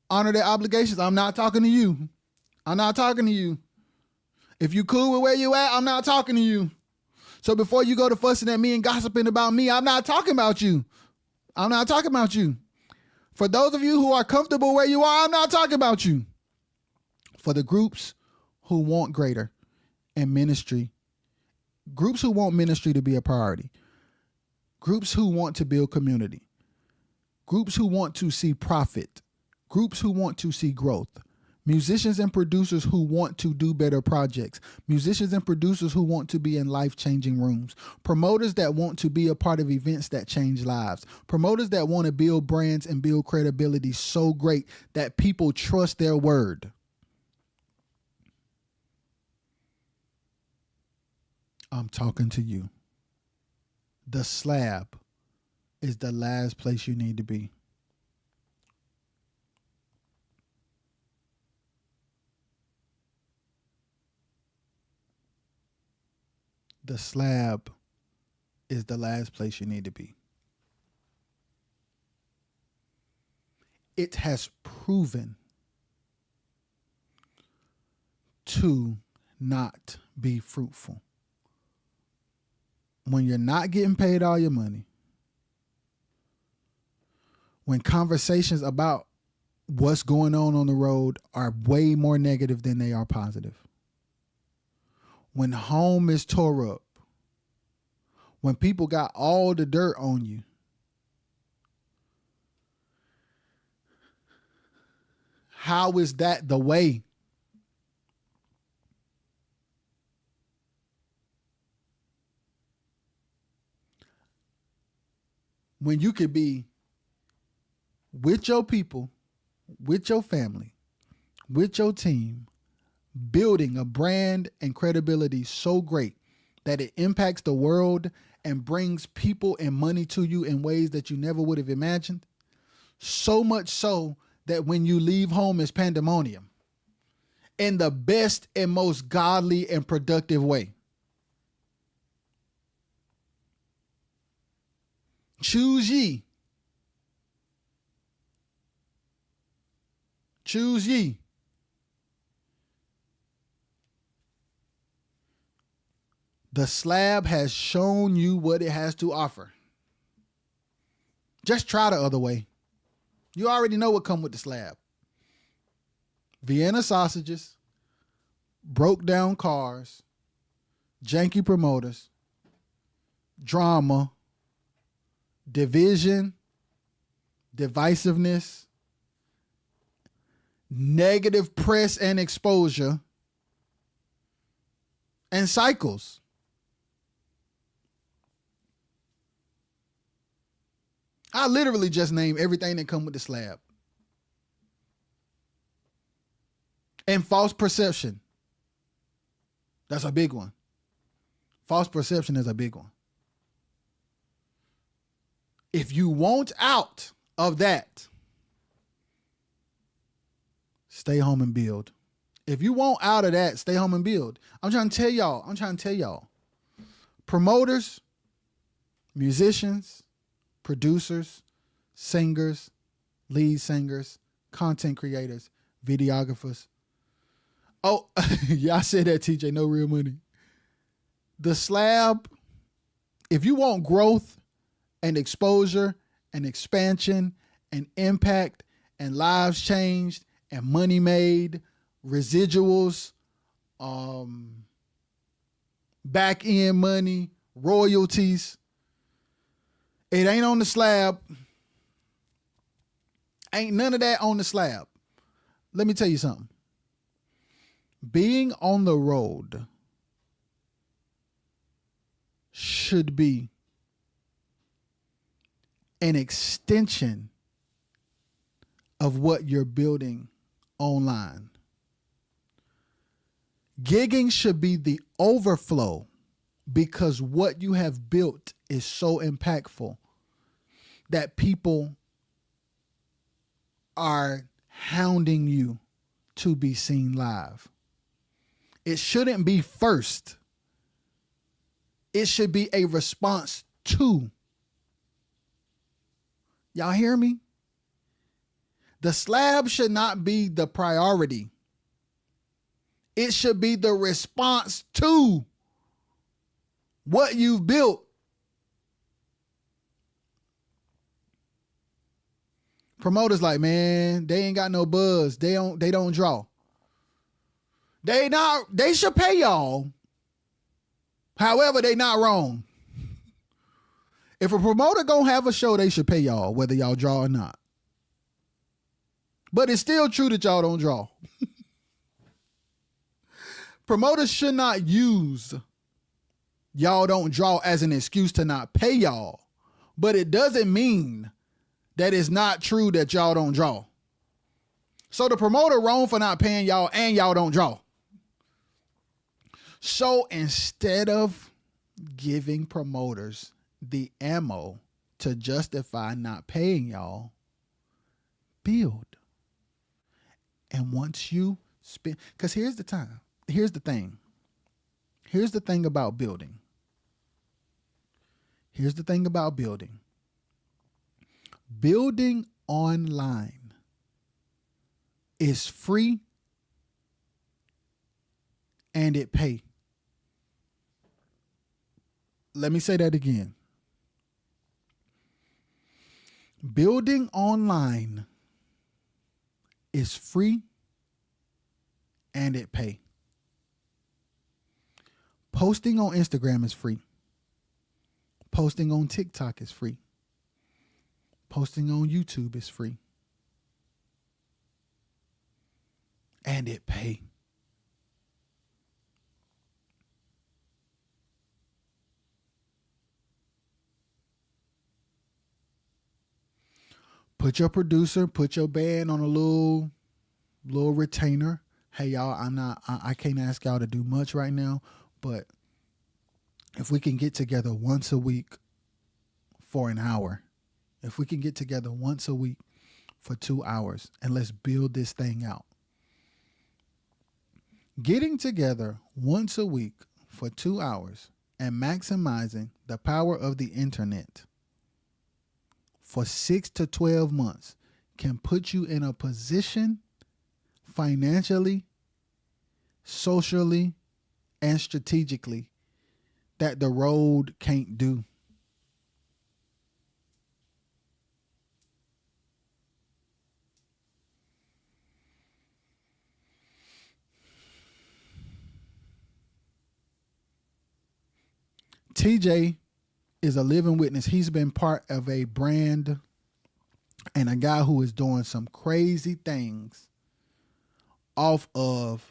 honor their obligations, I'm not talking to you. I'm not talking to you. If you cool with where you at, I'm not talking to you. So before you go to fussing at me and gossiping about me, I'm not talking about you. I'm not talking about you. For those of you who are comfortable where you are, I'm not talking about you. For the groups who want greater and ministry, groups who want ministry to be a priority, groups who want to build community, groups who want to see profit, groups who want to see growth, musicians and producers who want to do better projects, musicians and producers who want to be in life-changing rooms, promoters that want to be a part of events that change lives, promoters that want to build brands and build credibility so great that people trust their word. I'm talking to you. The slab is the last place you need to be. The slab is the last place you need to be. It has proven to not be fruitful. When you're not getting paid all your money, when conversations about what's going on the road are way more negative than they are positive, when home is tore up, when people got all the dirt on you, how is that the way? When you could be with your people, with your family, with your team, building a brand and credibility so great that it impacts the world and brings people and money to you in ways that you never would have imagined. So much so that when you leave home, it's pandemonium in the best and most godly and productive way. Choose ye. Choose ye. The slab has shown you what it has to offer. Just try the other way. You already know what comes with the slab. Vienna sausages, broke down cars, janky promoters, drama, division, divisiveness, negative press and exposure, and cycles. I literally just named everything that come with the slab. And false perception. That's a big one. False perception is a big one. If you want out of that, stay home and build. If you want out of that, stay home and build. I'm trying to tell y'all. Promoters, musicians, producers, singers, lead singers, content creators, videographers. Oh, yeah, I said that, TJ, no real money. The slab, if you want growth and exposure and expansion and impact and lives changed and money made, residuals, back end money, royalties, it ain't on the slab. Ain't none of that on the slab. Let me tell you something. Being on the road should be an extension of what you're building online. Gigging should be the overflow because what you have built is so impactful that people are hounding you to be seen live. It shouldn't be first. It should be a response to. Y'all hear me? The slab should not be the priority. It should be the response to what you've built. Promoters like, man, they ain't got no buzz. They don't draw. They should pay y'all. However, they not wrong. If a promoter gonna have a show, they should pay y'all, whether y'all draw or not. But it's still true that y'all don't draw. Promoters should not use y'all don't draw as an excuse to not pay y'all. But it doesn't mean that it's not true that y'all don't draw. So the promoter wrong for not paying y'all and y'all don't draw. So instead of giving promoters the ammo to justify not paying y'all, build. And once you spend, because here's the thing. Here's the thing about building. Here's the thing about building. Building online is free and it pays. Let me say that again. Building online is free and it pays. Posting on Instagram is free. Posting on TikTok is free. Posting on YouTube is free. And it pays. Put your producer, put your band on a little retainer. Hey y'all, I can't ask y'all to do much right now, but if we can get together once a week for an hour, if we can get together once a week for 2 hours, and let's build this thing out. Getting together once a week for 2 hours and maximizing the power of the internet for 6 to 12 months can put you in a position financially, socially, and strategically that the road can't do. TJ is a living witness. He's been part of a brand and a guy who is doing some crazy things off of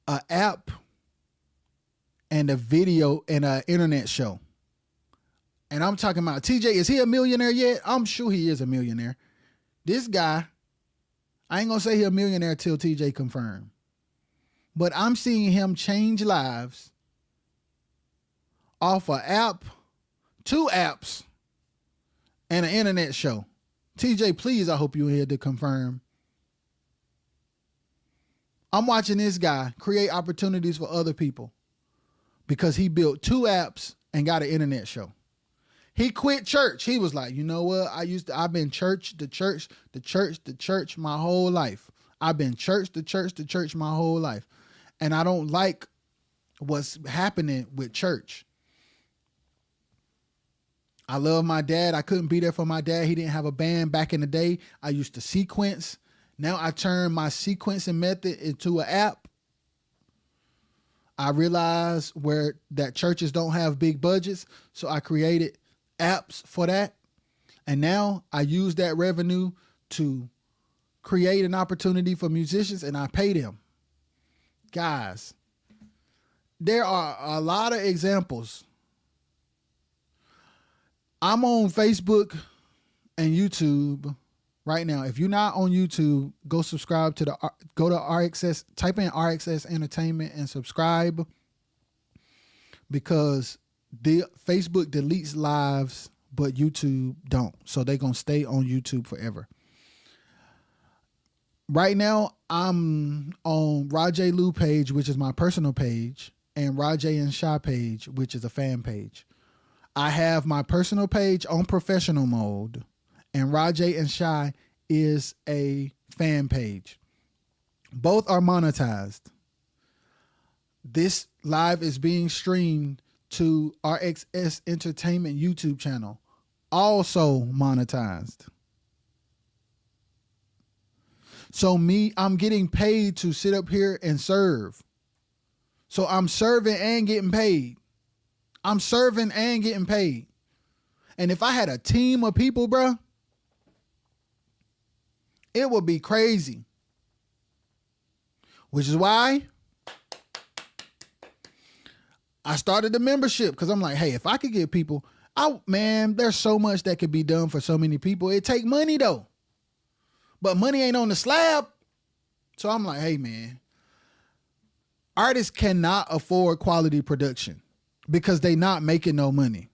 an app and a video and an internet show. And I'm talking about TJ. Is he a millionaire yet? I'm sure he is a millionaire. This guy, I ain't gonna say he a millionaire till TJ confirm, but I'm seeing him change lives off an app, 2 apps, and an internet show. TJ, please, I hope you're here to confirm. I'm watching this guy create opportunities for other people because he built 2 apps and got an internet show. He quit church. He was like, you know what? I've been church to church my whole life. I've been church to church my whole life. And I don't like what's happening with church. I love my dad. I couldn't be there for my dad. He didn't have a band back in the day. I used to sequence. Now I turn my sequencing method into an app. I realized that churches don't have big budgets, so I created apps for that. And now I use that revenue to create an opportunity for musicians, and I pay them. Guys, there are a lot of examples. I'm on Facebook and YouTube right now. If you're not on YouTube, go subscribe to go to RXS, type in RXS Entertainment and subscribe, because the Facebook deletes lives, but YouTube don't. So they're going to stay on YouTube forever. Right now, I'm on Rajay Lou page, which is my personal page, and Rajay and Shy page, which is a fan page. I have my personal page on professional mode, and Rajay and Shy is a fan page. Both are monetized. This live is being streamed to RXS Entertainment YouTube channel, also monetized. So I'm getting paid to sit up here and serve. So I'm serving and getting paid. I'm serving and getting paid. And if I had a team of people, bro, it would be crazy. Which is why I started the membership, because I'm like, hey, if I could get people, there's so much that could be done for so many people. It take money though, but money ain't on the slab. So I'm like, hey man, artists cannot afford quality production because they not making no money.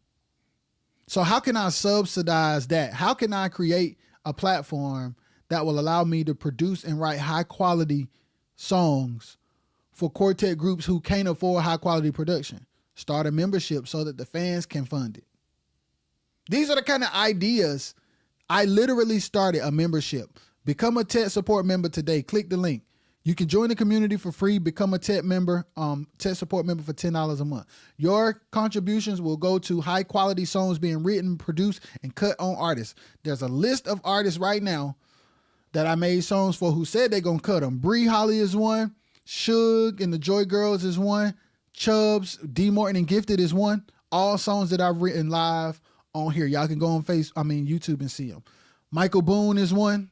So how can I subsidize that? How can I create a platform that will allow me to produce and write high quality songs for quartet groups who can't afford high quality production? Start a membership so that the fans can fund it. These are the kind of ideas. I literally started a membership. Become a TET support member today. Click the link. You can join the community for free. Become a TET member, TET support member for $10 a month. Your contributions will go to high quality songs being written, produced, and cut on artists. There's a list of artists right now that I made songs for who said they're going to cut them. Bree Holly is one. Suge and the Joy Girls is one. Chubbs, D Morton and Gifted is one. All songs that I've written live on here. Y'all can go on YouTube and see them. Michael Boone is one.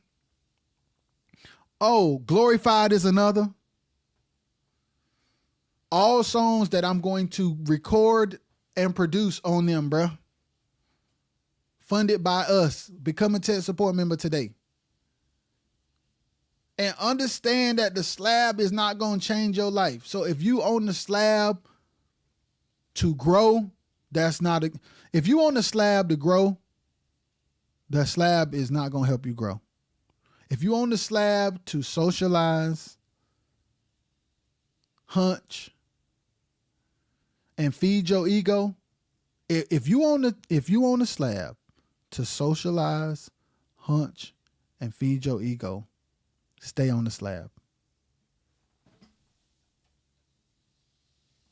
Oh, Glorified is another. All songs that I'm going to record and produce on them, bruh. Funded by us. Become a TET support member today. And understand that the slab is not going to change your life. So if you own the slab to grow, if you own the slab to grow, the slab is not going to help you grow. If you own the slab to socialize, hunch, and feed your ego, if you own the slab to socialize, hunch, and feed your ego, stay on the slab.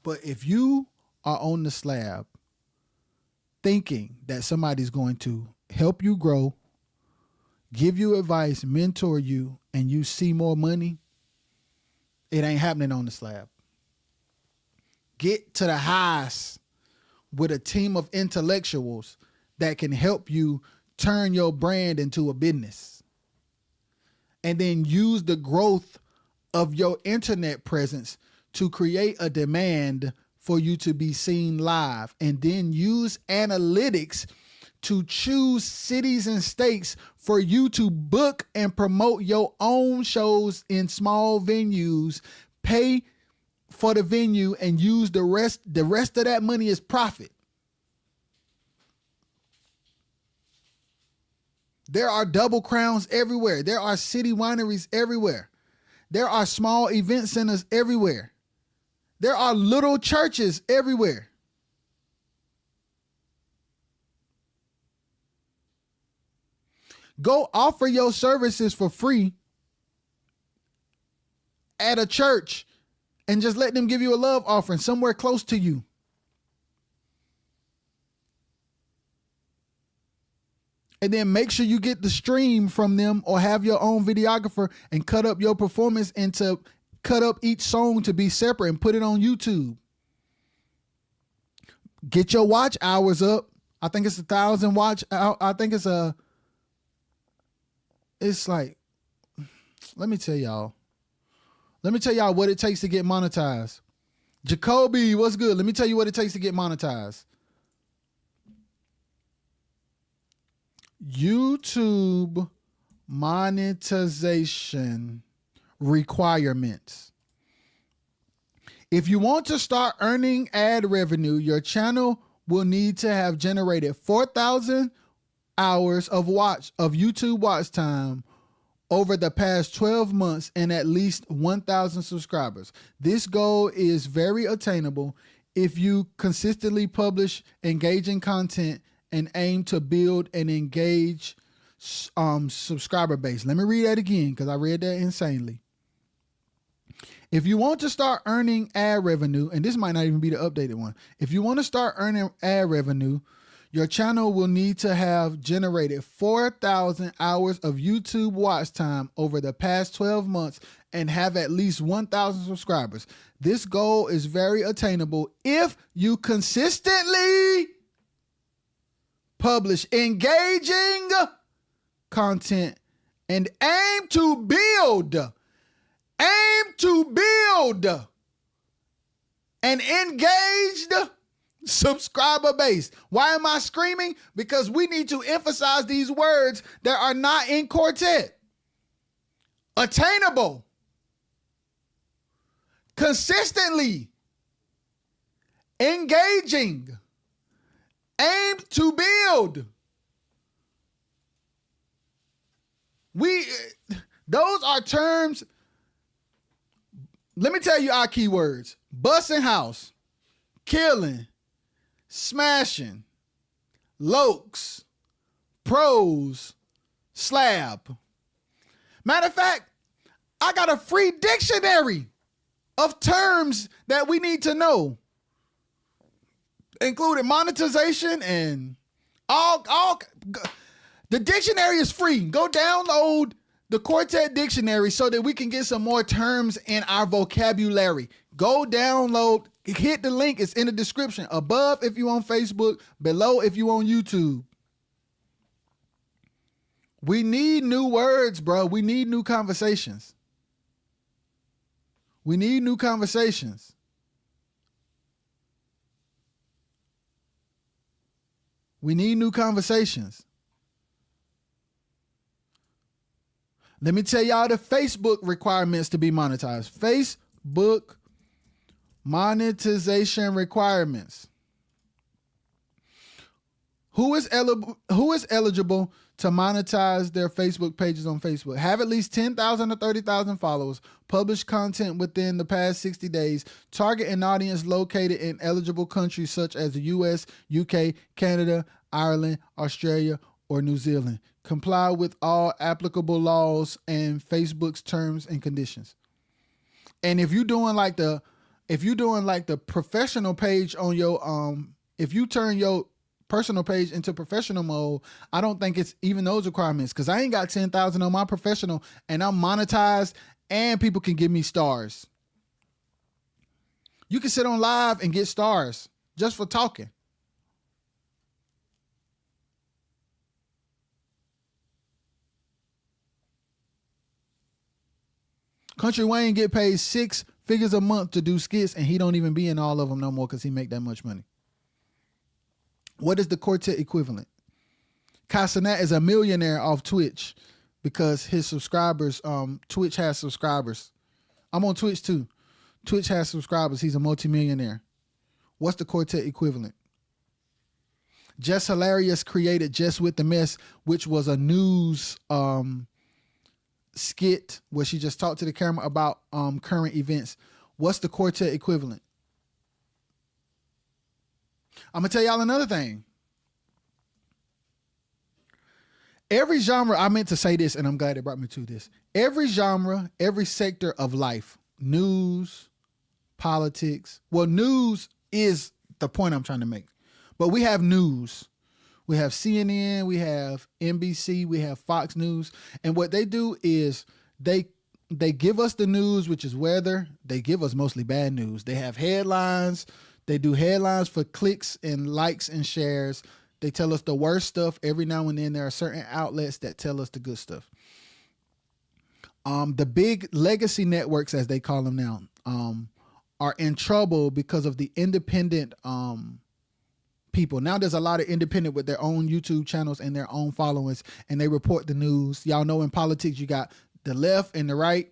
But if you are on the slab thinking that somebody's going to help you grow, give you advice, mentor you, and you see more money, it ain't happening on the slab. Get to the highs with a team of intellectuals that can help you turn your brand into a business. And then use the growth of your internet presence to create a demand for you to be seen live. And then use analytics to choose cities and states for you to book and promote your own shows in small venues. Pay for the venue and use the rest of that money as profit. There are double crowns everywhere. There are city wineries everywhere. There are small event centers everywhere. There are little churches everywhere. Go offer your services for free at a church and just let them give you a love offering somewhere close to you. And then make sure you get the stream from them or have your own videographer and cut up your performance cut up each song to be separate and put it on YouTube. Get your watch hours up. I think it's 1,000 watch. I think it's like, let me tell y'all what it takes to get monetized. Jacoby, what's good? Let me tell you what it takes to get monetized. YouTube monetization requirements. If you want to start earning ad revenue, your channel will need to have generated 4,000 hours of YouTube watch time over the past 12 months and at least 1,000 subscribers. This goal is very attainable if you consistently publish engaging content and aim to build an engaged subscriber base. Let me read that again because I read that insanely. If you want to start earning ad revenue, and this might not even be the updated one. If you want to start earning ad revenue, your channel will need to have generated 4,000 hours of YouTube watch time over the past 12 months and have at least 1,000 subscribers. This goal is very attainable if you consistently publish engaging content and aim to build an engaged subscriber base. Why am I screaming? Because we need to emphasize these words that are not in Quartet. Attainable. Consistently. Engaging. Aim to build. Those are terms. Let me tell you our keywords. Busting house. Killing. Smashing, lokes, pros, slab. Matter of fact, I got a free dictionary of terms that we need to know, including monetization and all. The dictionary is free. Go download the Quartet dictionary so that we can get some more terms in our vocabulary. Go download. Hit the link. It's in the description. Above if you on Facebook, below if you on YouTube. We need new words, bro. We need new conversations. We need new conversations. We need new conversations. Let me tell y'all the Facebook requirements to be monetized. Facebook monetization requirements. Who is eligible to monetize their Facebook pages on Facebook? Have at least 10,000 or 30,000 followers. Publish content within the past 60 days. Target an audience located in eligible countries such as the US, UK, Canada, Ireland, Australia, or New Zealand. Comply with all applicable laws and Facebook's terms and conditions. And if you're doing like the professional page on your if you turn your personal page into professional mode, I don't think it's even those requirements, because I ain't got 10,000 on my professional and I'm monetized and people can give me stars. You can sit on live and get stars just for talking. Country Wayne get paid 6 figures a month to do skits, and he don't even be in all of them no more because he make that much money. What is the Quartet equivalent? Casanat is a millionaire off Twitch because his subscribers, Twitch has subscribers. I'm on Twitch too. Twitch has subscribers. He's a multimillionaire. What's the Quartet equivalent? Just Hilarious created Just With the Mess, which was a news skit where she just talked to the camera about current events. What's the Quartet equivalent? I'm gonna tell y'all another thing. Every genre, I meant to say this and I'm glad it brought me to this. Every genre, every sector of life, news, politics. Well, news is the point I'm trying to make. But we have news. We have CNN, we have NBC, we have Fox News. And what they do is they give us the news, which is weather. They give us mostly bad news. They have headlines. They do headlines for clicks and likes and shares. They tell us the worst stuff. Every now and then there are certain outlets that tell us the good stuff. The big legacy networks, as they call them now, are in trouble because of the independent people. Now there's a lot of independent with their own YouTube channels and their own followings, and they report the news. Y'all know in politics, you got the left and the right.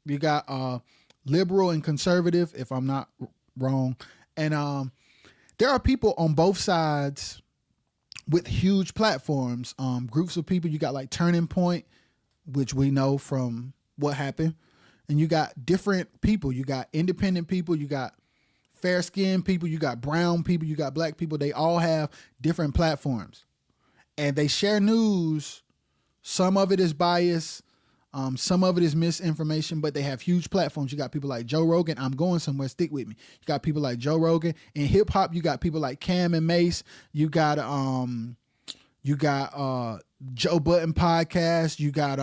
You got liberal and conservative, if I'm not wrong. And there are people on both sides with huge platforms, groups of people. You got like Turning Point, which we know from what happened. And you got different people. You got independent people. You got fair-skinned people. You got brown people. You got black people. They all have different platforms. And they share news. Some of it is bias. Some of it is misinformation, but they have huge platforms. You got people like Joe Rogan. I'm going somewhere. Stick with me. You got people like Joe Rogan. In hip hop, you got people like Cam and Mace. You got Joe Budden podcast. You got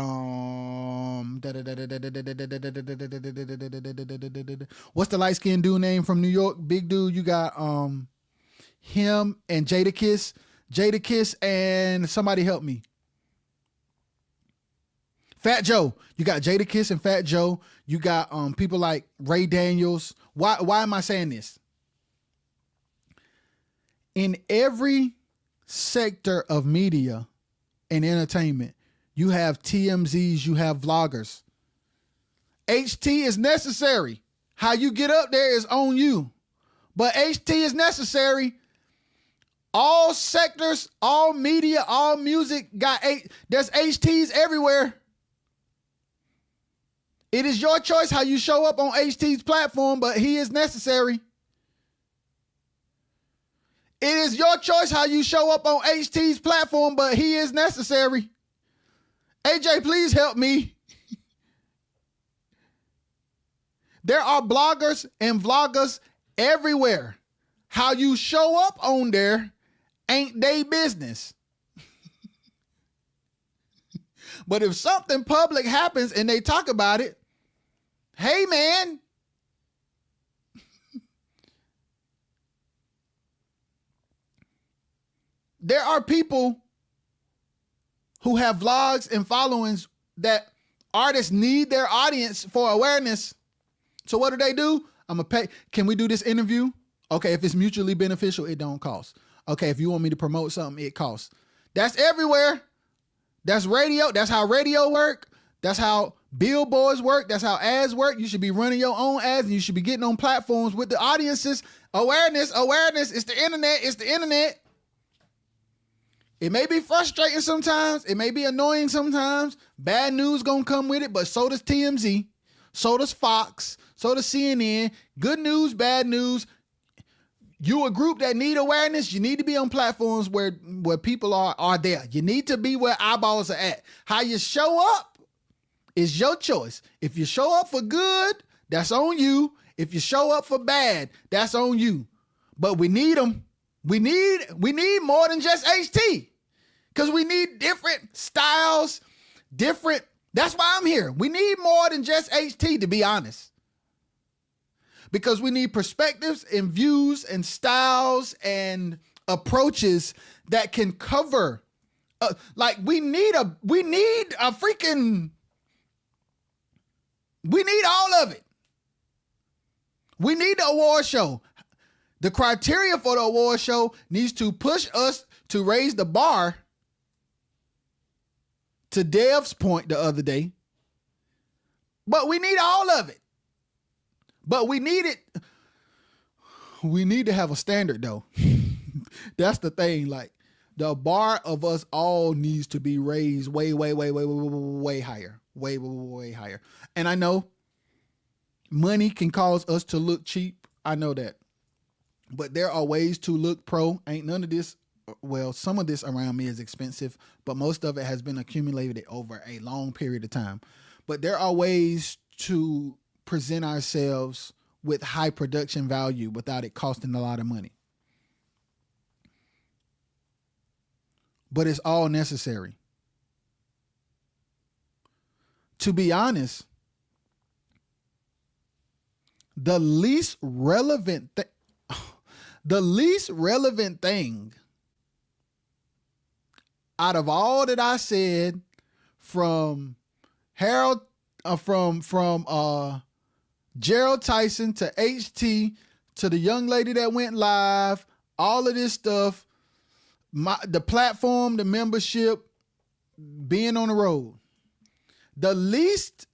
what's the light skinned dude name from New York? Big dude. You got him and Jadakiss and somebody help me. Fat Joe. You got Jadakiss and Fat Joe. You got people like Ray Daniels. Why am I saying this? In every sector of media and entertainment, you have TMZs, you have vloggers. HT is necessary. How you get up there is on you. But HT is necessary. All sectors, all media, all music there's HTs everywhere. It is your choice how you show up on HT's platform, but he is necessary. It is your choice how you show up on HT's platform, but he is necessary. AJ, please help me. There are bloggers and vloggers everywhere. How you show up on there ain't they business. But if something public happens and they talk about it, hey man, there are people who have vlogs and followings that artists need their audience for awareness. So what do? I'm gonna pay. Can we do this interview? Okay, if it's mutually beneficial, it don't cost. Okay, if you want me to promote something, it costs. That's everywhere. That's radio. That's how radio work. That's how billboards work. That's how ads work. You should be running your own ads and you should be getting on platforms with the audiences. Awareness. It's the internet. It may be frustrating sometimes. It may be annoying sometimes. Bad news gonna come with it, but so does TMZ. So does Fox. So does CNN. Good news, bad news. You a group that need awareness, you need to be on platforms where people are there. You need to be where eyeballs are at. How you show up is your choice. If you show up for good, that's on you. If you show up for bad, that's on you. But we need them. We need more than just HT. Because we need different styles, that's why I'm here. We need more than just HT, to be honest. Because we need perspectives and views and styles and approaches that can cover. We need a freaking. We need all of it. We need the award show. The criteria for the award show needs to push us to raise the bar. To Dev's point the other day. But we need all of it. But we need to have a standard though. That's the thing. Like the bar of us all needs to be raised way higher. Way higher. And I know money can cause us to look cheap. I know that. But there are ways to look pro. Ain't none of this. Well, some of this around me is expensive, but most of it has been accumulated over a long period of time. But there are ways to present ourselves with high production value without it costing a lot of money. But it's all necessary. To be honest, the least relevant thing out of all that I said, from Harold, from Gerald Tyson to HT to the young lady that went live, all of this stuff, the platform, the membership, being on the road, the least,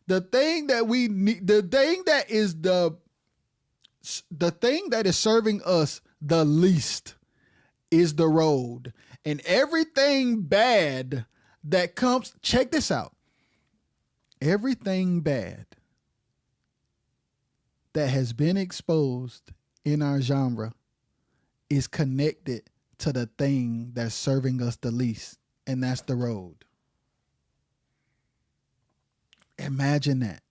the thing that we need, the thing that is the thing that is serving us the least is the road. And everything bad that comes, check this out. Everything bad that has been exposed in our genre is connected to the thing that's serving us the least, and that's the road. Imagine that.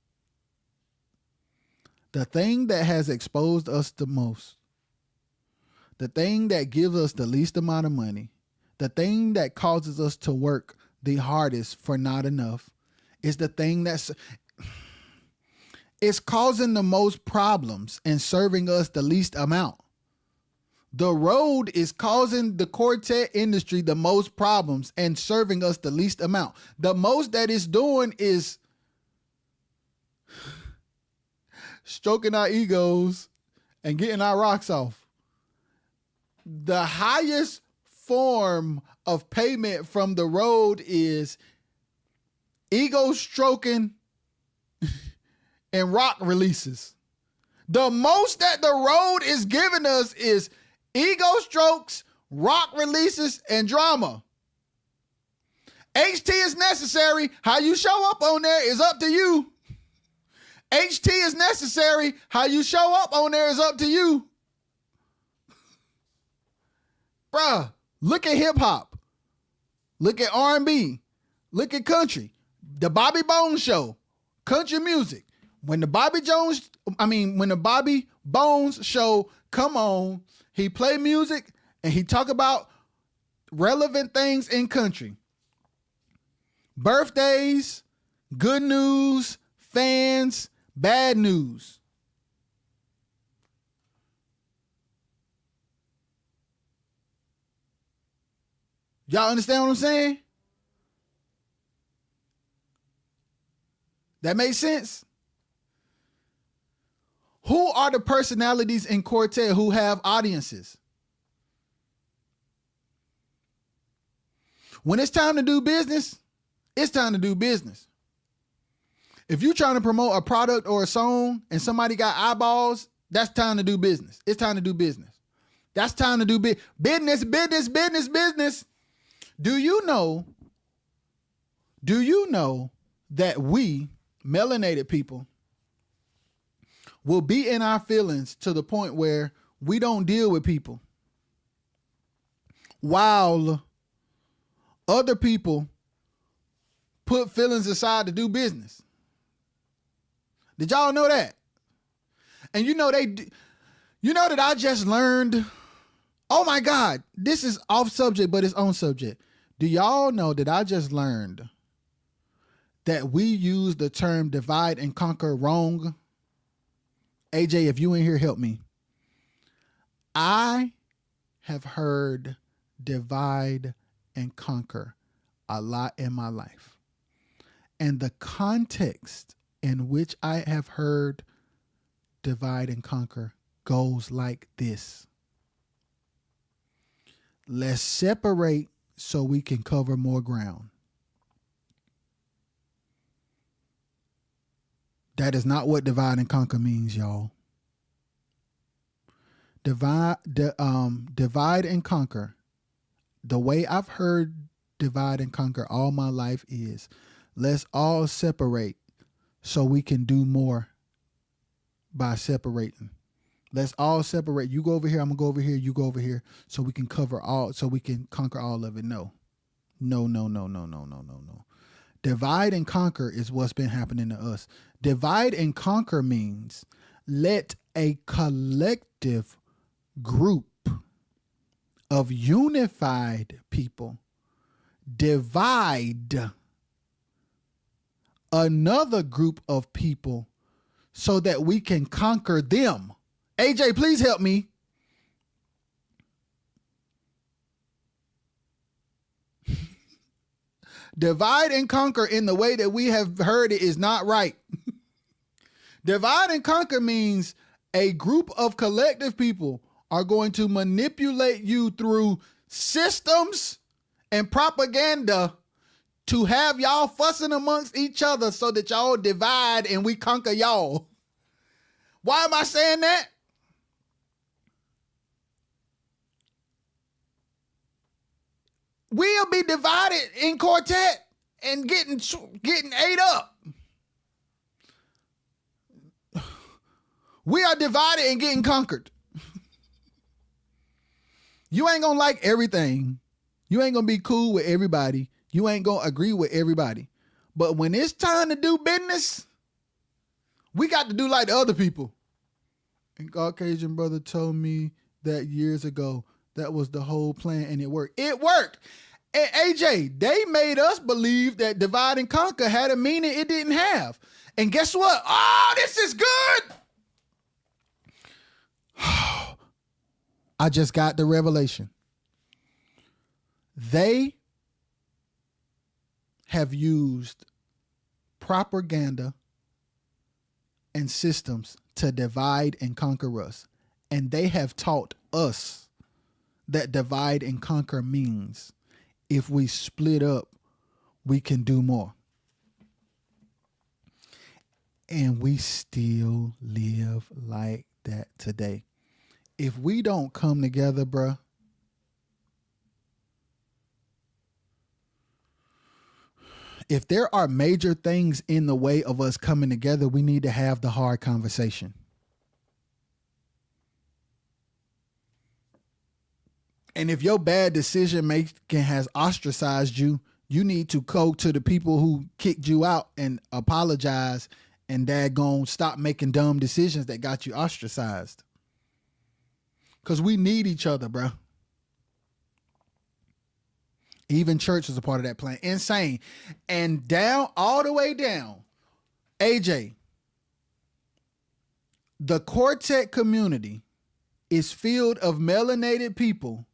The thing that has exposed us the most, the thing that gives us the least amount of money, the thing that causes us to work the hardest for not enough, is the thing it's causing the most problems and serving us the least amount. The road is causing the quartet industry the most problems and serving us the least amount. The most that it's doing is stroking our egos and getting our rocks off. The highest form of payment from the road is ego stroking and rock releases. The most that the road is giving us is ego strokes, rock releases, and drama. HT is necessary. How you show up on there is up to you. HT is necessary. How you show up on there is up to you. Bruh, look at hip hop. Look at R&B. Look at country. The Bobby Bones show. Country music. When the Bobby Bones show come on, he play music and he talk about relevant things in country. Birthdays, good news, fans, bad news. Y'all understand what I'm saying? That makes sense? Who are the personalities in Quartet who have audiences? When it's time to do business, it's time to do business. If you're trying to promote a product or a song and somebody got eyeballs, that's time to do business. It's time to do business. That's time to do business. Do you know that we, melanated people, will be in our feelings to the point where we don't deal with people, while other people put feelings aside to do business? Did y'all know that? And you know that I just learned, oh my God, this is off subject, but it's on subject. Do y'all know that I just learned that we use the term divide and conquer wrong? AJ, if you in here, help me. I have heard divide and conquer a lot in my life. And the context in which I have heard divide and conquer goes like this. Let's separate so we can cover more ground. That is not what divide and conquer means, y'all. Divide and conquer. The way I've heard divide and conquer all my life is, let's all separate so we can do more by separating. Let's all separate. You go over here, I'm gonna go over here, you go over here, so we can conquer all of it. No. Divide and conquer is what's been happening to us. Divide and conquer means let a collective group of unified people divide another group of people so that we can conquer them. AJ, please help me. Divide and conquer in the way that we have heard it is not right. Divide and conquer means a group of collective people are going to manipulate you through systems and propaganda to have y'all fussing amongst each other so that y'all divide and we conquer y'all. Why am I saying that? We'll be divided in Quartet and getting ate up. We are divided and getting conquered. You ain't gonna like everything. You ain't gonna be cool with everybody. You ain't gonna agree with everybody. But when it's time to do business, we got to do like the other people. And Caucasian brother told me that years ago. That was the whole plan, and it worked. It worked. And AJ, they made us believe that divide and conquer had a meaning it didn't have. And guess what? Oh, this is good. I just got the revelation. They have used propaganda and systems to divide and conquer us. And they have taught us that divide and conquer means if we split up, we can do more. And we still live like that today. If we don't come together, bruh, if there are major things in the way of us coming together, we need to have the hard conversation. And if your bad decision making has ostracized you, you need to go to the people who kicked you out and apologize and daggone stop making dumb decisions that got you ostracized. Because we need each other, bro. Even church is a part of that plan. Insane. And down, all the way down, AJ, the Quartet community is filled of melanated people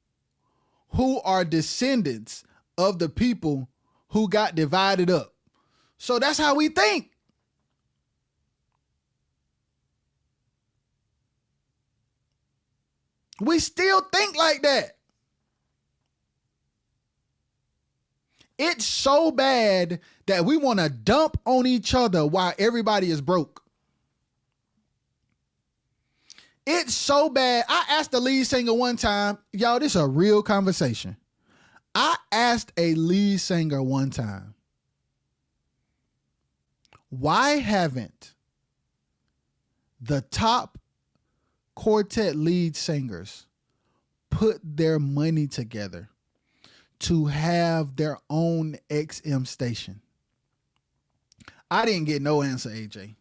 who are descendants of the people who got divided up. So that's how we think. We still think like that. It's so bad that we want to dump on each other while everybody is broke. It's so bad. I asked the lead singer one time, y'all, this is a real conversation. I asked a lead singer one time, why haven't the top Quartet lead singers put their money together to have their own XM station? I didn't get no answer, AJ.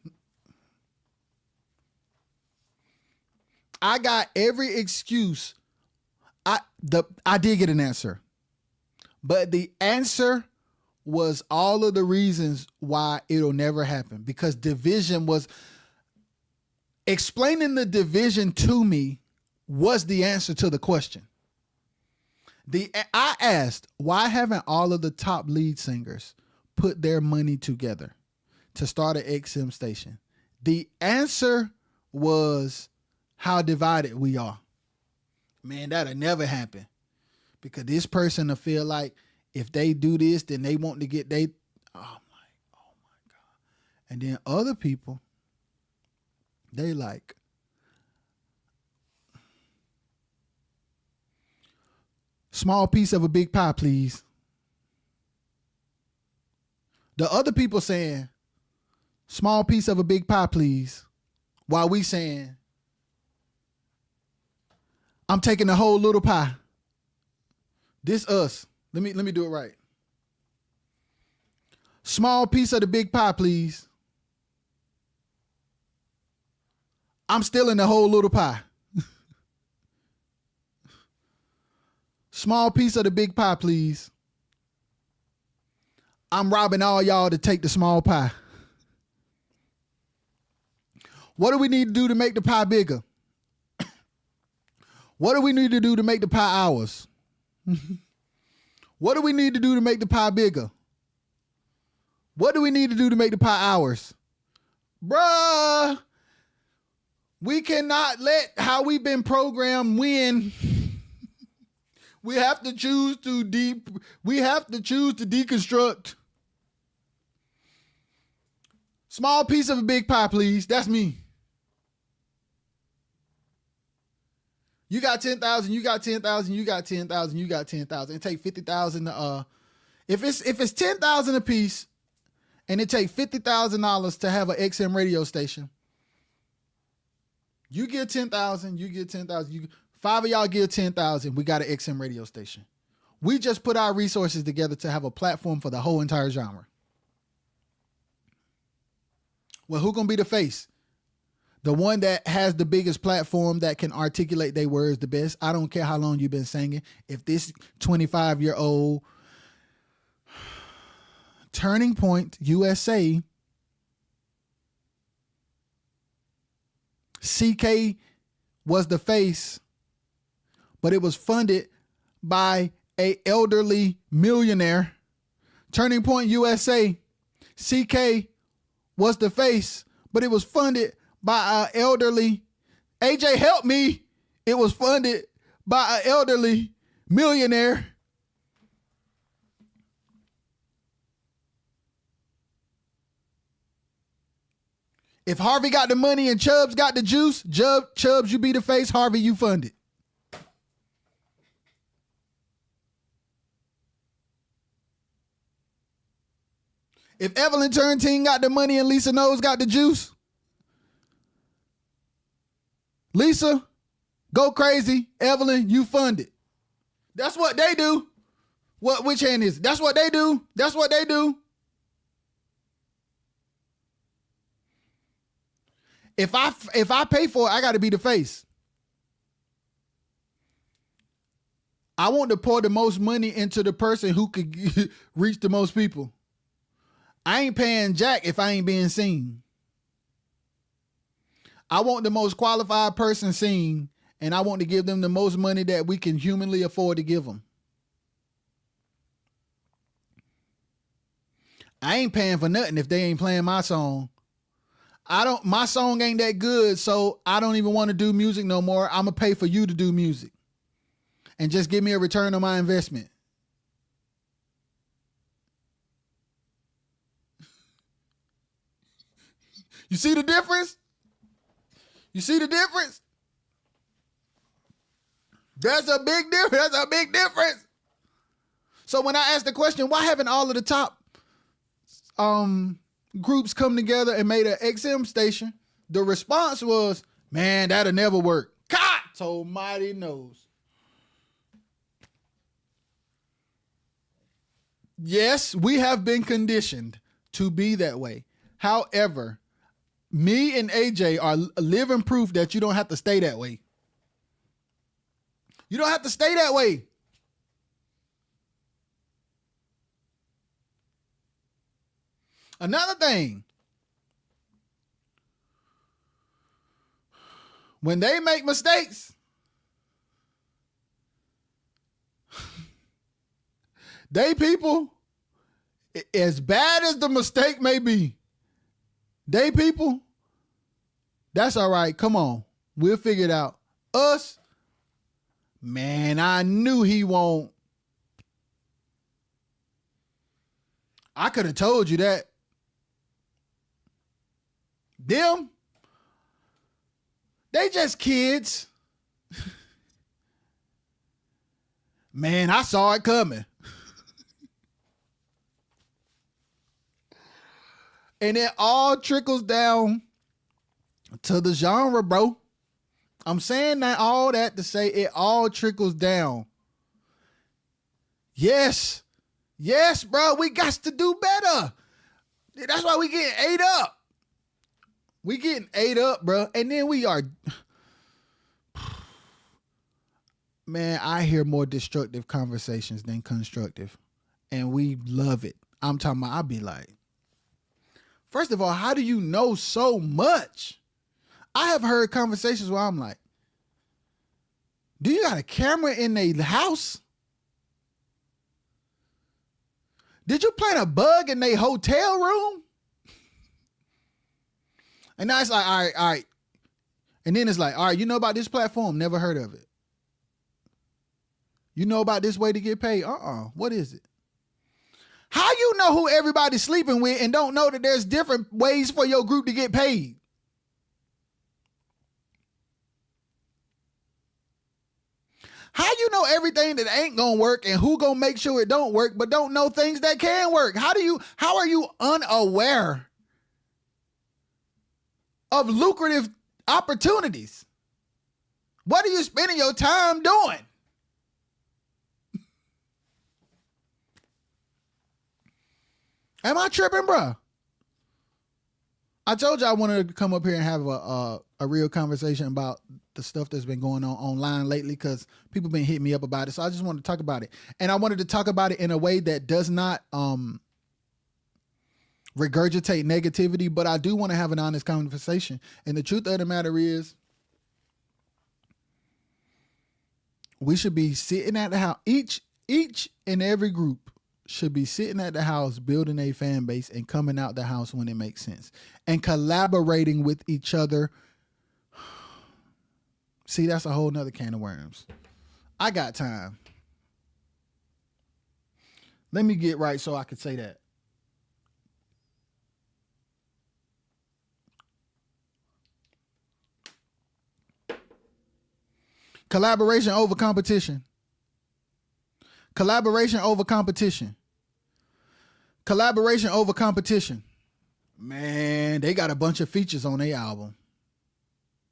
I got every excuse. I did get an answer. But the answer was all of the reasons why it'll never happen. Because division was explaining the division to me was the answer to the question. I asked, why haven't all of the top lead singers put their money together to start an XM station? The answer was how divided we are. Man, that'll never happen. Because this person will feel like if they do this, then they want to get oh my God. And then other people, they like, small piece of a big pie, please. The other people saying, small piece of a big pie, please. While we saying, I'm taking the whole little pie. This us. Let me do it right. Small piece of the big pie, please. I'm still in the whole little pie. Small piece of the big pie, please. I'm robbing all y'all to take the small pie. What do we need to do to make the pie bigger? What do we need to do to make the pie ours? What do we need to do to make the pie bigger? What do we need to do to make the pie ours? Bruh, we cannot let how we've been programmed win. We have to choose to deconstruct. Small piece of a big pie, please. That's me. You got 10,000, you got 10,000, you got 10,000, you got 10,000. It take 50,000 if it's 10,000 a piece and it take $50,000 to have an XM radio station. You get 10,000, you get 10,000, five of y'all give 10,000. We got an XM radio station. We just put our resources together to have a platform for the whole entire genre. Well, who gonna be the face? The one that has the biggest platform that can articulate their words the best. I don't care how long you've been singing. If this 25-year-old Turning Point USA, CK was the face, but it was funded by a elderly millionaire. Turning Point USA, CK was the face, but it was funded by an elderly, AJ help me. It was funded by an elderly millionaire. If Harvey got the money and Chubbs got the juice, Chubbs, you be the face. Harvey, you fund it. If Evelyn Turntine got the money and Lisa Knowles got the juice, Lisa, go crazy. Evelyn, you fund it. That's what they do. Which hand is it? That's what they do. That's what they do. If I pay for it, I got to be the face. I want to pour the most money into the person who could reach the most people. I ain't paying jack if I ain't being seen. I want the most qualified person seen, and I want to give them the most money that we can humanly afford to give them. I ain't paying for nothing if they ain't playing my song. My song ain't that good, so I don't even want to do music no more. I'm going to pay for you to do music and just give me a return on my investment. You see the difference? You see the difference? That's a big difference. That's a big difference. So when I asked the question, why haven't all of the top groups come together and made an XM station? The response was, man, that'll never work. God almighty knows. Yes, we have been conditioned to be that way. However, me and AJ are living proof that you don't have to stay that way. You don't have to stay that way. Another thing, when they make mistakes, They people, as bad as the mistake may be, they people, that's all right. Come on. We'll figure it out. Us, man, I knew he won't. I could have told you that. Them, they just kids. Man, I saw it coming. And it all trickles down to the genre, bro. I'm saying that all that to say it all trickles down. Yes. Yes, bro. We got to do better. That's why we getting ate up. We getting ate up, bro. And then we are... Man, I hear more destructive conversations than constructive. And we love it. I'm talking about, I'll be like, first of all, how do you know so much? I have heard conversations where I'm like, do you got a camera in the house? Did you plant a bug in their hotel room? And now it's like, all right. And then it's like, all right, you know about this platform? Never heard of it. You know about this way to get paid? What is it? How you know who everybody's sleeping with and don't know that there's different ways for your group to get paid? How you know everything that ain't gonna work and who gonna make sure it don't work, but don't know things that can work? How are you unaware of lucrative opportunities? What are you spending your time doing? Am I tripping, bro? I told you I wanted to come up here and have a real conversation about the stuff that's been going on online lately because people been hitting me up about it. So I just wanted to talk about it. And I wanted to talk about it in a way that does not regurgitate negativity, but I do want to have an honest conversation. And the truth of the matter is, we should be sitting at the house. Each and every group should be sitting at the house, building a fan base and coming out the house when it makes sense and collaborating with each other. See, that's a whole nother can of worms. I got time. Let me get right so I could say that. Collaboration over competition. Collaboration over competition. Collaboration over competition. Man, they got a bunch of features on their album.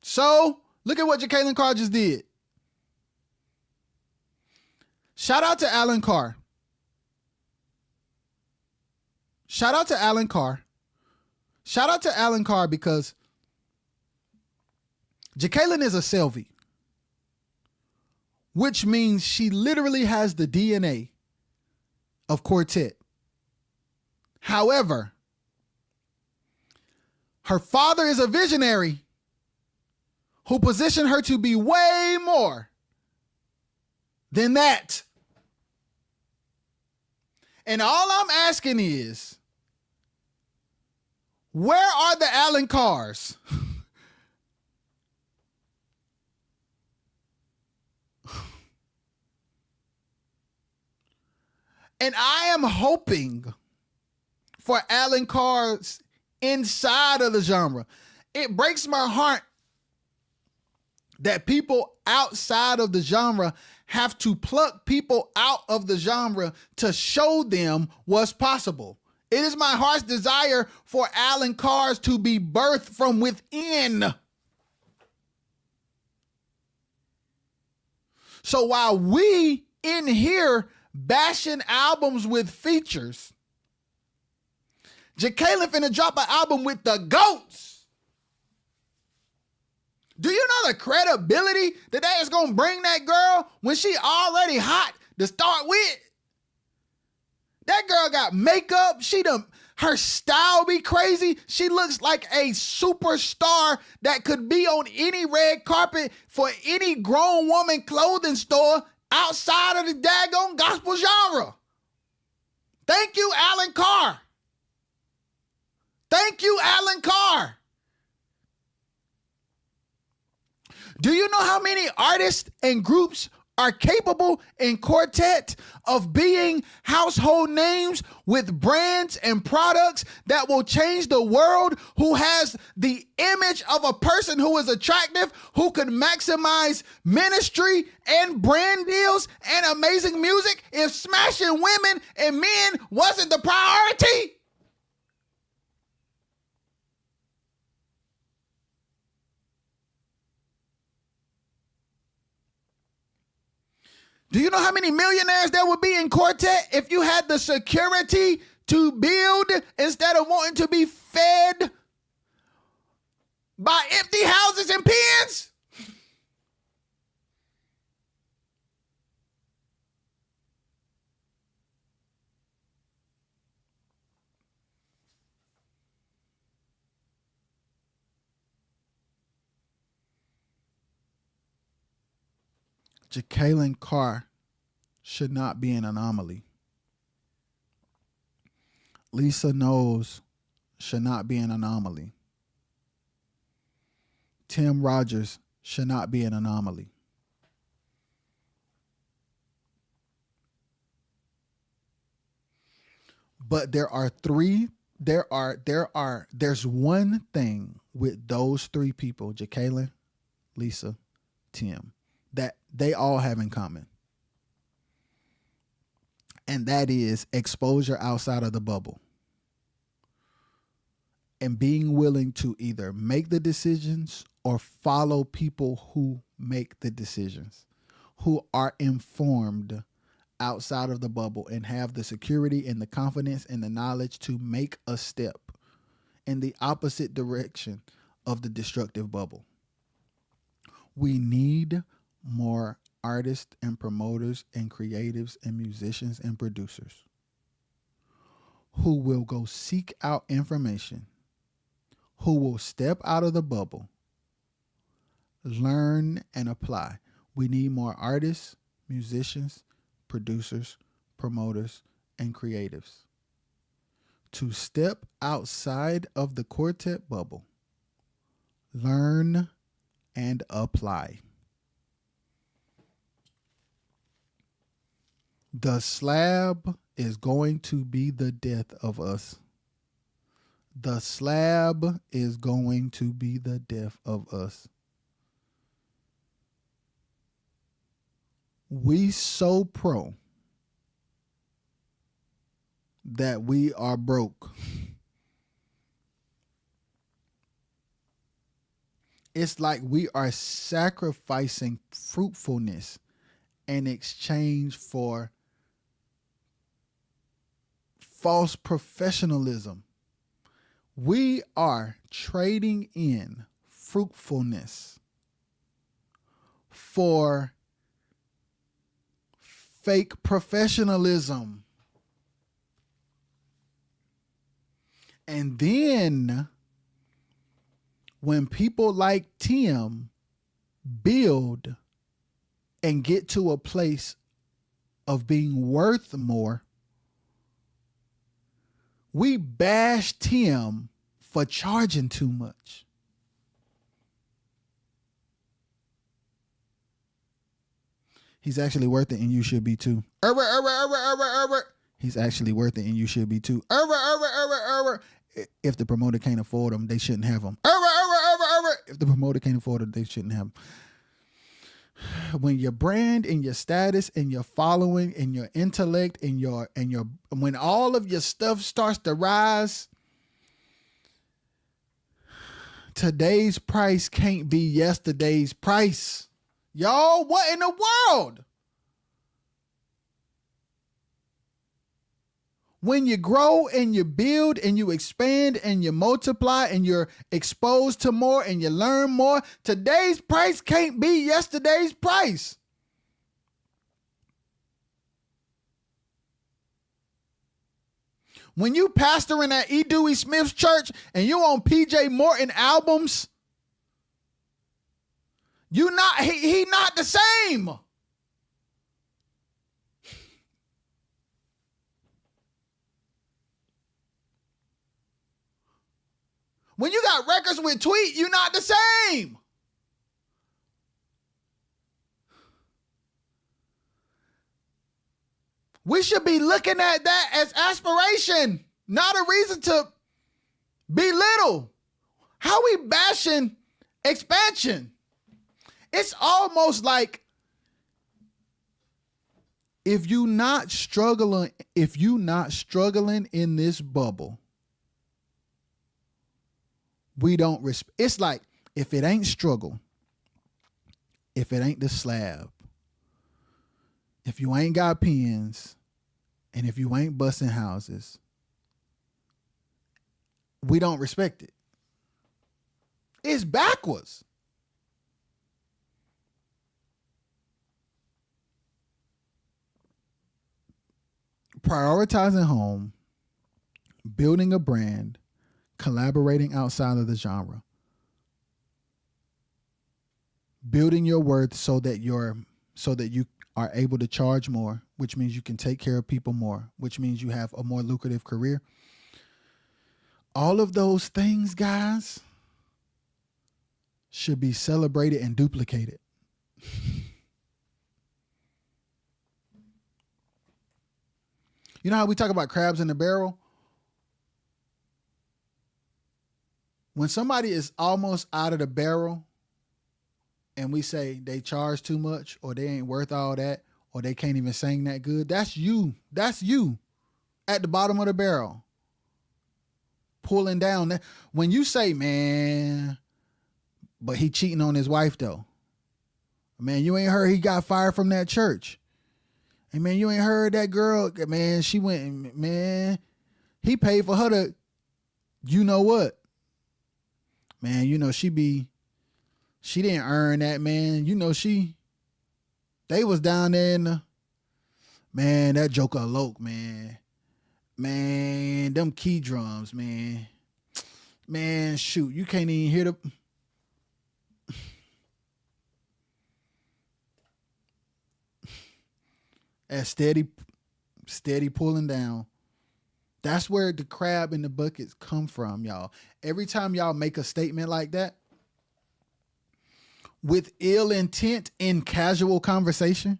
So, look at what Jacqueline Carr just did. Shout out to Alan Carr. Shout out to Alan Carr. Shout out to Alan Carr because Jacqueline is a Selvi, which means she literally has the DNA of Quartet. However, her father is a visionary who positioned her to be way more than that. And all I'm asking is, where are the Alan Carrs? And I am hoping for Alan Carr's inside of the genre. It breaks my heart that people outside of the genre have to pluck people out of the genre to show them what's possible. It is my heart's desire for Alan Carr's to be birthed from within. So while we in here bashing albums with features, Jacqueline finna drop an album with the GOATs. Do you know the credibility that is gonna bring that girl when she already hot to start with? That girl got makeup. Her style be crazy. She looks like a superstar that could be on any red carpet for any grown woman clothing store outside of the daggone gospel genre. Thank you, Alan Carr. Thank you, Alan Carr. Do you know how many artists and groups are capable in Quartet of being household names with brands and products that will change the world, who has the image of a person who is attractive, who could maximize ministry and brand deals and amazing music if smashing women and men wasn't the priority? Do you know how many millionaires there would be in Quartet if you had the security to build instead of wanting to be fed by empty houses and pens? Jacqueline Carr should not be an anomaly. Lisa Knowles should not be an anomaly. Tim Rogers should not be an anomaly. But there's one thing with those three people, Jacqueline, Lisa, Tim, that they all have in common. And that is exposure outside of the bubble. And being willing to either make the decisions or follow people who make the decisions, who are informed outside of the bubble and have the security and the confidence and the knowledge to make a step in the opposite direction of the destructive bubble. We need more artists and promoters and creatives and musicians and producers who will go seek out information, who will step out of the bubble, learn and apply. We need more artists, musicians, producers, promoters, and creatives to step outside of the Quartet bubble, learn and apply. The slab is going to be the death of us. The slab is going to be the death of us. We so pro that we are broke. It's like we are sacrificing fruitfulness in exchange for false professionalism. We are trading in fruitfulness for fake professionalism. And then when people like Tim build and get to a place of being worth more, we bash Tim for charging too much. He's actually worth it and you should be too. He's actually worth it and you should be too. If the promoter can't afford him, they shouldn't have him. If the promoter can't afford him, they shouldn't have him. When your brand and your status and your following and your intellect and your when all of your stuff starts to rise, today's price can't be yesterday's price. Y'all, what in the world? When you grow and you build and you expand and you multiply and you're exposed to more and you learn more, today's price can't be yesterday's price. When you pastoring at E. Dewey Smith's church and you on PJ Morton albums, he not the same. When you got records with Tweet, you're not the same. We should be looking at that as aspiration, not a reason to belittle. How we bashing expansion? It's almost like if you not struggling in this bubble, we don't respect. It's like if it ain't struggle, if it ain't the slab, if you ain't got pens, and if you ain't busting houses, we don't respect it. It's backwards. Prioritizing home, building a brand, collaborating outside of the genre, building your worth so that you are able to charge more, which means you can take care of people more, which means you have a more lucrative career. All of those things, guys, should be celebrated and duplicated. You know how we talk about crabs in the barrel? When somebody is almost out of the barrel and we say they charge too much or they ain't worth all that or they can't even sing that good, that's you. That's you at the bottom of the barrel. Pulling down. When you say, man, but he cheating on his wife though. Man, you ain't heard he got fired from that church. And man, you ain't heard that girl, man, she went, man, he paid for her to, you know what? Man, you know, she didn't earn that, man. You know, they was down there in the, man, that joker eloped, man. Man, them key drums, man. Man, shoot, you can't even hear the, as steady pulling down. That's where the crab in the buckets come from, y'all. Every time y'all make a statement like that, with ill intent in casual conversation,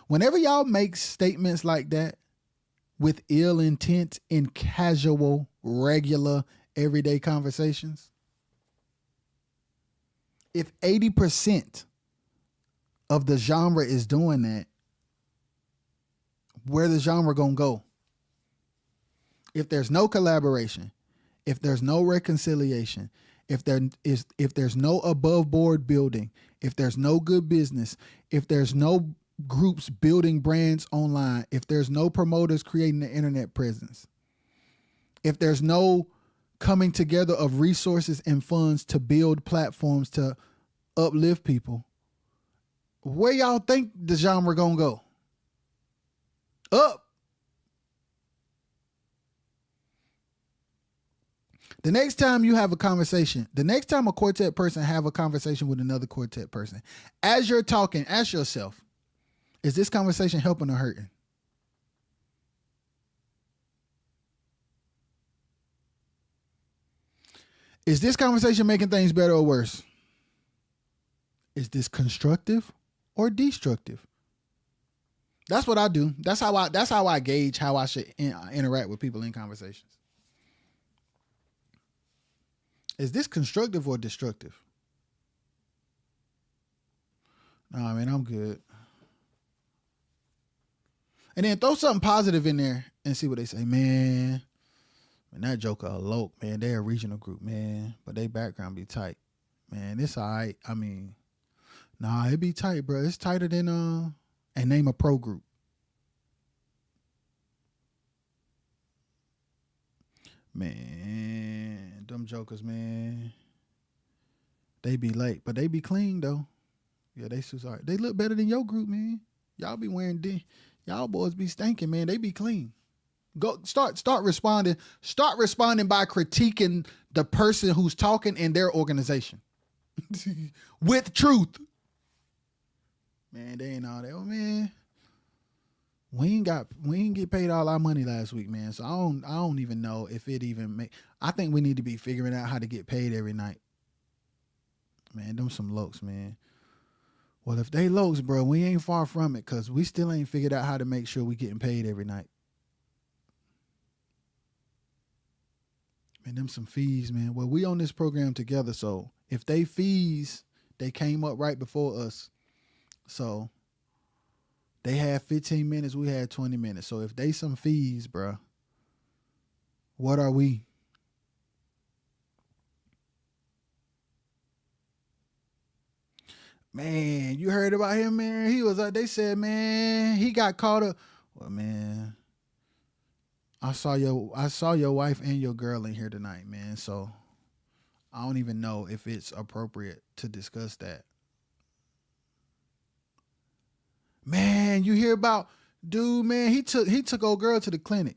whenever y'all make statements like that, with ill intent in casual, regular, everyday conversations, if 80% of the genre is doing that, where the genre gonna go? If there's no collaboration, if there's no reconciliation, if there's no above board building, if there's no good business, if there's no groups building brands online, if there's no promoters creating the internet presence, if there's no coming together of resources and funds to build platforms to uplift people, where y'all think the genre gonna go? Up. The next time you have a conversation, the next time a Quartet person have a conversation with another Quartet person, as you're talking, ask yourself, is this conversation helping or hurting? Is this conversation making things better or worse? Is this constructive or destructive? That's what I do. That's how I gauge how I should interact with people in conversations. Is this constructive or destructive? Nah, man, I'm good. And then throw something positive in there and see what they say. Man, that joker eloped, man. They're a regional group, man. But they background be tight. Man, it's all right. I mean, nah, it be tight, bro. It's tighter than and name a pro group. Man, them jokers, man. They be late, but they be clean though. Yeah, they so sorry. They look better than your group, man. Y'all be wearing y'all boys be stinking, man. They be clean. Go start responding. Start responding by critiquing the person who's talking in their organization. With truth. Man, they ain't all that. Oh, man. we ain't get paid all our money last week, man. So I don't even know if it even make. I think we need to be figuring out how to get paid every night. Man, them some lokes, man. Well, if they lokes, bro, we ain't far from it because we still ain't figured out how to make sure we getting paid every night. Man, them some fees, man. Well, we on this program together, so if they fees, they came up right before us. So they had 15 minutes, we had 20 minutes. So if they some fees, bro, what are we? Man, you heard about him, man? He was like, they said, man, he got caught up. Well, man, I saw your wife and your girl in here tonight, man. So I don't even know if it's appropriate to discuss that. Man, you hear about dude, man, he took old girl to the clinic.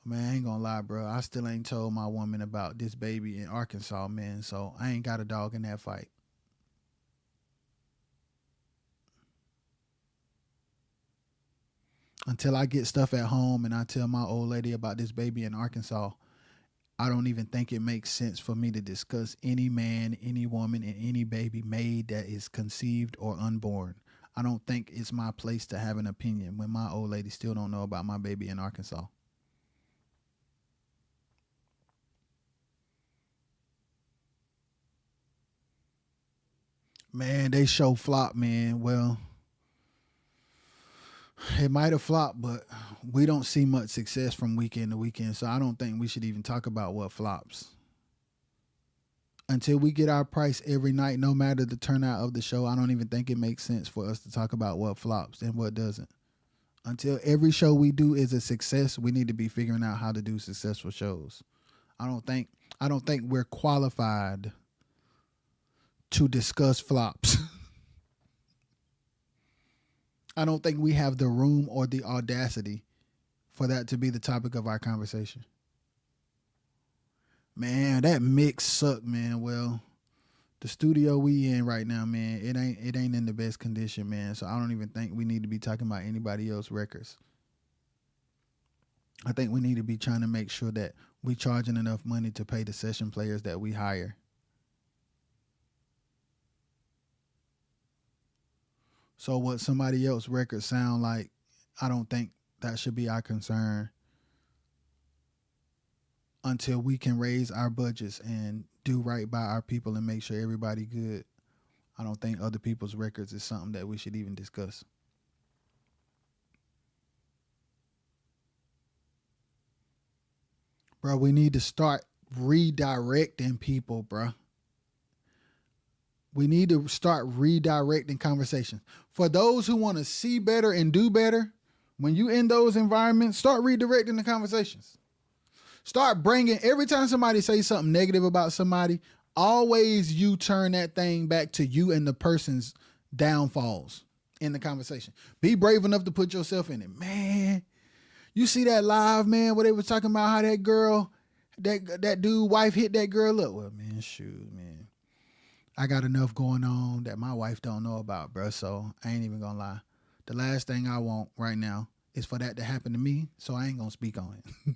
Man, I ain't gonna lie, bro. I still ain't told my woman about this baby in Arkansas, man. So I ain't got a dog in that fight. Until I get stuff at home and I tell my old lady about this baby in Arkansas, I don't even think it makes sense for me to discuss any man, any woman, and any baby made that is conceived or unborn. I don't think it's my place to have an opinion when my old lady still don't know about my baby in Arkansas. Man, they show flop, man. Well, it might have flopped, but we don't see much success from weekend to weekend. So I don't think we should even talk about what flops. Until we get our price every night, no matter the turnout of the show, I don't even think it makes sense for us to talk about what flops and what doesn't. Until every show we do is a success, we need to be figuring out how to do successful shows. I don't think we're qualified to discuss flops. I don't think we have the room or the audacity for that to be the topic of our conversation. Man, that mix sucked, man. Well, the studio we in right now, man, it ain't in the best condition, man. So I don't even think we need to be talking about anybody else's records. I think we need to be trying to make sure that we charging enough money to pay the session players that we hire. So what somebody else's records sound like, I don't think that should be our concern until we can raise our budgets and do right by our people and make sure everybody good. I don't think other people's records is something that we should even discuss. Bro, we need to start redirecting people, bro. We need to start redirecting conversations. For those who want to see better and do better, when you in those environments, start redirecting the conversations. Start bringing, every time somebody says something negative about somebody, always you turn that thing back to you and the person's downfalls in the conversation. Be brave enough to put yourself in it. Man, you see that live, man, where they was talking about how that girl, that dude wife hit that girl up. Well, man, shoot, man. I got enough going on that my wife don't know about, bro. So I ain't even gonna lie. The last thing I want right now is for that to happen to me. So I ain't gonna speak on it.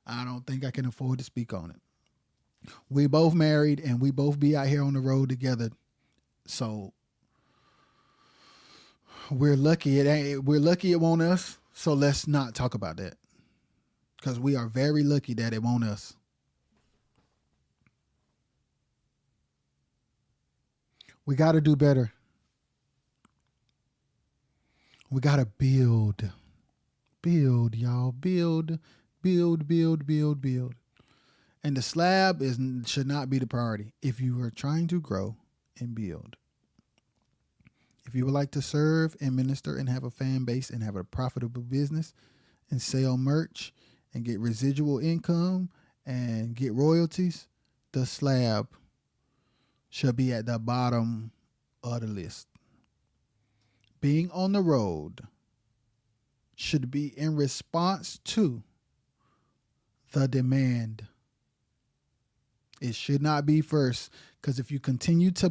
I don't think I can afford to speak on it. We both married and we both be out here on the road together. So we're lucky it won't us. So let's not talk about that. Because we are very lucky that it won't us. We got to do better. We got to build. Build, y'all. Build. And the slab should not be the priority. If you are trying to grow and build. If you would like to serve and minister and have a fan base and have a profitable business and sell merch and get residual income and get royalties, the slab should be at the bottom of the list. Being on the road should be in response to the demand. It should not be first, because if you continue to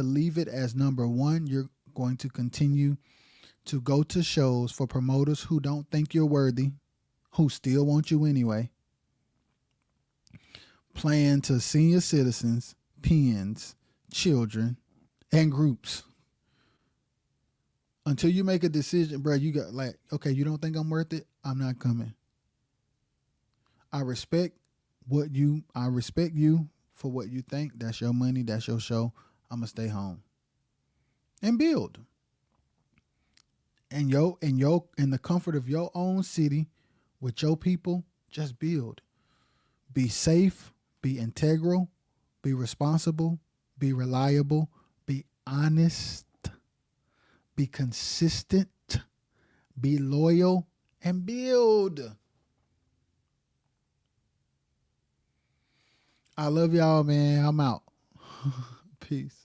leave it as number one, you're going to continue to go to shows for promoters who don't think you're worthy, who still want you anyway. Playing to senior citizens, peons, children, and groups. Until you make a decision, bro, you got like, okay, you don't think I'm worth it? I'm not coming. I respect you for what you think. That's your money, that's your show. I'm gonna stay home. And build. In the comfort of your own city with your people, just build. Be safe, be integral, be responsible, be reliable, be honest, be consistent, be loyal, and build. I love y'all, man. I'm out. Peace.